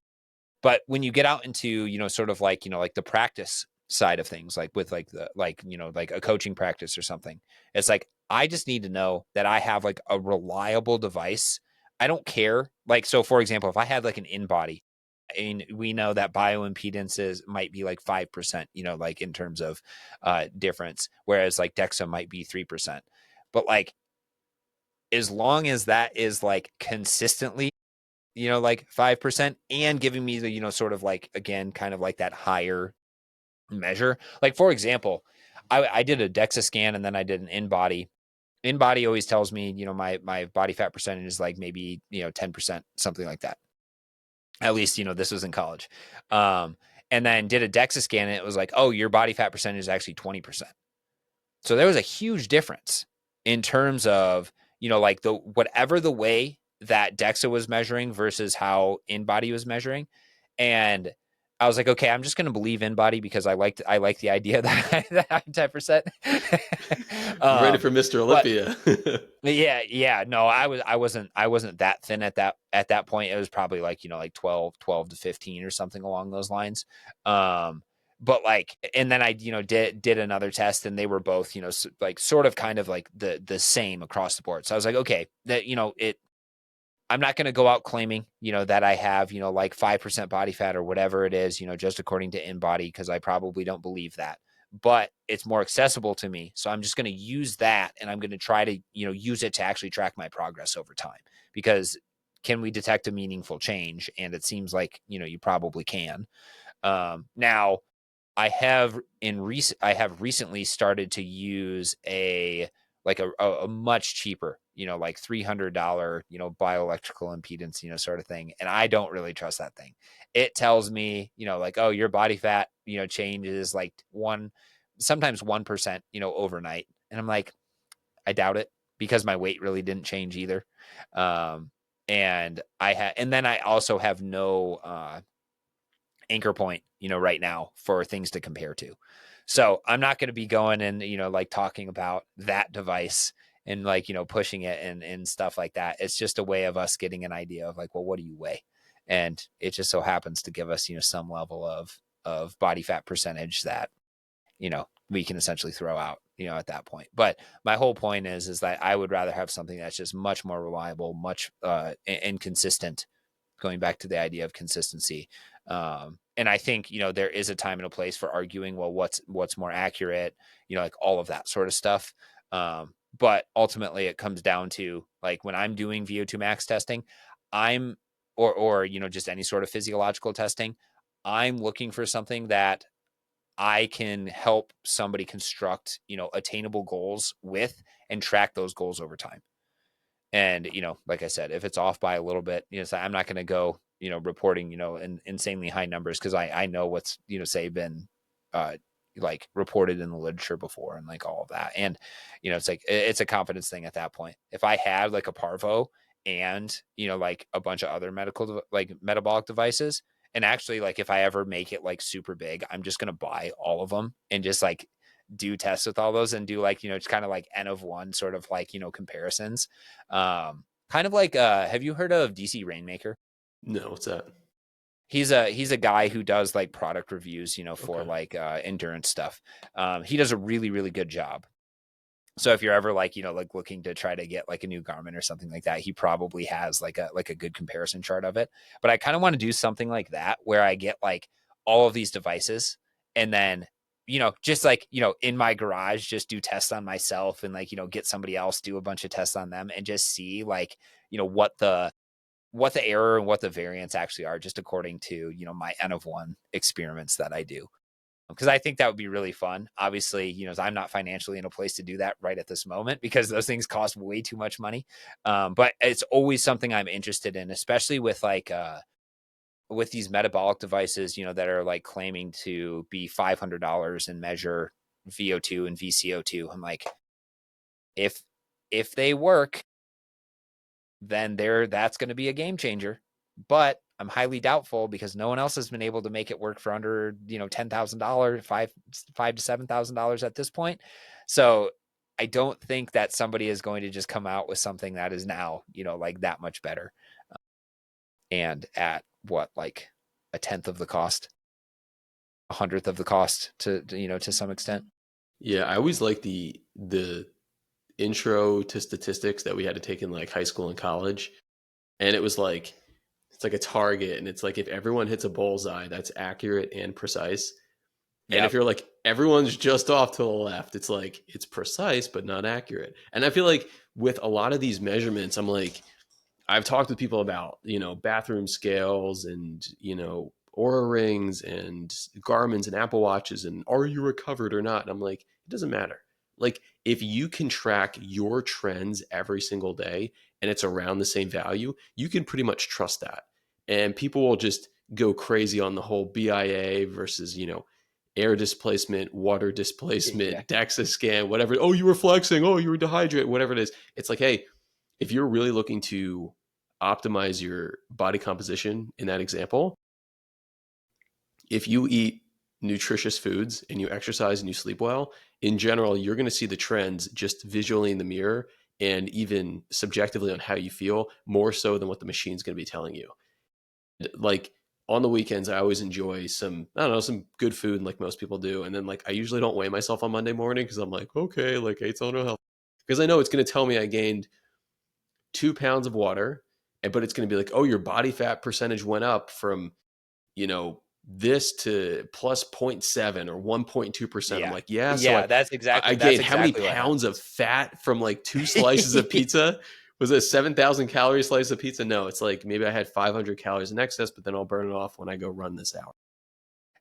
But when you get out into, sort of like, like the practice side of things, like with like the, like, like a coaching practice or something, it's like, I just need to know that I have like a reliable device. I don't care. Like, so for example, if I had like an in body, and we know that bioimpedances might be like 5%, like in terms of difference, whereas like DEXA might be 3%. But like, as long as that is like consistently, like 5%, and giving me the, sort of like, again, kind of like that higher measure. Like, for example, I did a DEXA scan and then I did an in body. In body always tells me, my body fat percentage is like maybe, 10%, something like that. At least, this was in college. And then did a DEXA scan and it was like, oh, your body fat percentage is actually 20%. So there was a huge difference in terms of, like the whatever the way that DEXA was measuring versus how InBody was measuring. And I was like, okay, I'm just going to believe InBody because I like the idea that I'm 10%. Ready for Mr. But Olympia. yeah, no, I wasn't that thin at that point. It was probably like, like 12 to 15 or something along those lines. But like, and then I, did another test, and they were both, like sort of kind of like the same across the board. So I was like, okay, that, I'm not going to go out claiming, that I have, like 5% body fat or whatever it is, just according to InBody, because I probably don't believe that. But it's more accessible to me. So I'm just going to use that, and I'm going to try to, use it to actually track my progress over time. Because can we detect a meaningful change? And it seems like, you probably can. Now, I have recently started to use a much cheaper, like $300, bioelectrical impedance, sort of thing. And I don't really trust that thing. It tells me, like, oh, your body fat, changes like sometimes 1%, overnight. And I'm like, I doubt it, because my weight really didn't change either. Um, and then I also have no, anchor point, right now for things to compare to. So I'm not going to be going and, like talking about that device and like, pushing it and stuff like that. It's just a way of us getting an idea of like, well, what do you weigh? And it just so happens to give us, some level of body fat percentage that, we can essentially throw out, at that point. But my whole point is that I would rather have something that's just much more reliable, much and consistent, going back to the idea of consistency. And I think, there is a time and a place for arguing, well, what's more accurate, like all of that sort of stuff. But ultimately it comes down to like when I'm doing VO2 max testing, I'm or just any sort of physiological testing, I'm looking for something that I can help somebody construct, attainable goals with, and track those goals over time. And, like I said, if it's off by a little bit, so I'm not going to go, reporting, insanely high numbers, because I know what's, say been uh, like reported in the literature before, and like all of that. And, it's like, it's a confidence thing at that point. If I had like a Parvo and, like a bunch of other like metabolic devices, and actually like if I ever make it like super big, I'm just going to buy all of them and just like do tests with all those, and do like, it's kind of like N of one sort of like, comparisons. Kind of like, have you heard of DC Rainmaker? No, what's that? He's a guy who does like product reviews, for Okay. like endurance stuff. He does a really, really good job. So if you're ever like, like looking to try to get like a new garment or something like that, he probably has like a good comparison chart of it. But I kind of want to do something like that where I get like all of these devices and then, just like, in my garage, just do tests on myself and like, get somebody else do a bunch of tests on them and just see like, what the error and what the variance actually are just according to, my N of one experiments that I do, because I think that would be really fun. Obviously, I'm not financially in a place to do that right at this moment because those things cost way too much money. But it's always something I'm interested in, especially with like with these metabolic devices, that are like claiming to be $500 and measure VO2 and VCO2. I'm like, if they work, then that's going to be a game changer. But I'm highly doubtful because no one else has been able to make it work for under, $10,000, five to $7,000 at this point. So I don't think that somebody is going to just come out with something that is now, like that much better. And at what, like a tenth of the cost, a hundredth of the cost to some extent. Yeah, I always like the intro to statistics that we had to take in like high school and college. And it was like it's like a target, and it's like if everyone hits a bullseye, that's accurate and precise. And if Yep. you're like everyone's just off to the left, it's like it's precise but not accurate. And I feel like with a lot of these measurements, I'm like I've talked with people about, bathroom scales and, Aura rings and Garmin's and Apple Watches and are you recovered or not? And I'm like, it doesn't matter. Like if you can track your trends every single day and it's around the same value, you can pretty much trust that. And people will just go crazy on the whole BIA versus, air displacement, water Yeah. displacement, DEXA scan, whatever. Oh, you were flexing. Oh, you were dehydrated, whatever it is. It's like, hey, if you're really looking to optimize your body composition in that example, if you eat nutritious foods and you exercise and you sleep well, in general, you're going to see the trends just visually in the mirror and even subjectively on how you feel more so than what the machine's going to be telling you. Like on the weekends, I always enjoy some, I don't know, some good food like most people do. And then like I usually don't weigh myself on Monday morning because I'm like, okay, like I ate something healthy. Because I know it's going to tell me I gained 2 pounds of water, but it's going to be like, oh, your body fat percentage went up from, you know, this to plus zero point 0.7 or 1.2%. I'm Yeah. like, yeah. So Yeah. I That's gained how many exactly what pounds of happens. fat from like two slices of pizza? Was it a 7,000 calorie slice of pizza? No, it's like maybe I had 500 calories in excess, but then I'll burn it off when I go run this hour.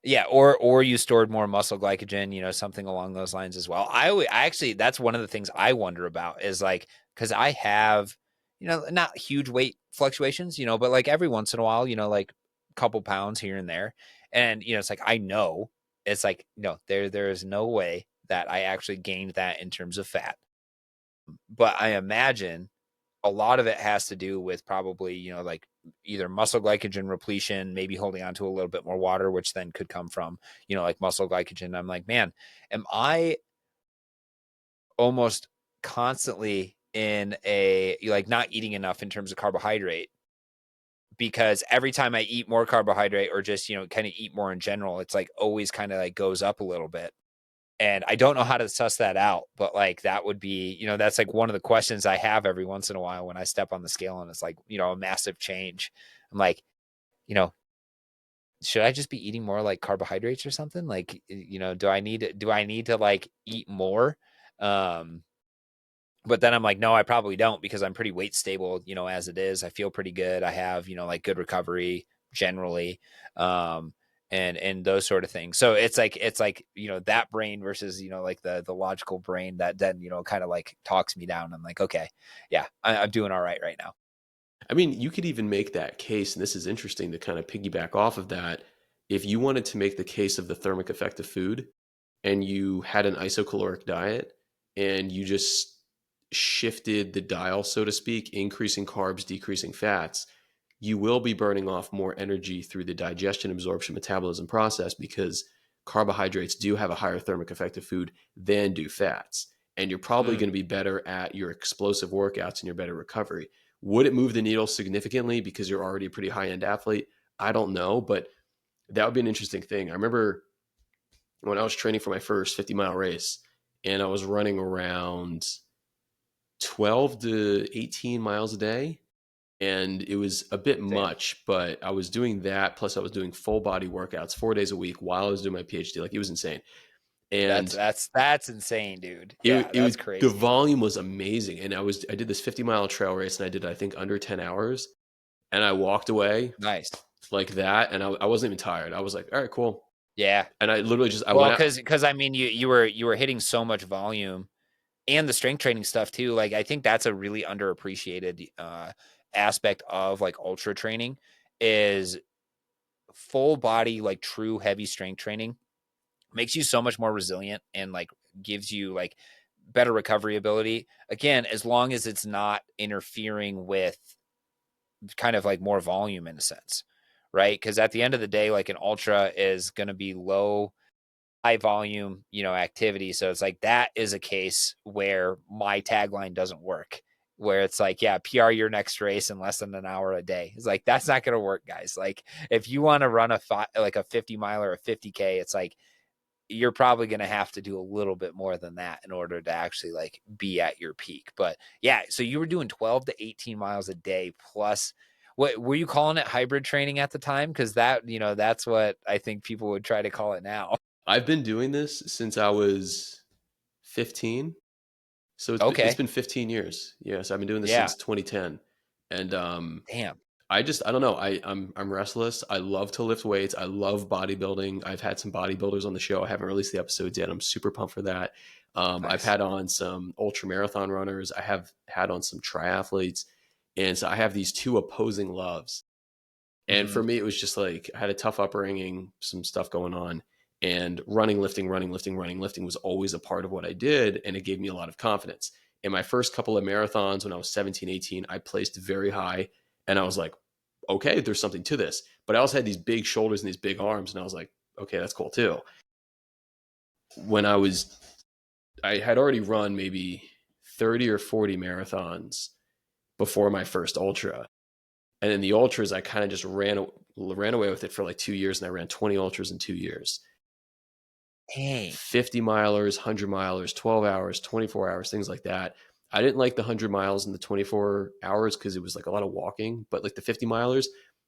Yeah, or you stored more muscle glycogen, something along those lines as well. I actually, that's one of the things I wonder about is like, because I have, not huge weight fluctuations, but like every once in a while, like a couple pounds here and there, and it's like I know it's like no, there is no way that I actually gained that in terms of fat, but I imagine a lot of it has to do with probably, like either muscle glycogen repletion, maybe holding on to a little bit more water, which then could come from, like muscle glycogen. I'm like, man, am I almost constantly in a like not eating enough in terms of carbohydrate? Because every time I eat more carbohydrate or just, kind of eat more in general, it's like always kind of like goes up a little bit. And I don't know how to suss that out, but like that would be, that's like one of the questions I have every once in a while when I step on the scale and it's like, a massive change. I'm like, you know, should I just be eating more like carbohydrates or something? Like, do I need to like eat more? Um, but then I'm like, no, I probably don't because I'm pretty weight stable, as it is. I feel pretty good. I have, like good recovery generally. Um, and those sort of things. So it's like, that brain versus, like the logical brain that then, kind of like talks me down. I'm like, okay, yeah, I'm doing all right now. I mean, you could even make that case, and this is interesting to kind of piggyback off of that. If you wanted to make the case of the thermic effect of food and you had an isocaloric diet and you just shifted the dial, so to speak, increasing carbs, decreasing fats, you will be burning off more energy through the digestion, absorption, metabolism process because carbohydrates do have a higher thermic effect of food than do fats. And you're probably Mm. going to be better at your explosive workouts and your better recovery. Would it move the needle significantly because you're already a pretty high end athlete? I don't know, but that would be an interesting thing. I remember when I was training for my first 50-mile race and I was running around 12 to 18 miles a day. And it was a bit Damn. much, but I was doing that. Plus, I was doing full body workouts 4 days a week while I was doing my PhD. Like, it was insane. That's And that's that's insane, dude. it, Yeah, it that's was, the crazy. volume was amazing. And I did this 50-mile trail race and I did, I think, under 10 hours. And I walked away Nice. like that. And I wasn't even tired. I was like, all right, cool. Yeah. And I literally just, I Well, went out. because I mean, you were hitting so much volume and the strength training stuff too. Like, I think that's a really underappreciated aspect of like ultra training is full body, like true heavy strength training makes you so much more resilient and like gives you like better recovery ability. Again, as long as it's not interfering with kind of like more volume in a sense, right? Because at the end of the day, like an ultra is going to be low, high volume, activity. So it's like that is a case where my tagline doesn't work. Where it's like, yeah, PR your next race in less than an hour a day. It's like that's not going to work, guys. Like if you want to run like a 50 mile or a 50K, it's like you're probably going to have to do a little bit more than that in order to actually like be at your peak. But yeah, so you were doing 12 to 18 miles a day plus what were you calling it, hybrid training at the time? Because that's what I think people would try to call it now. I've been doing this since I was 15. So it's Okay. been 15 years. Yes, I've been doing this Yeah. since 2010. And Damn. I don't know. I'm restless. I love to lift weights. I love bodybuilding. I've had some bodybuilders on the show. I haven't released the episodes yet. I'm super pumped for that. I've Nice. had on some ultra marathon runners. I have had on some triathletes, and so I have these two opposing loves. And Hmm. for me, it was just like I had a tough upbringing, some stuff going on, and running, lifting was always a part of what I did, and it gave me a lot of confidence. In my first couple of marathons when I was 17, 18, I placed very high, and I was like, okay, there's something to this. But I also had these big shoulders and these big arms, and I was like, okay, that's cool too. When I had already run maybe 30 or 40 marathons before my first ultra. And then the ultras, I kind of just ran away with it for like 2 years, and I ran 20 ultras in 2 years. Dang. 50 milers, 100 milers, 12 hours, 24 hours, things like that. I didn't like the 100 miles and the 24 hours because it was like a lot of walking, but like the 50 milers,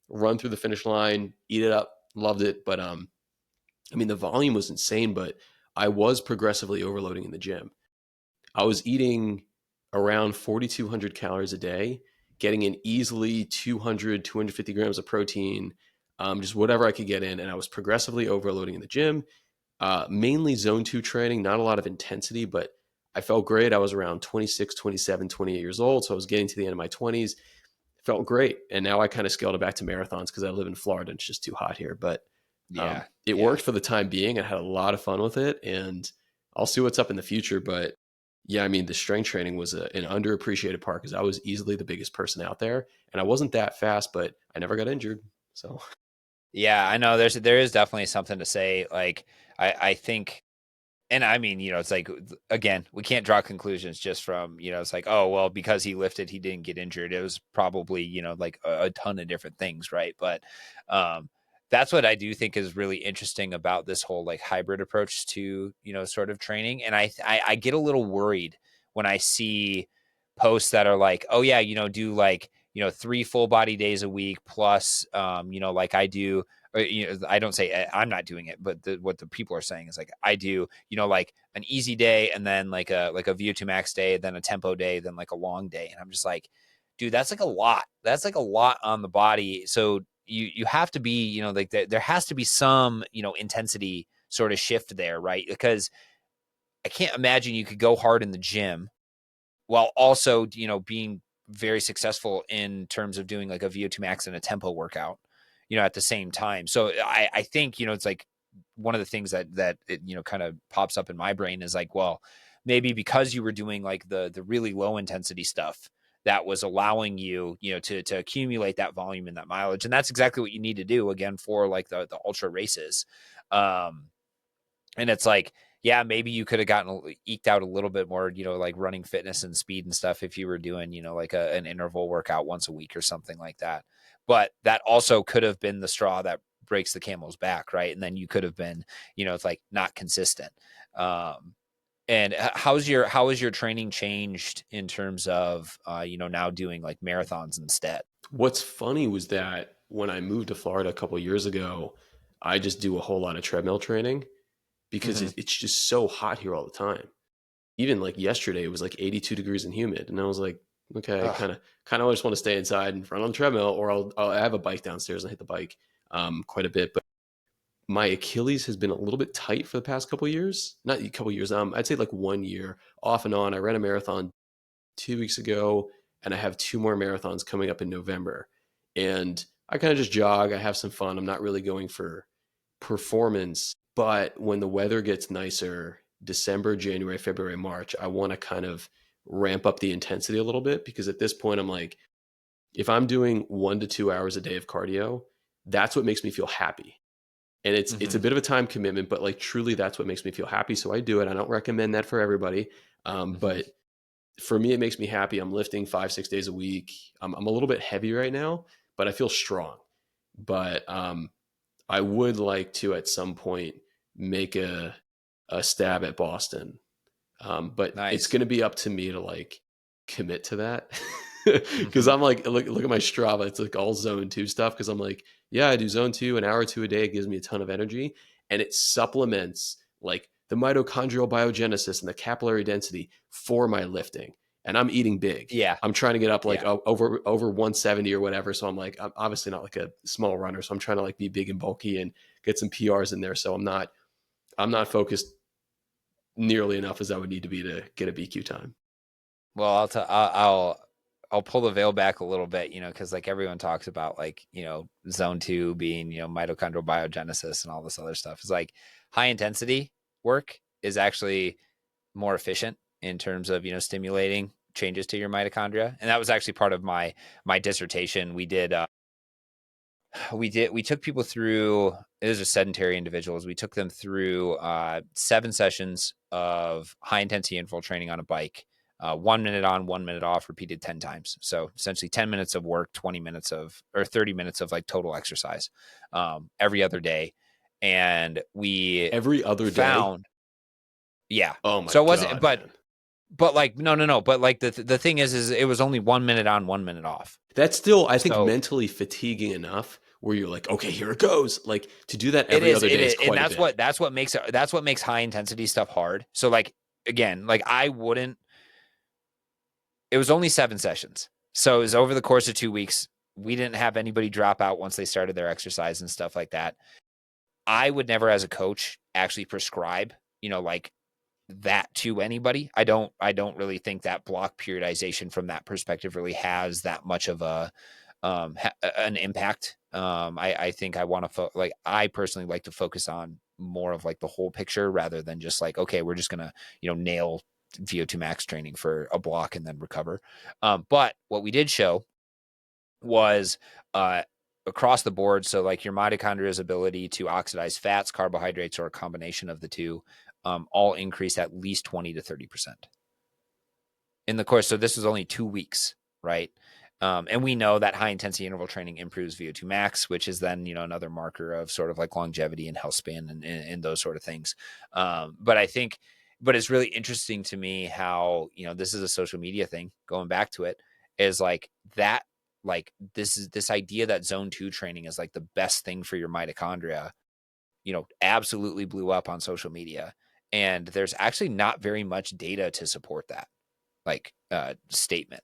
run through the finish line, eat it up, loved it. But I mean, the volume was insane, but I was progressively overloading in the gym. I was eating around 4,200 calories a day, getting in easily 200, 250 grams of protein, just whatever I could get in. And I was progressively overloading in the gym, mainly zone two training, not a lot of intensity, but I felt great. I was around 26, 27, 28 years old. So I was getting to the end of my 20s. Felt great. And now I kind of scaled it back to marathons because I live in Florida and it's just too hot here. But Yeah. it Yeah. worked for the time being. I had a lot of fun with it. And I'll see what's up in the future. But yeah, I mean, the strength training was an underappreciated part because I was easily the biggest person out there. And I wasn't that fast, but I never got injured. So Yeah. I know there is definitely something to say. Like, I think and I mean, it's like again, we can't draw conclusions just from, it's like, oh, well, because he lifted, he didn't get injured. It was probably, like a ton of different things, right? But that's what I do think is really interesting about this whole like hybrid approach to, sort of training. And I get a little worried when I see posts that are like, oh yeah, do like, 3 full body days a week plus like I do I don't say I'm not doing it, but what the people are saying is like I do, like an easy day and then like a VO2 max day, then a tempo day, then like a long day, and I'm just like, dude, that's like a lot. That's like a lot on the body. So you have to be, like there has to be some intensity sort of shift there, right? Because I can't imagine you could go hard in the gym while also being very successful in terms of doing like a VO2 max and a tempo workout, at the same time. So I think it's like one of the things that it, kind of pops up in my brain is like, well, maybe because you were doing like the really low intensity stuff that was allowing you to accumulate that volume and that mileage, and that's exactly what you need to do again for like the ultra races. um and it's like, yeah, maybe you could have gotten eked out a little bit more, like running fitness and speed and stuff if you were doing, like an interval workout once a week or something like that. But that also could have been the straw that breaks the camel's back, right? And then you could have been, it's like not consistent. Um, And how has your training changed in terms of now doing like marathons instead? What's funny was that when I moved to Florida a couple of years ago, I just do a whole lot of treadmill training because Hmm. it's just so hot here all the time. Even like yesterday, it was like 82 degrees and humid, and I was like, okay, Ugh. kind of just want to stay inside and run on the treadmill, or I'll I have a bike downstairs and I hit the bike quite a bit. But my Achilles has been a little bit tight for the past couple of years. Not a couple of years. I'd say like 1 year off and on. I ran a marathon 2 weeks ago, and I have two more marathons coming up in November. And I kind of just jog. I have some fun. I'm not really going for performance. But when the weather gets nicer, December, January, February, March, I want to kind of ramp up the intensity a little bit because at this point, I'm like, if I'm doing 1 to 2 hours a day of cardio, that's what makes me feel happy. And it's Hmm. a bit of a time commitment, but like truly, that's what makes me feel happy. So I do it. I don't recommend that for everybody, Hmm. but for me, it makes me happy. I'm lifting 5, 6 days a week. I'm a little bit heavy right now, but I feel strong. But I would like to at some point make a stab at Boston. But it's Nice. going to be up to me to like commit to that because Hmm. I'm like, look at my Strava. It's like all zone two stuff. Cause I'm like, yeah, I do zone two, an hour or two a day. It gives me a ton of energy and it supplements like the mitochondrial biogenesis and the capillary density for my lifting. And I'm eating big. Yeah. I'm trying to get up like Yeah. over 170 or whatever. So I'm like, I'm obviously not like a small runner. So I'm trying to like be big and bulky and get some PRs in there. So I'm not focused nearly enough as I would need to be to get a BQ time. Well, I'll pull the veil back a little bit, because like everyone talks about like, zone two being, mitochondrial biogenesis and all this other stuff. It's like high intensity work is actually more efficient in terms of, stimulating changes to your mitochondria. And that was actually part of my dissertation. We took people through, those are sedentary individuals. We took them through 7 sessions of high intensity interval training on a bike, 1 minute on, 1 minute off, repeated 10 times. So essentially 10 minutes of work, 20 minutes of, or 30 minutes of like total exercise, every other day. And we Every other day. found, yeah. Oh my So it wasn't, god, man. but like, no, no, no. But like the thing is it was only 1 minute on, 1 minute off. That's still, I think, So mentally fatiguing enough where you're like, okay, here it goes. Like to do that it every is, other it day is is, and quite a bit. that's what makes high intensity stuff hard. So like again, like I wouldn't. It was only 7 sessions, so it was over the course of 2 weeks. We didn't have anybody drop out once they started their exercise and stuff like that. I would never, as a coach, actually prescribe, like that to anybody. I don't really think that block periodization from that perspective really has that much of an impact. I think I want to like I personally like to focus on more of like the whole picture rather than just like, okay, we're just gonna nail VO2 max training for a block and then recover. But what we did show was uh, across the board. So like your mitochondria's ability to oxidize fats, carbohydrates, or a combination of the two, all increase at least 20 to 30% in the course. So this was only 2 weeks, right? And we know that high intensity interval training improves VO2 max, which is then another marker of sort of like longevity and health span and those sort of things. But it's really interesting to me how this is a social media thing. Going back to it, is like that. Like this idea that zone two training is like the best thing for your mitochondria. Absolutely blew up on social media, and there's actually not very much data to support that statement.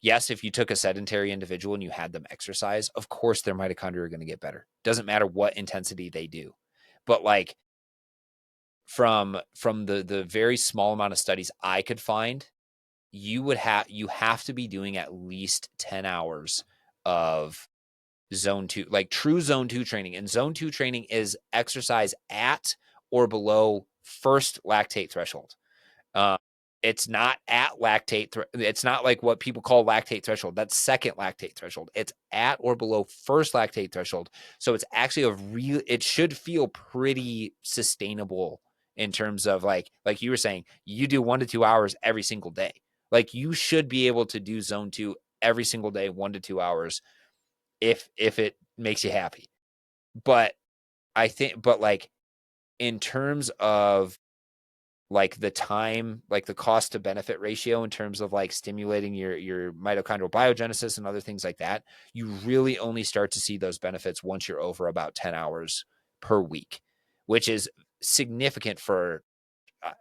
Yes, if you took a sedentary individual and you had them exercise, of course their mitochondria are going to get better. Doesn't matter what intensity they do. But like from the very small amount of studies I could find, you have to be doing at least 10 hours of zone 2, like true zone 2 training. And zone 2 training is exercise at or below first lactate threshold. Uh, it's not at lactate. It's not like what people call lactate threshold. That's second lactate threshold. It's at or below first lactate threshold. So it's actually it should feel pretty sustainable in terms of like you were saying, you do 1 to 2 hours every single day. Like you should be able to do zone two every single day, 1 to 2 hours, if it makes you happy. But I think, but like in terms of like the time, like the cost to benefit ratio in terms of like stimulating your mitochondrial biogenesis and other things like that, you really only start to see those benefits once you're over about 10 hours per week, which is significant for uh,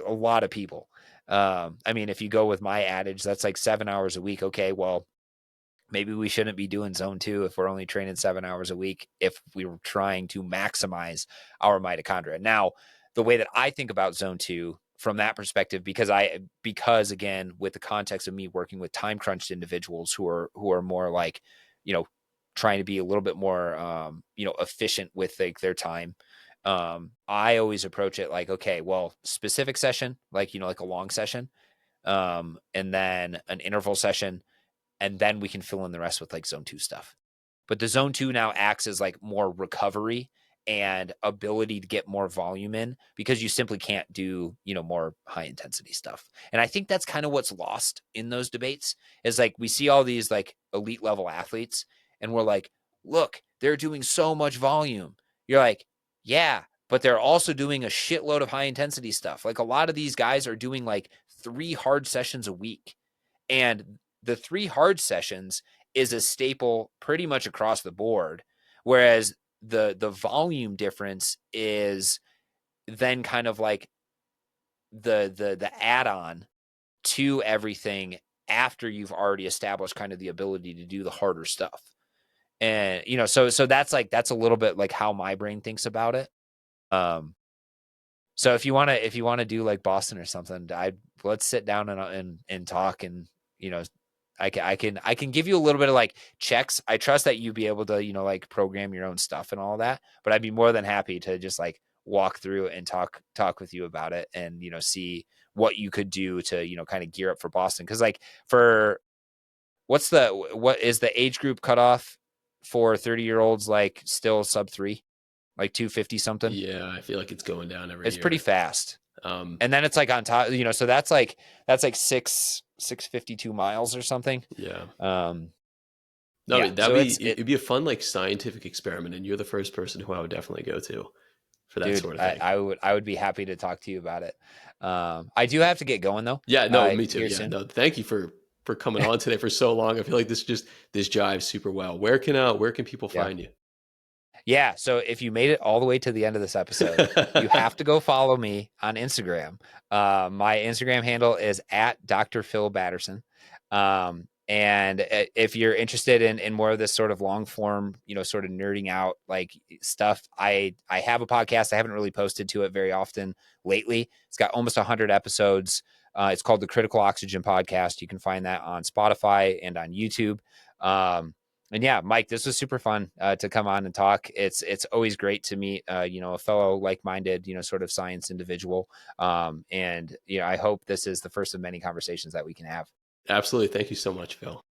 a lot of people. I mean, if you go with my adage, that's like 7 hours a week. Okay, well, maybe we shouldn't be doing zone two if we're only training 7 hours a week if we were trying to maximize our mitochondria. Now, the way that I think about zone two from that perspective, because again, with the context of me working with time crunched individuals who are more like, you know, trying to be a little bit more efficient with like their time. I always approach it like, okay, well, specific session, like, like a long session, and then an interval session, and then we can fill in the rest with like zone two stuff. But the zone two now acts as like more recovery and ability to get more volume in because you simply can't do, more high intensity stuff. And I think that's kind of what's lost in those debates is like we see all these like elite level athletes and we're like, look, they're doing so much volume. You're like, yeah, but they're also doing a shitload of high intensity stuff. Like a lot of these guys are doing like 3 hard sessions a week. And the 3 hard sessions is a staple pretty much across the board. Whereas the volume difference is then kind of like the add-on to everything after you've already established kind of the ability to do the harder stuff. And so that's a little bit like how my brain thinks about it. Um so if you wanna do like Boston or something, let's sit down and talk and you know I can give you a little bit of like checks. I trust that you be able to, like program your own stuff and all that, but I'd be more than happy to just like walk through and talk with you about it and, see what you could do to, kind of gear up for Boston. Cause like for what is the age group cutoff for 30-year-olds like still sub 3, like 250 something? Yeah, I feel like it's going down every It's pretty year. fast. Um, And then it's like on top, so that's like 652 miles or something. yeah. Um, No, I yeah. mean, So it'd be a fun like scientific experiment, and you're the first person who I would definitely go to for that dude, sort of I, thing. I would I would be happy to talk to you about it. I do have to get going though. Yeah, no, me too. Here Yeah, soon. no, thank you for coming on today for so long. I feel like this jives super well. Where can people Yeah. find you? Yeah. So if you made it all the way to the end of this episode, you have to go follow me on Instagram. My Instagram handle is at Dr. Phil Batterson. And if you're interested in more of this sort of long form, sort of nerding out like stuff, I have a podcast. I haven't really posted to it very often lately. It's got almost 100 episodes. It's called the Critical Oxygen Podcast. You can find that on Spotify and on YouTube. And yeah, Mike, this was super fun to come on and talk. It's always great to meet a fellow like-minded, sort of science individual. And I hope this is the first of many conversations that we can have. Absolutely. Thank you so much, Phil.